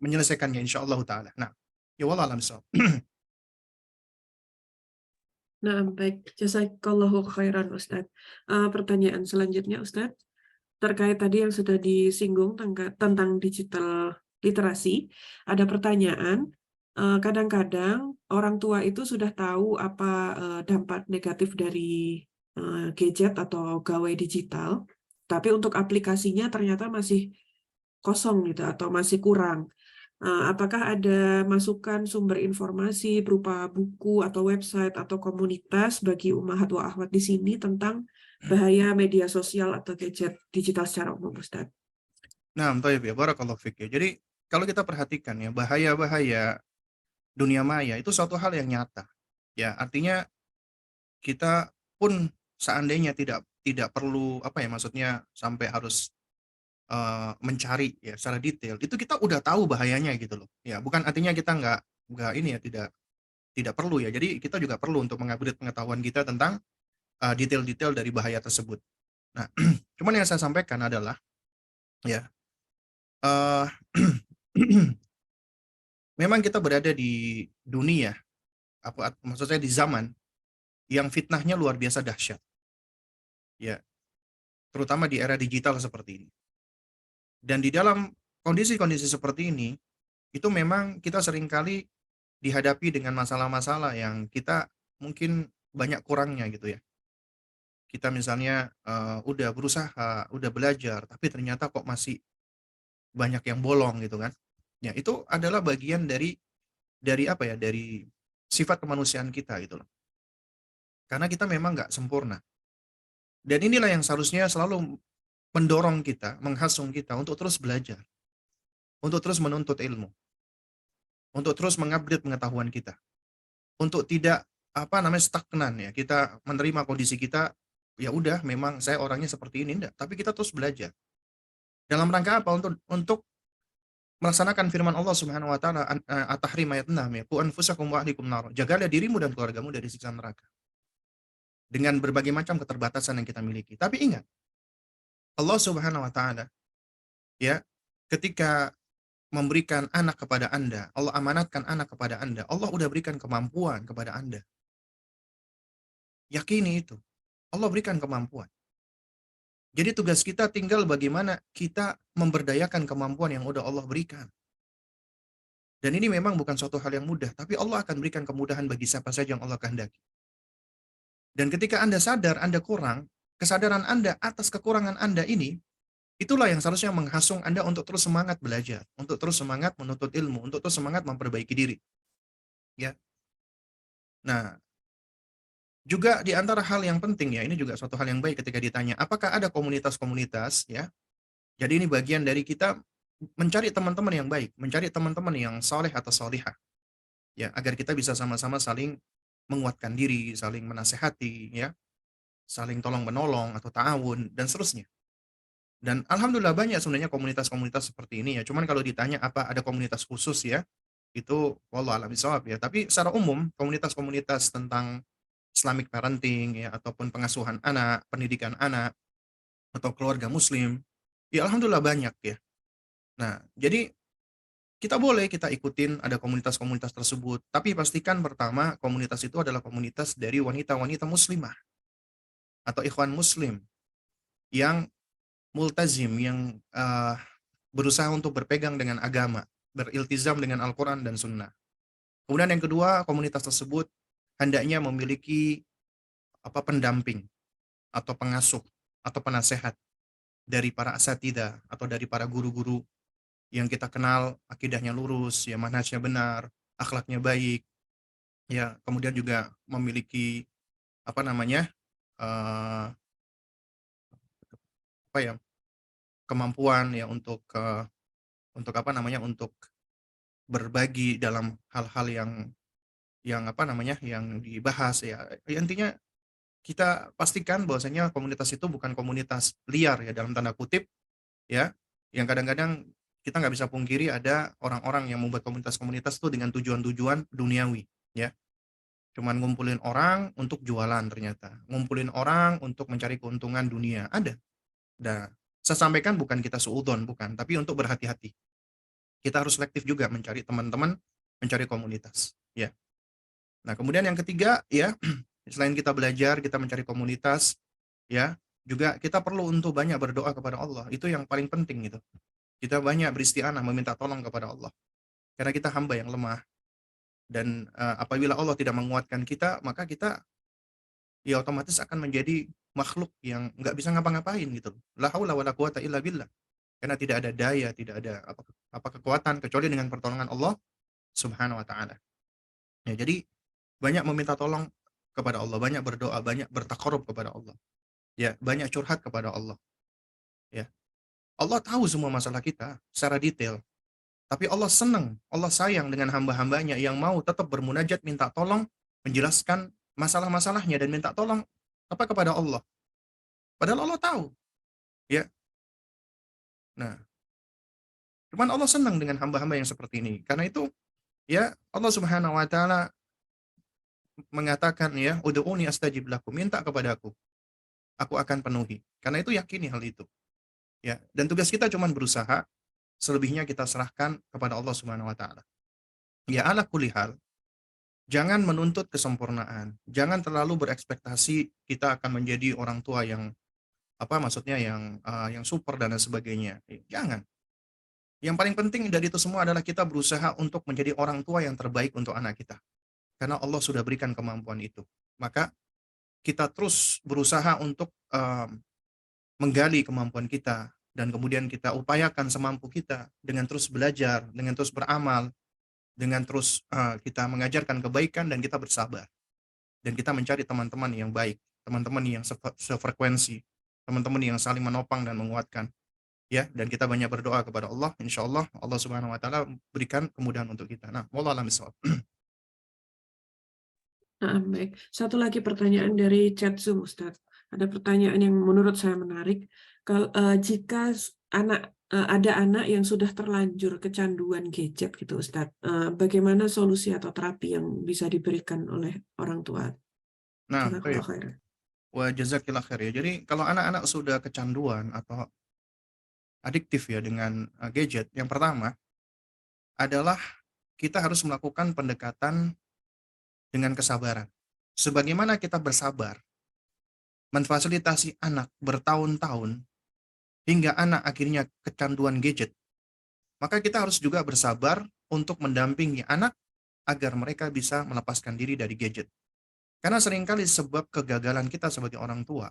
menyelesaikannya insya Allah Taala. Nah, ya wallah alam bissawab. Nah, baik. Jazakallahu khairan, Ustadz. Pertanyaan selanjutnya, Ustadz, terkait tadi yang sudah disinggung tentang digital literasi, ada pertanyaan, kadang-kadang orang tua itu sudah tahu apa dampak negatif dari gadget atau gawai digital, tapi untuk aplikasinya ternyata masih kosong gitu atau masih kurang. Apakah ada masukan sumber informasi berupa buku atau website atau komunitas bagi ummahat wa akhwat di sini tentang bahaya media sosial atau gadget digital secara umum, Ustaz? Nah, thayyib ya, barakallahu fik ya. Jadi kalau kita perhatikan ya, bahaya-bahaya dunia maya itu suatu hal yang nyata. Ya, artinya kita pun seandainya tidak perlu apa ya maksudnya sampai harus mencari ya secara detail, itu kita udah tahu bahayanya gitu loh. Ya, bukan artinya kita nggak ini ya tidak perlu ya. Jadi kita juga perlu untuk mengupgrade pengetahuan kita tentang detail-detail dari bahaya tersebut. Nah, cuman yang saya sampaikan adalah ya memang kita berada di dunia, maksud saya di zaman yang fitnahnya luar biasa dahsyat. Ya, terutama di era digital seperti ini. Dan di dalam kondisi-kondisi seperti ini, itu memang kita seringkali dihadapi dengan masalah-masalah yang kita mungkin banyak kurangnya gitu ya. Kita misalnya udah berusaha, udah belajar, tapi ternyata kok masih banyak yang bolong gitu kan. Ya, itu adalah bagian dari apa ya, dari sifat kemanusiaan kita gitu loh. Karena kita memang nggak sempurna. Dan inilah yang seharusnya selalu mendorong kita, menghasung kita untuk terus belajar, untuk terus menuntut ilmu, untuk terus mengupgrade pengetahuan kita, untuk tidak apa namanya stagnan ya. Kita menerima kondisi kita, ya udah memang saya orangnya seperti ini enggak, tapi kita terus belajar. Dalam rangka apa? Untuk melaksanakan firman Allah Subhanahu wa taala At-Tahrim ayat 6 ya, "Qu anfusakum wa ahlikum nar." Jagalah dirimu dan keluargamu dari siksa neraka. Dengan berbagai macam keterbatasan yang kita miliki. Tapi ingat, Allah Subhanahu wa taala ya, ketika memberikan anak kepada Anda, Allah amanatkan anak kepada Anda, Allah udah berikan kemampuan kepada Anda. Yakini itu. Allah berikan kemampuan. Jadi tugas kita tinggal bagaimana kita memberdayakan kemampuan yang udah Allah berikan. Dan ini memang bukan suatu hal yang mudah, tapi Allah akan berikan kemudahan bagi siapa saja yang Allah kehendaki. Dan ketika Anda sadar Anda kurang, kesadaran Anda atas kekurangan Anda ini, itulah yang seharusnya menghasung Anda untuk terus semangat belajar, untuk terus semangat menuntut ilmu, untuk terus semangat memperbaiki diri. Ya. Nah, juga di antara hal yang penting ya, ini juga suatu hal yang baik ketika ditanya, apakah ada komunitas-komunitas ya. Jadi ini bagian dari kita mencari teman-teman yang baik, mencari teman-teman yang soleh atau solihah. Ya, agar kita bisa sama-sama saling menguatkan diri, saling menasehati ya, saling tolong menolong atau ta'awun dan seterusnya. Dan alhamdulillah banyak sebenarnya komunitas-komunitas seperti ini ya. Cuman kalau ditanya apa ada komunitas khusus ya, itu wallahu a'lam bishawab ya. Tapi secara umum komunitas-komunitas tentang Islamic parenting ya ataupun pengasuhan anak, pendidikan anak atau keluarga muslim, ya alhamdulillah banyak ya. Nah, jadi kita ikutin ada komunitas-komunitas tersebut, tapi pastikan pertama komunitas itu adalah komunitas dari wanita-wanita muslimah atau ikhwan muslim yang multazim, yang berusaha untuk berpegang dengan agama, beriltizam dengan Al-Quran dan Sunnah. Kemudian yang kedua, komunitas tersebut hendaknya memiliki pendamping atau pengasuh atau penasehat dari para asatidzah atau dari para guru-guru yang kita kenal akidahnya lurus, ya manhajnya benar, akhlaknya baik, ya kemudian juga memiliki apa namanya eh, apa ya kemampuan ya untuk apa namanya untuk berbagi dalam hal-hal yang apa namanya yang dibahas ya. Ya, intinya kita pastikan bahwasanya komunitas itu bukan komunitas liar ya dalam tanda kutip ya, yang kadang-kadang kita nggak bisa pungkiri ada orang-orang yang membuat komunitas-komunitas itu dengan tujuan-tujuan duniawi ya. Cuman ngumpulin orang untuk jualan ternyata, ngumpulin orang untuk mencari keuntungan dunia, ada. Nah, saya sampaikan bukan kita suudzon, bukan, tapi untuk berhati-hati. Kita harus selektif juga mencari teman-teman, mencari komunitas, ya. Nah, kemudian yang ketiga, ya, selain kita belajar, kita mencari komunitas, ya, juga kita perlu untuk banyak berdoa kepada Allah. Itu yang paling penting gitu. Kita banyak beristighfar, meminta tolong kepada Allah. Karena kita hamba yang lemah. Dan apabila Allah tidak menguatkan kita, maka kita ya otomatis akan menjadi makhluk yang nggak bisa ngapa-ngapain gitu. La haula wala quwata illa billah. Karena tidak ada daya, tidak ada kekuatan kecuali dengan pertolongan Allah Subhanahu wa taala. Ya, jadi banyak meminta tolong kepada Allah, banyak berdoa, banyak bertakarub kepada Allah. Ya, banyak curhat kepada Allah. Ya. Allah tahu semua masalah kita secara detail. Tapi Allah senang, Allah sayang dengan hamba-hambanya yang mau tetap bermunajat, minta tolong, menjelaskan masalah-masalahnya dan minta tolong kepada Allah. Padahal Allah tahu. Ya. Nah, cuman Allah senang dengan hamba-hamba yang seperti ini. Karena itu, ya Allah Subhanahu wa taala mengatakan ya, ud'uni astajib lakum, minta kepadaku, aku akan penuhi. Karena itu yakini hal itu. Ya, dan tugas kita cuman berusaha, selebihnya kita serahkan kepada Allah Subhanahu wa taala. Ya ala kulli hal, jangan menuntut kesempurnaan. Jangan terlalu berekspektasi kita akan menjadi orang tua yang apa maksudnya yang super dan lain sebagainya. Jangan. Yang paling penting dari itu semua adalah kita berusaha untuk menjadi orang tua yang terbaik untuk anak kita. Karena Allah sudah berikan kemampuan itu. Maka kita terus berusaha untuk menggali kemampuan kita dan kemudian kita upayakan semampu kita dengan terus belajar, dengan terus beramal, dengan terus kita mengajarkan kebaikan dan kita bersabar. Dan kita mencari teman-teman yang baik, teman-teman yang sefrekuensi, teman-teman yang saling menopang dan menguatkan. Ya, dan kita banyak berdoa kepada Allah, insya Allah Allah Subhanahu wa taala berikan kemudahan untuk kita. Nah, wallahu a'lam bishawab. Nah, baik. Satu lagi pertanyaan dari chat Zoom, Ustadz. Ada pertanyaan yang menurut saya menarik. Jika ada anak yang sudah terlanjur kecanduan gadget gitu, Ustadz, bagaimana solusi atau terapi yang bisa diberikan oleh orang tua? Nah, Jazakallahu khairan. wa jazakillah khair ya. Jadi kalau anak-anak sudah kecanduan atau adiktif ya dengan gadget, yang pertama adalah kita harus melakukan pendekatan dengan kesabaran. Sebagaimana kita bersabar memfasilitasi anak bertahun-tahun hingga anak akhirnya kecanduan gadget, maka kita harus juga bersabar untuk mendampingi anak agar mereka bisa melepaskan diri dari gadget. Karena seringkali sebab kegagalan kita sebagai orang tua,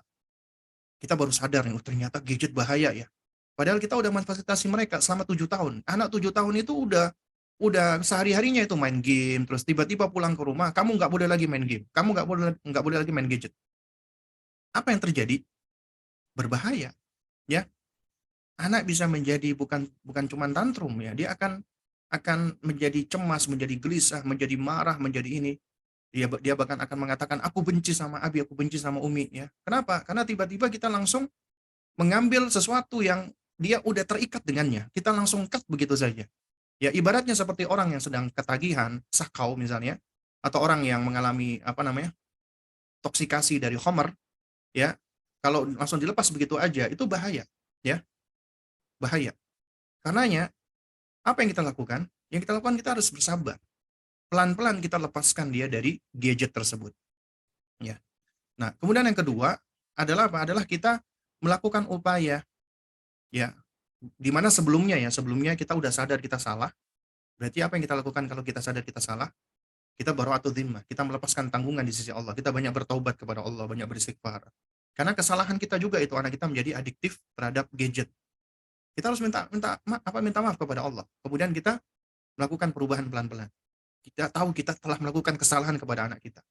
kita baru sadar nih, ternyata gadget bahaya ya. Padahal kita udah memfasilitasi mereka selama 7 tahun. Anak 7 tahun itu udah sehari-harinya itu main game, terus tiba-tiba pulang ke rumah, kamu nggak boleh lagi main game, kamu nggak boleh lagi main gadget. Apa yang terjadi? Berbahaya, ya. Anak bisa menjadi bukan cuma tantrum ya, dia akan menjadi cemas, menjadi gelisah, menjadi marah, menjadi ini. Dia bahkan akan mengatakan, aku benci sama Abi, aku benci sama Umi ya. Kenapa? Karena tiba-tiba kita langsung mengambil sesuatu yang dia udah terikat dengannya. Kita langsung cut begitu saja. Ya ibaratnya seperti orang yang sedang ketagihan, sakau misalnya, atau orang yang mengalami apa namanya? Toksikasi dari Homer, ya. Kalau langsung dilepas begitu aja itu bahaya, ya. Bahaya. Karenanya apa yang kita lakukan? Yang kita lakukan kita harus bersabar. Pelan-pelan kita lepaskan dia dari gadget tersebut, ya. Nah, kemudian yang kedua adalah apa? Adalah kita melakukan upaya, ya. Di mana sebelumnya kita udah sadar kita salah. Berarti apa yang kita lakukan kalau kita sadar kita salah? Kita bara'atu dhimmah, kita melepaskan tanggungan di sisi Allah. Kita banyak bertaubat kepada Allah, banyak beristighfar. Karena kesalahan kita juga itu anak kita menjadi adiktif terhadap gadget. Kita harus minta maaf kepada Allah. Kemudian kita melakukan perubahan pelan-pelan. Kita tahu kita telah melakukan kesalahan kepada anak kita.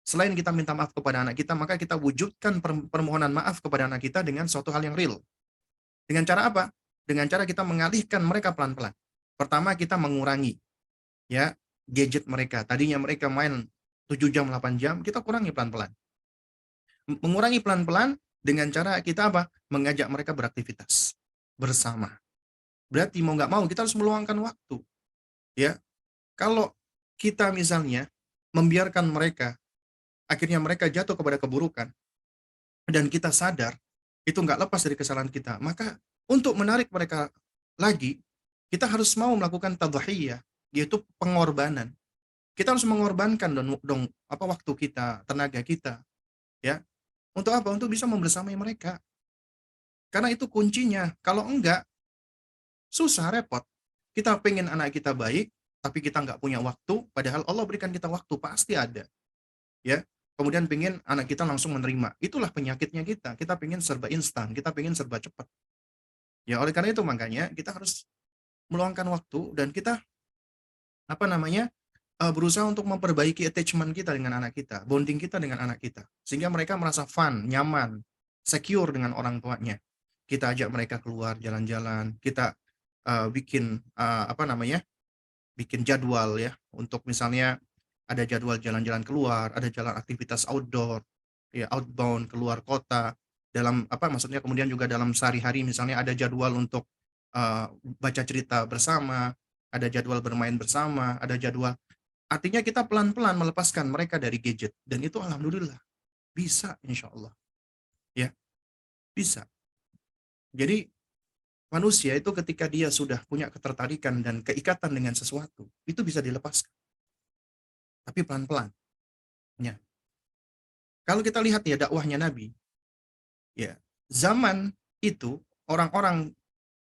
Selain kita minta maaf kepada anak kita, maka kita wujudkan permohonan maaf kepada anak kita dengan suatu hal yang real. Dengan cara apa? Dengan cara kita mengalihkan mereka pelan-pelan. Pertama, kita mengurangi ya gadget mereka. Tadinya mereka main 7 jam, 8 jam, kita kurangi pelan-pelan. Mengurangi pelan-pelan dengan cara kita apa? Mengajak mereka beraktivitas bersama. Berarti mau nggak mau kita harus meluangkan waktu. Ya, kalau kita misalnya membiarkan mereka, akhirnya mereka jatuh kepada keburukan, dan kita sadar itu nggak lepas dari kesalahan kita, maka untuk menarik mereka lagi, kita harus mau melakukan tadhiyah, yaitu pengorbanan. Kita harus mengorbankan dong apa waktu kita, tenaga kita, ya. Untuk apa? Untuk bisa membersamai mereka. Karena itu kuncinya. Kalau enggak, susah, repot. Kita pengen anak kita baik, tapi kita nggak punya waktu, padahal Allah berikan kita waktu, pasti ada. Ya, kemudian pengen anak kita langsung menerima. Itulah penyakitnya kita. Kita pengen serba instan, kita pengen serba cepat. Ya, oleh karena itu makanya kita harus meluangkan waktu dan kita apa namanya? Berusaha untuk memperbaiki attachment kita dengan anak kita, bonding kita dengan anak kita, sehingga mereka merasa fun, nyaman, secure dengan orang tuanya. Kita ajak mereka keluar jalan-jalan, kita bikin apa namanya? Bikin jadwal ya untuk misalnya ada jadwal jalan-jalan keluar, ada jalan aktivitas outdoor, ya outbound keluar kota. Dalam apa maksudnya kemudian juga dalam sehari-hari misalnya ada jadwal untuk baca cerita bersama, ada jadwal bermain bersama, ada jadwal. Artinya kita pelan-pelan melepaskan mereka dari gadget dan itu alhamdulillah bisa insya Allah. Ya, bisa. Jadi manusia itu ketika dia sudah punya ketertarikan dan keikatan dengan sesuatu, itu bisa dilepaskan. Tapi pelan-pelan. Ya. Kalau kita lihat ya dakwahnya Nabi, ya zaman itu orang-orang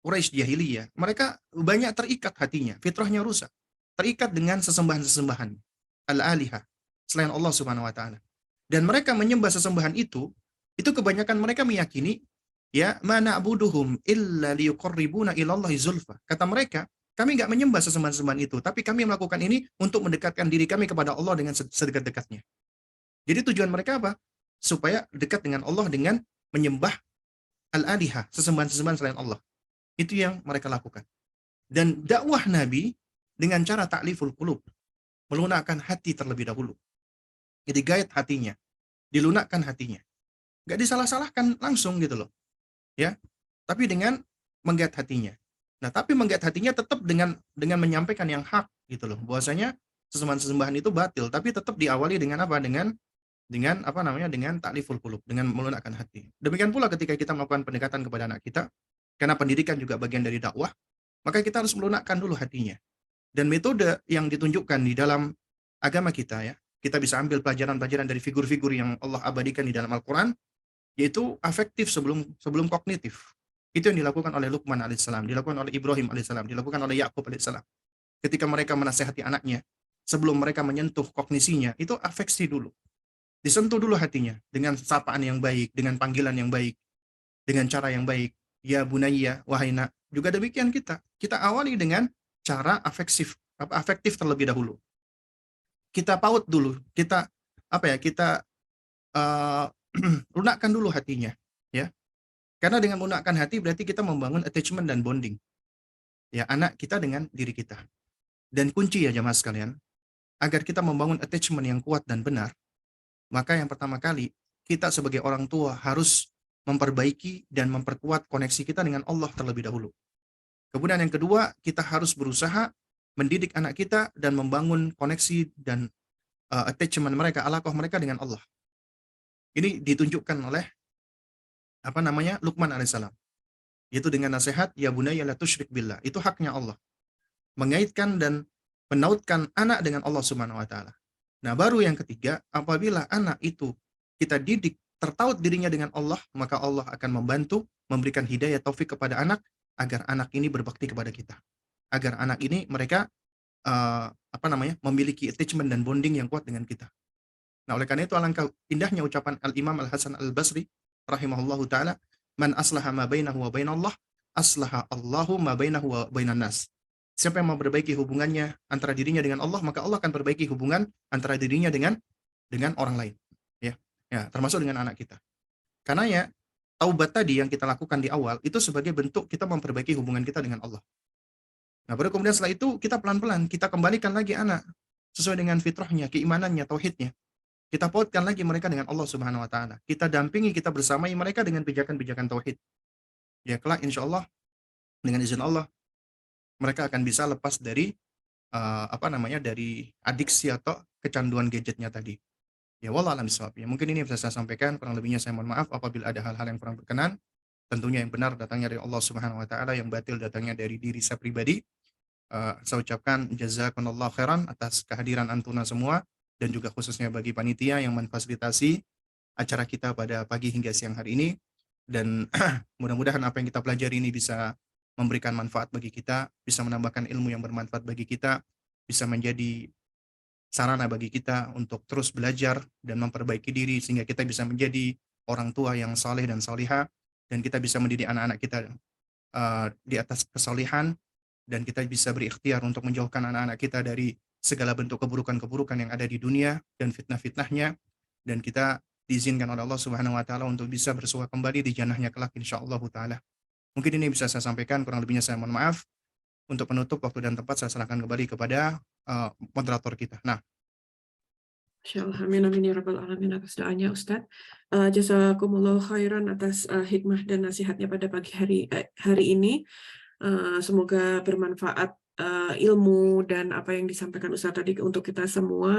Quraisy jahiliyah, mereka banyak terikat hatinya, fitrahnya rusak. Terikat dengan sesembahan-sesembahan al-alihah selain Allah Subhanahu wa taala. Dan mereka menyembah sesembahan itu kebanyakan mereka meyakini ya mana abuduhum illa liyuqarribuna ilallahi zulfa. Kata mereka, kami enggak menyembah sesembahan-sesembahan itu, tapi kami melakukan ini untuk mendekatkan diri kami kepada Allah dengan sedekat-dekatnya. Jadi tujuan mereka apa? Supaya dekat dengan Allah dengan menyembah al-alihah, sesembahan-sesembahan selain Allah. Itu yang mereka lakukan. Dan dakwah Nabi dengan cara ta'liful qulub, melunakkan hati terlebih dahulu. Jadi gait hatinya, dilunakkan hatinya. Enggak disalah-salahkan langsung gitu loh. Ya. Tapi dengan menggait hatinya. Nah, tapi menggait hatinya tetap dengan menyampaikan yang hak gitu loh. Bahwasanya sesembahan-sesembahan itu batil, tapi tetap diawali dengan apa? Dengan ta'liful qulub, dengan melunakkan hati. Demikian pula ketika kita melakukan pendekatan kepada anak kita, karena pendidikan juga bagian dari dakwah, maka kita harus melunakkan dulu hatinya. Dan metode yang ditunjukkan di dalam agama kita ya, kita bisa ambil pelajaran-pelajaran dari figur-figur yang Allah abadikan di dalam Al-Quran, yaitu afektif sebelum kognitif. Itu yang dilakukan oleh Luqman alaihissalam, dilakukan oleh Ibrahim alaihissalam, dilakukan oleh Yakub alaihissalam. Ketika mereka menasihati anaknya, sebelum mereka menyentuh kognisinya, itu afeksi dulu. Disentuh dulu hatinya dengan sapaan yang baik, dengan panggilan yang baik, dengan cara yang baik. Ya bunayya, wahai nak. Juga demikian kita. Kita awali dengan cara afektif terlebih dahulu. Kita paut dulu, kita lunakkan dulu hatinya, ya. Karena dengan lunakkan hati berarti kita membangun attachment dan bonding. Ya, anak kita dengan diri kita. Dan kunci ya jamaah sekalian, agar kita membangun attachment yang kuat dan benar, maka yang pertama kali kita sebagai orang tua harus memperbaiki dan memperkuat koneksi kita dengan Allah terlebih dahulu. Kemudian yang kedua, kita harus berusaha mendidik anak kita dan membangun koneksi dan attachment mereka, alaqah mereka dengan Allah. Ini ditunjukkan oleh Luqman alaihissalam. Yaitu dengan nasihat, ya bunayya la tusyrik billah. Itu haknya Allah. Mengaitkan dan menautkan anak dengan Allah Subhanahu wa taala. Nah, baru yang ketiga, apabila anak itu kita didik tertaut dirinya dengan Allah, maka Allah akan membantu memberikan hidayah taufik kepada anak agar anak ini berbakti kepada kita. Agar anak ini mereka memiliki attachment dan bonding yang kuat dengan kita. Nah, oleh karena itu alangkah indahnya ucapan Al-Imam Al-Hasan Al-Basri rahimahullahu taala, "Man aslaha ma bainahu wa bainallah, aslaha Allahu ma bainahu wa bainan nas." Siapa yang memperbaiki hubungannya antara dirinya dengan Allah, maka Allah akan perbaiki hubungan antara dirinya dengan orang lain. Ya, termasuk dengan anak kita. Karena ya, taubat tadi yang kita lakukan di awal, itu sebagai bentuk kita memperbaiki hubungan kita dengan Allah. Nah, baru kemudian setelah itu, kita pelan-pelan, kita kembalikan lagi anak, sesuai dengan fitrahnya, keimanannya, tauhidnya. Kita pautkan lagi mereka dengan Allah Subhanahu wa taala. Kita dampingi, kita bersamai mereka dengan pijakan-pijakan tauhid. Ya, kelak insya Allah, dengan izin Allah, mereka akan bisa lepas dari dari adiksi atau kecanduan gadgetnya tadi. Ya wallah alam bisawab. Ya mungkin ini yang bisa saya sampaikan, kurang lebihnya saya mohon maaf apabila ada hal-hal yang kurang berkenan. Tentunya yang benar datangnya dari Allah Subhanahu wa taala, yang batil datangnya dari diri saya pribadi. Saya ucapkan jazakumullah khairan atas kehadiran antuna semua dan juga khususnya bagi panitia yang memfasilitasi acara kita pada pagi hingga siang hari ini, dan mudah-mudahan apa yang kita pelajari ini bisa memberikan manfaat bagi kita, bisa menambahkan ilmu yang bermanfaat bagi kita, bisa menjadi sarana bagi kita untuk terus belajar dan memperbaiki diri sehingga kita bisa menjadi orang tua yang saleh dan salihah, dan kita bisa mendidik anak-anak kita di atas kesalihan, dan kita bisa berikhtiar untuk menjauhkan anak-anak kita dari segala bentuk keburukan-keburukan yang ada di dunia dan fitnah-fitnahnya, dan kita diizinkan oleh Allah Subhanahu wa taala untuk bisa bersua kembali di jannahnya kelak insyaallah taala. Mungkin ini bisa saya sampaikan, kurang lebihnya saya mohon maaf. Untuk penutup waktu dan tempat saya serahkan kembali kepada moderator kita. Nah, Insyaallah, amin amin ya rabbal alamin atas doanya Ustadz. Jazakumullah khairan atas hikmah dan nasihatnya pada pagi hari ini. Semoga bermanfaat ilmu dan apa yang disampaikan Ustadz tadi untuk kita semua.